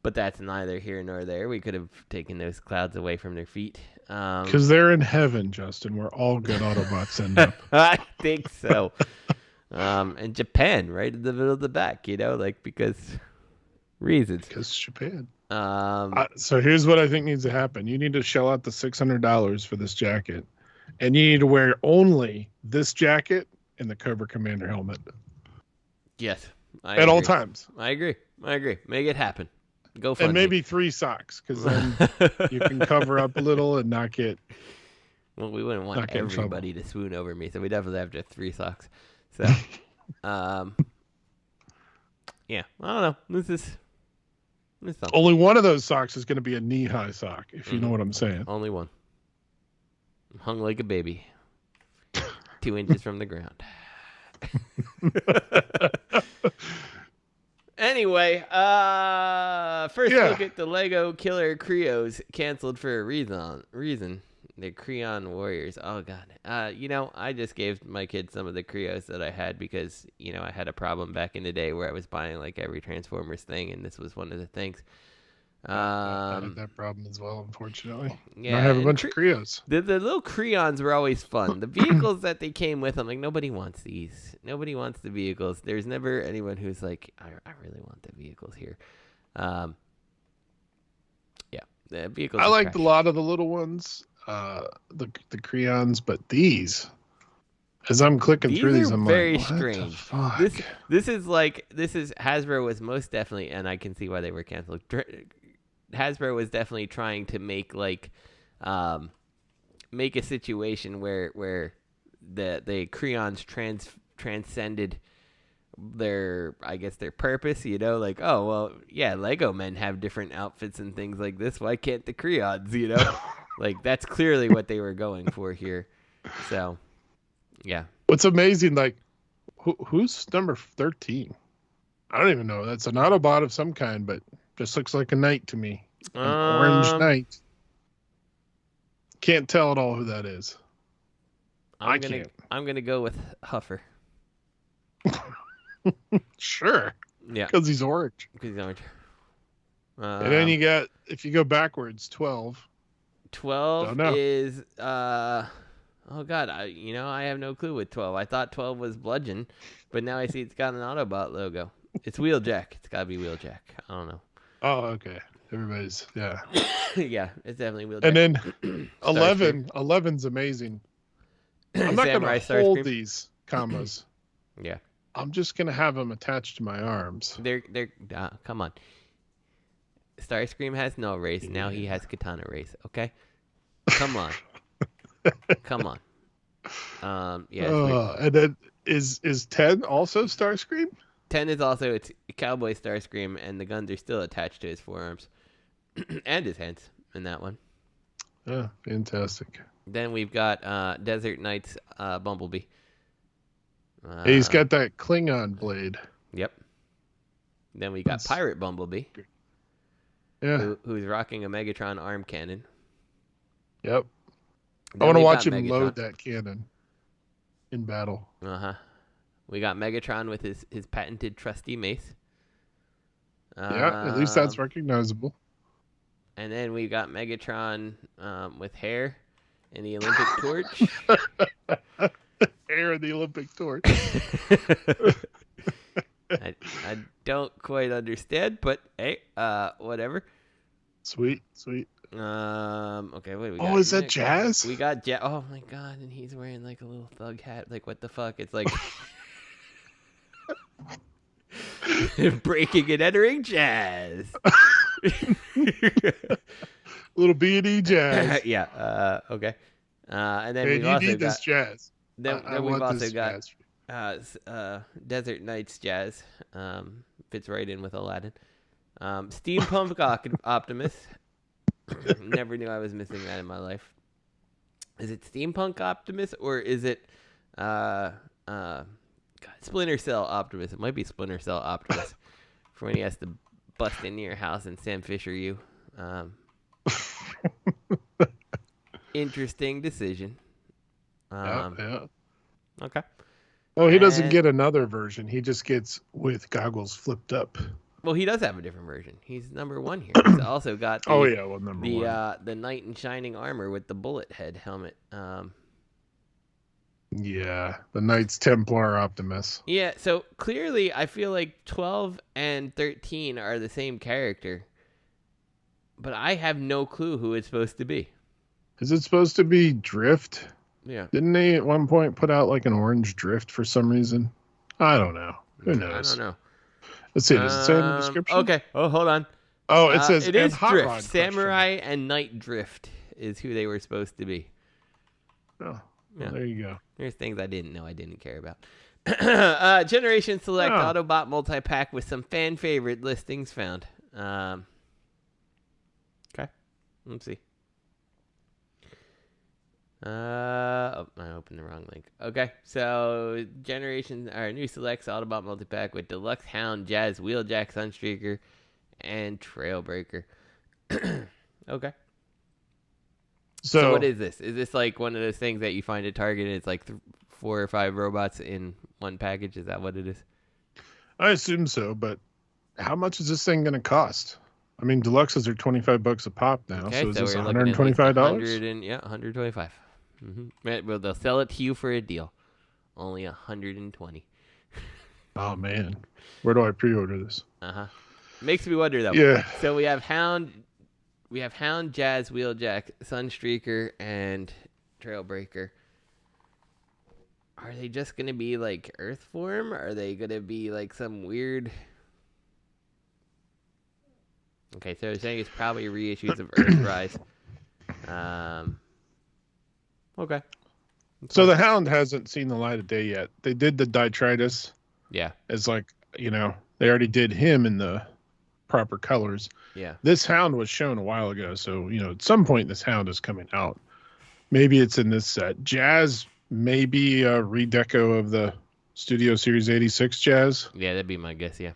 but that's neither here nor there. We could have taken those clouds away from their feet. Because they're in heaven, Justin, where all good Autobots end up. I think so. And Japan, right in the middle of the back, like because reasons. Because Japan. So here's what I think needs to happen. You need to shell out the $600 for this jacket, and you need to wear only this jacket and the Cobra Commander helmet. Yes. I agree. All times. I agree. Make it happen. Go for it. And maybe 3 socks, because then you can cover up a little and not get. Well, we wouldn't want everybody to swoon over me, so we definitely have to have 3 socks. So, yeah, I don't know. This is only one of those socks is going to be a knee-high sock, if you know what I'm saying. Only one. Hung like a baby. 2 inches from the ground. Anyway, first look at the Lego Killer Creos canceled for a reason. The Creon Warriors. Oh, God. I just gave my kids some of the Creos that I had because, I had a problem back in the day where I was buying, like, every Transformers thing, and this was one of the things. I had that problem as well, unfortunately. Yeah, I have a bunch of Creos. The little Creons were always fun. The vehicles that they came with, I'm like, nobody wants these. Nobody wants the vehicles. There's never anyone who's like, I really want the vehicles here. Yeah, the vehicles. I liked a lot of the little ones. The Creons, but these, as I'm clicking through these, I'm very like, strange. This is Hasbro was most definitely, and I can see why they were canceled. Hasbro was definitely trying to make make a situation where the Creons transcended their purpose, like, oh well, yeah, Lego men have different outfits and things like this, why can't the Creons, like that's clearly what they were going for here. So yeah, what's amazing, like who's number 13? I don't even know. That's an Autobot of some kind, but just looks like a knight to me. An orange knight. Can't tell at all who that is. I'm gonna go with Huffer. Sure. Yeah. Because he's orange. And then you got, if you go backwards, 12. 12 is oh god, I have no clue with 12. I thought 12 was Bludgeon, but now I see it's got an Autobot logo. It's Wheeljack. It's gotta be Wheeljack. I don't know. Oh, okay. Everybody's yeah. Yeah, it's definitely Wheeljack. And then 11's amazing. I'm not gonna hold these commas. Yeah. I'm just gonna have them attached to my arms. They're come on. Starscream has no race. Now he has Katana race. Okay, come on, come on. Yeah. And then is 10 also Starscream? 10 is also it's Cowboy Starscream, and the guns are still attached to his forearms and his hands in that one. Yeah, fantastic. Then we've got Desert Knight's Bumblebee. Hey, he's got that Klingon blade. Yep. Then we got Pirate Bumblebee. Yeah. Who's rocking a Megatron arm cannon. Yep. Then I want to we watch got him Megatron. load that cannon in battle. We got Megatron with his patented trusty mace. Yeah, at least that's recognizable. And then we got Megatron with hair and the Olympic torch. Hair and the Olympic torch. I don't quite understand, but hey, whatever. Sweet. Okay, wait. Oh, is that Jazz? We got Jazz. Oh my god, and he's wearing like a little thug hat. Like, what the fuck? It's like breaking and entering Jazz. Little B&E Jazz. Yeah. Okay. And then Man, we've you also need got this Jazz. Then I we've want also this got Jazz. Desert Knight's Jazz. Fits right in with Aladdin. Steampunk Optimus. Never knew I was missing that in my life. Is it Steampunk Optimus or is it Splinter Cell Optimus? It might be Splinter Cell Optimus for when he has to bust into your house and Sam Fisher you. Interesting decision. Yeah. Okay. Oh, he doesn't get another version. He just gets with goggles flipped up. Well, he does have a different version. He's number 1 here. He's also got number 1. The knight in shining armor with the bullet head helmet. Yeah, the Knights Templar Optimus. Yeah, so clearly I feel like 12 and 13 are the same character. But I have no clue who it's supposed to be. Is it supposed to be Drift? Yeah. Didn't they at one point put out like an orange Drift for some reason? I don't know. Who knows? I don't know. Let's see. Does it say in the description? Okay. Oh, hold on. Oh, it says it is Hot Drift. Rod Samurai and Knight Drift is who they were supposed to be. Oh, well, Yeah. there you go. There's things I didn't know I didn't care about. Generation Select Autobot multi-pack with some fan favorite listings found. Okay. Let's see. I opened the wrong link. Okay, so new Selects Autobot multi-pack with Deluxe Hound, Jazz, Wheeljack, Sunstreaker, and Trailbreaker. Okay. So what is this? Is this like one of those things that you find at Target and it's like 4 or 5 robots in one package? Is that what it is? I assume so, but how much is this thing going to cost? I mean, deluxes are $25 a pop now, Okay, so is this we're $125? $125. Well, they'll sell it to you for a deal. Only $120. Oh man, where do I pre-order this? Makes me wonder though. Yeah. So we have Hound, Jazz, Wheeljack, Sunstreaker, and Trailbreaker. Are they just gonna be like Earth form? Are they gonna be like some weird? Okay, so they're saying it's probably reissues of Earthrise. Okay. So the Hound hasn't seen the light of day yet. They did the Detritus. Yeah. As like, they already did him in the proper colors. Yeah. This Hound was shown a while ago, so at some point this Hound is coming out. Maybe it's in this set. Jazz may be a redeco of the Studio Series 86 Jazz. Yeah, that'd be my guess, yeah.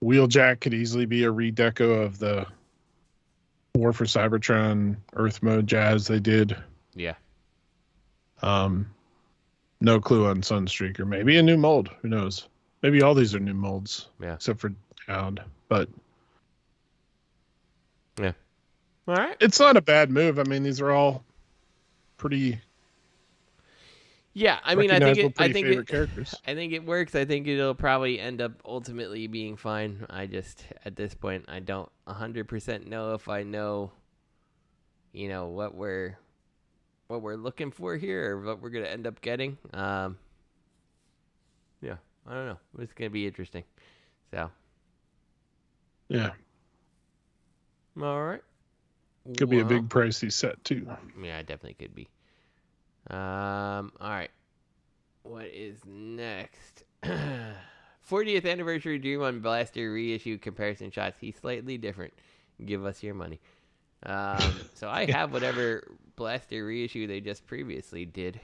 Wheeljack could easily be a redeco of the War for Cybertron Earth Mode Jazz they did. Yeah. No clue on Sunstreaker. Maybe a new mold. Who knows? Maybe all these are new molds. Yeah. Except for Hound. But yeah. All right. It's not a bad move. I mean, these are all pretty. Yeah, I mean, I think characters. I think it works. I think it'll probably end up ultimately being fine. I just at this point I don't 100% know if I know, what we're looking for here or what we're gonna end up getting. Yeah, I don't know. It's gonna be interesting. So. Yeah. All right. Could be a big pricey set too. Yeah, it definitely could be. All right. What is next? 40th anniversary G1 Blaster reissue comparison shots. He's slightly different. Give us your money. So I have whatever Blaster reissue they just previously did.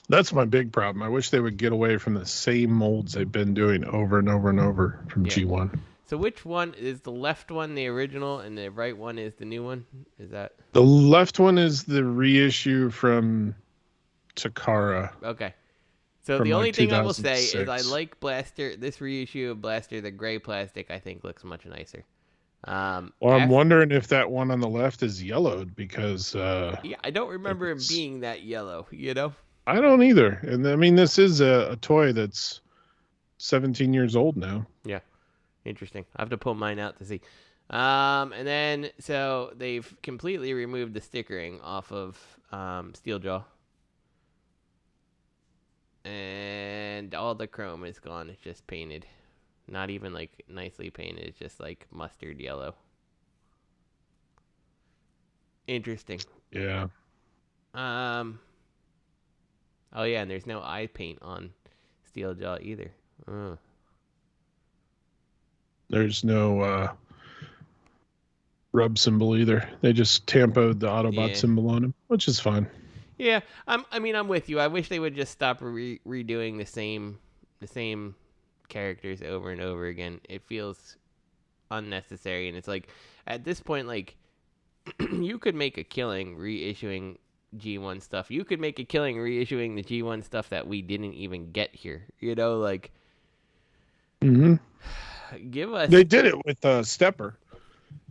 That's my big problem. I wish they would get away from the same molds they've been doing over and over and over from G1. So which one is the left one, the original, and the right one is the new one? Is that the left one is the reissue from Takara? Okay. So the only thing I will say is I like Blaster. This reissue of Blaster, the gray plastic, I think looks much nicer. Well, I'm wondering if that one on the left is yellowed because yeah, I don't remember it being that yellow. You know. I don't either. And I mean, this is a toy that's 17 years old now. Yeah. Interesting. I have to pull mine out to see. And then, so they've completely removed the stickering off of Steeljaw. And all the chrome is gone. It's just painted. Not even like nicely painted. It's just like mustard yellow. Interesting. Yeah. Oh yeah, and there's no eye paint on Steeljaw either. There's no rub symbol either. They just tampoed the Autobot symbol on him, which is fine. Yeah, I'm with you. I wish they would just stop redoing the same characters over and over again. It feels unnecessary, and it's like at this point, like you could make a killing reissuing G1 stuff. You could make a killing reissuing the G1 stuff that we didn't even get here. You know, like give us. They did it with Stepper.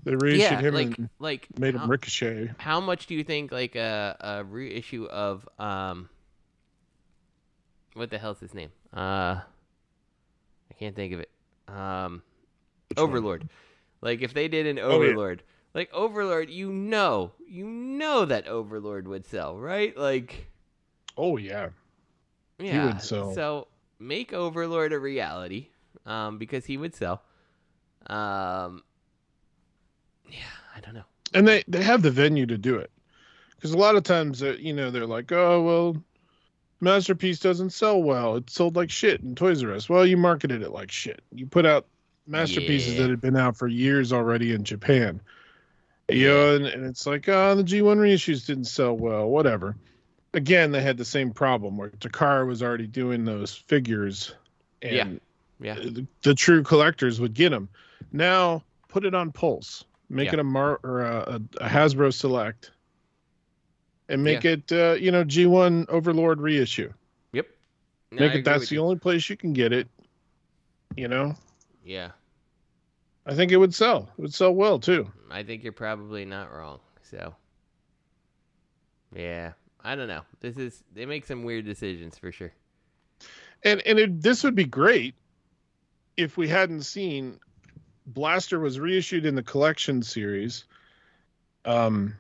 They reissued him and made him Ricochet. How much do you think like a reissue of what the hell's his name? I can't think of it. Overlord. Like if they did an Overlord. Yeah. Like Overlord, you know that Overlord would sell, right? Like oh yeah. Yeah. He would sell. So make Overlord a reality. Because he would sell. Yeah, I don't know. And they have the venue to do it. Because a lot of times, they're like, oh, well, Masterpiece doesn't sell well. It sold like shit in Toys R Us. Well, you marketed it like shit. You put out Masterpieces that had been out for years already in Japan. You know, and it's like, oh, the G1 reissues didn't sell well, whatever. Again, they had the same problem where Takara was already doing those figures. And the true collectors would get them. Now, put it on Pulse. Make it a Hasbro Select, and make it G1 Overlord reissue. Yep. No, that's the only place you can get it. You know. Yeah. I think it would sell. It would sell well too. I think you're probably not wrong. So. Yeah, I don't know. They make some weird decisions for sure. And this would be great if we hadn't seen. Blaster was reissued in the collection series. And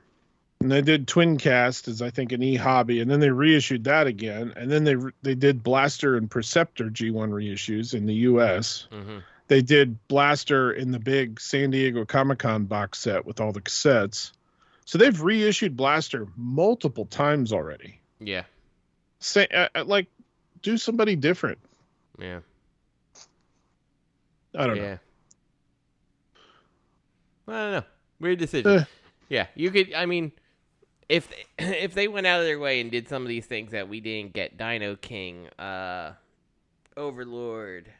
they did Twin Cast as I think an e-hobby, and then they reissued that again, and then they did Blaster and Perceptor G1 reissues in the US. Mm-hmm. They did Blaster in the big San Diego Comic-Con box set with all the cassettes. So they've reissued Blaster multiple times already. Yeah. Say do somebody different. Yeah. I don't know. I don't know. Weird decision. Yeah, you could. I mean, if they went out of their way and did some of these things that we didn't get, Dino King, Overlord,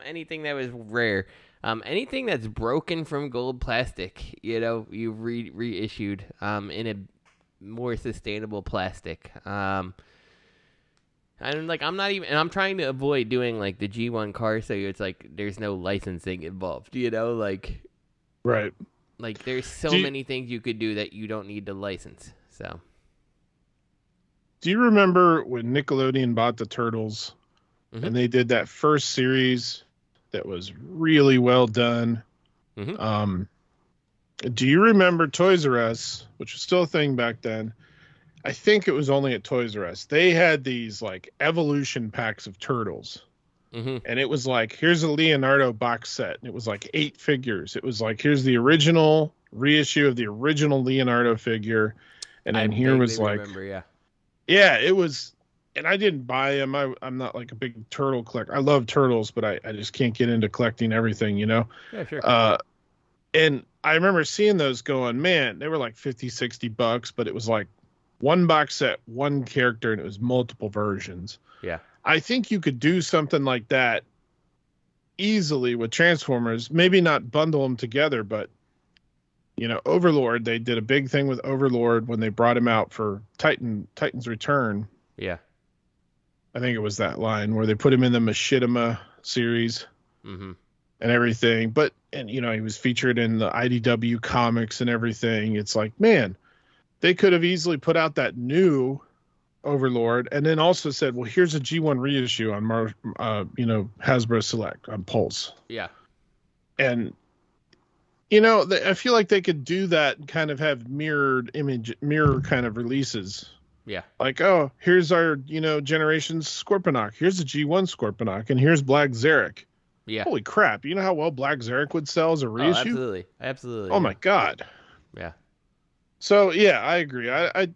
anything that was rare, anything that's broken from gold plastic, you reissued in a more sustainable plastic. I'm I'm trying to avoid doing like the G1 car, so it's like there's no licensing involved. Right. Like, there's so many things you could do that you don't need to license. So, do you remember when Nickelodeon bought the Turtles and they did that first series that was really well done? Mm-hmm. Do you remember Toys R Us, which was still a thing back then? I think it was only at Toys R Us. They had these like evolution packs of Turtles. Mm-hmm. And it was like, here's a Leonardo box set. And it was like 8 figures. It was like, here's the original reissue of the original Leonardo figure. And then here was like, remember, yeah, it was and I didn't buy them. I'm not like a big turtle collector. I love turtles, but I just can't get into collecting everything, you know? Yeah, sure. And I remember seeing those going, man, they were like $50-$60, but it was like one box set, one character, and it was multiple versions. Yeah. I think you could do something like that easily with Transformers. Maybe not bundle them together, but you know, Overlord, they did a big thing with Overlord when they brought him out for Titan's Return. Yeah. I think it was that line where they put him in the Machinima series and everything. But, and you know, he was featured in the IDW comics and everything. It's like, man, they could have easily put out that new Overlord and then also said, well, here's a G1 reissue on Hasbro Select on Pulse. Yeah. And you know, I feel like they could do that and kind of have mirror kind of releases. Yeah. Like, oh, here's our, you know, Generations Scorponok. Here's the G1 Scorponok, and here's Black Zarek. Yeah. Holy crap. You know how well Black Zarek would sell as a reissue? Oh, absolutely. Absolutely. Oh, my God. Yeah. So, yeah, I agree. I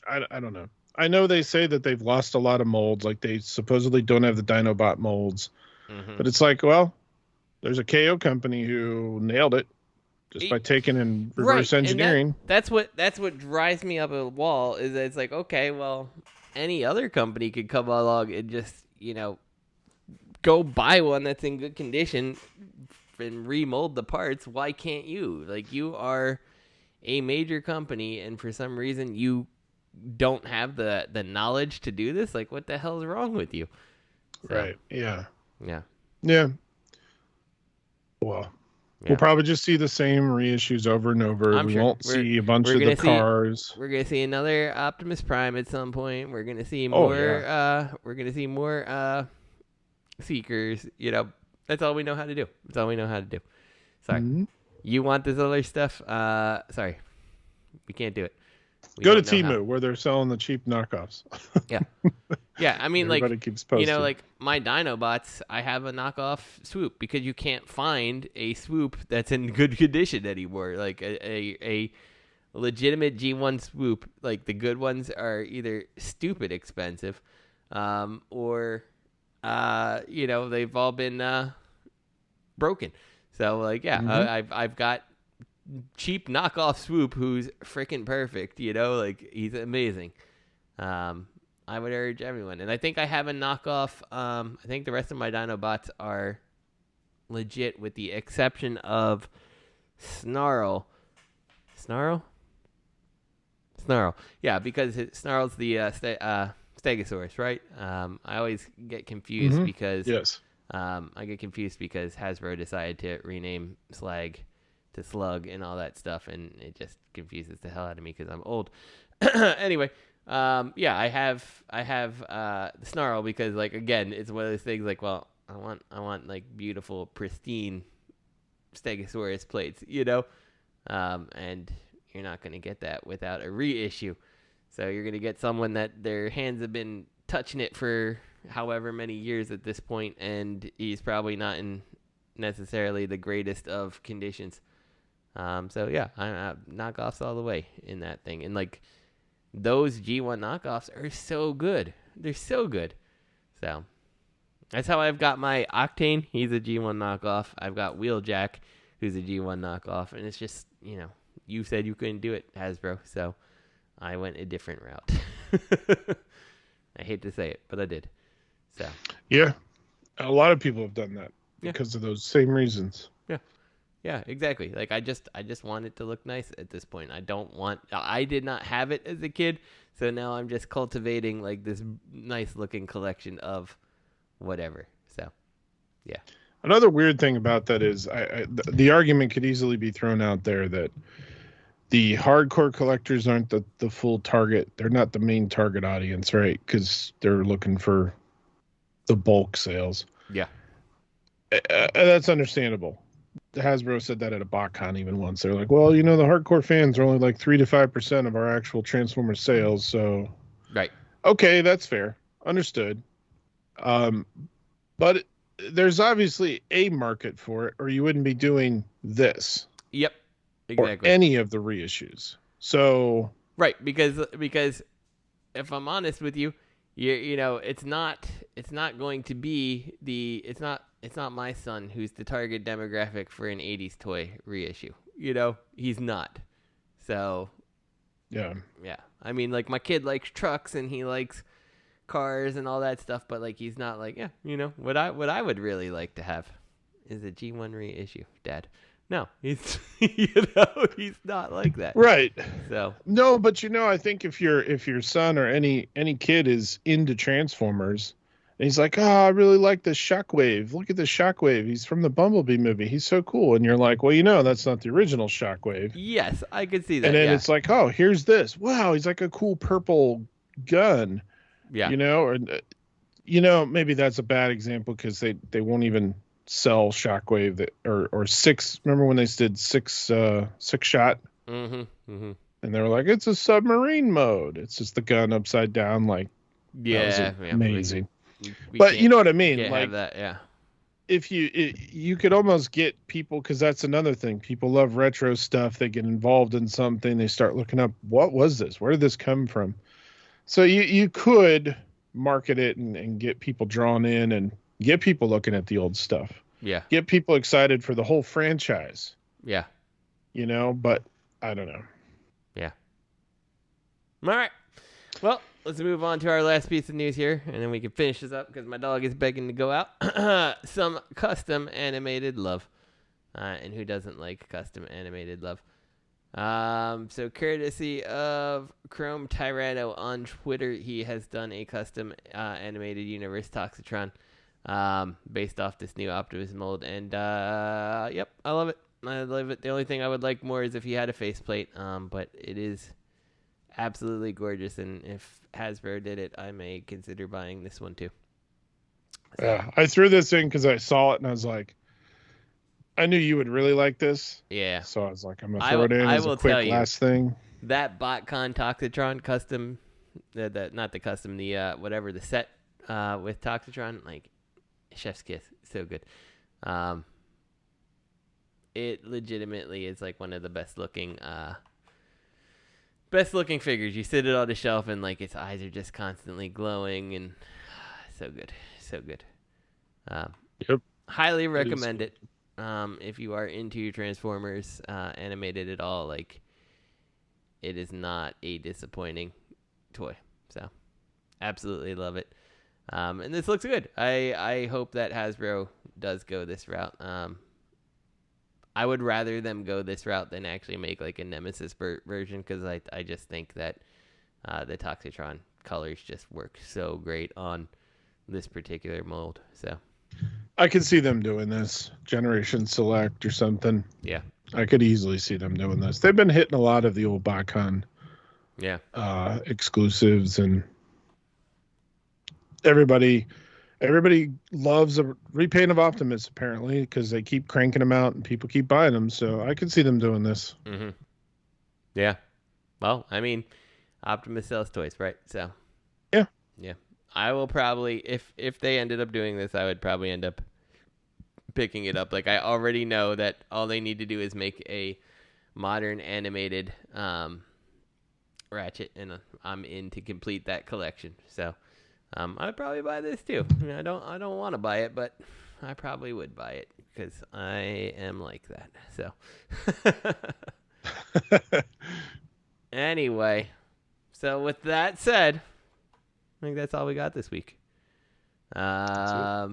don't know. I know they say that they've lost a lot of molds. Like, they supposedly don't have the Dinobot molds. But it's like, well, there's a KO company who nailed it just by taking and reverse engineering. And that's what drives me up a wall is that it's like, okay, well, any other company could come along and just, you know, go buy one that's in good condition and remold the parts. Why can't you? Like, you are a major company, and for some reason you don't have the knowledge to do this. Like, what the hell is wrong with you? So, right. Yeah. Yeah. Yeah. Well, we'll probably just see the same reissues over and over. We won't see a bunch of the cars. We're gonna see another Optimus Prime at some point. We're gonna see more. We're gonna see more Seekers. You know, that's all we know how to do. That's all we know how to do. Sorry, you want this other stuff? Sorry, we can't do it. Go to Temu where they're selling the cheap knockoffs. Yeah. Yeah, I mean, everybody like, keeps posting. You know, like my Dinobots, I have a knockoff Swoop because you can't find a Swoop that's in good condition anymore. Like a legitimate G1 Swoop, like the good ones are either stupid expensive, or you know, they've all been broken. So like, yeah, I've got cheap knockoff Swoop who's freaking perfect. You know, like he's amazing. I would urge everyone. And I think I have a knockoff. I think the rest of my Dinobots are legit with the exception of Snarl. Snarl? Yeah, because Snarl's the Stegosaurus, right? I always get confused because I get confused because Hasbro decided to rename Slag to Slug and all that stuff, and it just confuses the hell out of me because I'm old. Anyway. Yeah, I have the Snarl because, like, again, it's one of those things like, well, I want like beautiful, pristine Stegosaurus plates, you know, and you're not gonna get that without a reissue. So you're gonna get someone that their hands have been touching it for however many years at this point, and he's probably not in necessarily the greatest of conditions. So yeah, I knockoffs all the way in that thing, and like. Those G1 knockoffs are so good. They're so good. So that's how I've got my Octane. He's a G1 knockoff. I've got Wheeljack, who's a G1 knockoff. And it's just, you know, you said you couldn't do it, Hasbro. So I went a different route. I hate to say it, but I did. So yeah, a lot of people have done that because of those same reasons. Yeah, exactly. Like I just want it to look nice at this point. I did not have it as a kid, so now I'm just cultivating like this nice looking collection of whatever. So, yeah. Another weird thing about that is the argument could easily be thrown out there that the hardcore collectors aren't the full target. They're not the main target audience, right? Because they're looking for the bulk sales. Yeah. That's understandable. Hasbro said that at a BotCon even once. They're like, well, you know, the hardcore fans are only like 3 to 5% of our actual Transformers sales. So, right. Okay, that's fair. Understood. But there's obviously a market for it, or you wouldn't be doing this. Yep. Exactly. Or any of the reissues. So. Right. Because if I'm honest with you, you know, it's not going to be it's not my son who's the target demographic for an 80s toy reissue. You know, he's not. So, yeah. I mean, like, my kid likes trucks and he likes cars and all that stuff, but, like, he's not like, yeah, you know, what I would really like to have is a G1 reissue, Dad. No, he's he's not like that. Right. So no, but you know, I think if your son or any kid is into Transformers, and he's like, oh, I really like this Shockwave. Look at this Shockwave. He's from the Bumblebee movie. He's so cool. And you're like, well, you know, that's not the original Shockwave. Yes, I could see that. And then it's like, oh, here's this. Wow, he's like a cool purple gun. Yeah. You know, or maybe that's a bad example because they won't even sell Shockwave that or six. Remember when they did six shot? Mm-hmm. Mm-hmm. And they were like, it's a submarine mode. It's just the gun upside down. Like, yeah, amazing. But you know what I mean? Can't like have that, yeah. If you could almost get people, because that's another thing. People love retro stuff. They get involved in something. They start looking up, what was this? Where did this come from? So you could market it and get people drawn in and get people looking at the old stuff. Yeah. Get people excited for the whole franchise. Yeah. You know, but I don't know. Yeah. All right. Well, let's move on to our last piece of news here, and then we can finish this up because my dog is begging to go out. Some custom animated love. And who doesn't like custom animated love? So courtesy of Chrome Tyranno on Twitter, he has done a custom animated universe Toxitron based off this new Optimus mold, and yep, I love it. The only thing I would like more is if he had a faceplate, but it is absolutely gorgeous, and if Hasbro did it, I may consider buying this one too. So. Yeah, I threw this in because I saw it and I was like, I knew you would really like this. Yeah. So I was like, I'm gonna throw it in as a quick last thing. That BotCon Toxitron custom, not the custom, the whatever the set with Toxitron, like chef's kiss, so good. It legitimately is like one of the best looking figures. You sit it on the shelf and like its eyes are just constantly glowing and so good. Yep. Highly recommend it. If you are into Transformers animated at all, like it is not a disappointing toy. So absolutely love it. And this looks good. I hope that Hasbro does go this route. I would rather them go this route than actually make like a Nemesis version, because I just think that the Toxitron colors just work so great on this particular mold. So I could see them doing this Generation Select or something. Yeah, I could easily see them doing this. They've been hitting a lot of the old BotCon exclusives, and everybody loves a repaint of Optimus apparently because they keep cranking them out and people keep buying them. So I could see them doing this. Mm-hmm. Yeah. Well, I mean, Optimus sells toys, right? So yeah. I will probably, if they ended up doing this, I would probably end up picking it up. Like, I already know that all they need to do is make a modern animated Ratchet, and I'm in to complete that collection. So I'd probably buy this too. I mean, I don't want to buy it, but I probably would buy it because I am like that. So anyway, so with that said, I think that's all we got this week. Yeah.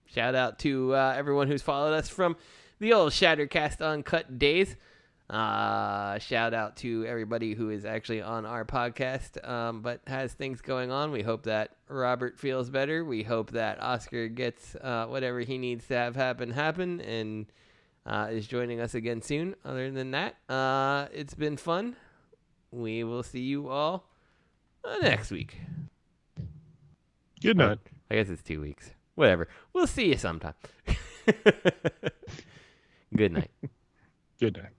Shout out to everyone who's followed us from the old Shattercast Uncut days. Shout out to everybody who is actually on our podcast, but has things going on. We hope that Robert feels better. We hope that Oscar gets whatever he needs to have happen, and is joining us again soon. Other than that, it's been fun. We will see you all next week. Good night. I guess it's 2 weeks. Whatever. We'll see you sometime. Good night. Good night.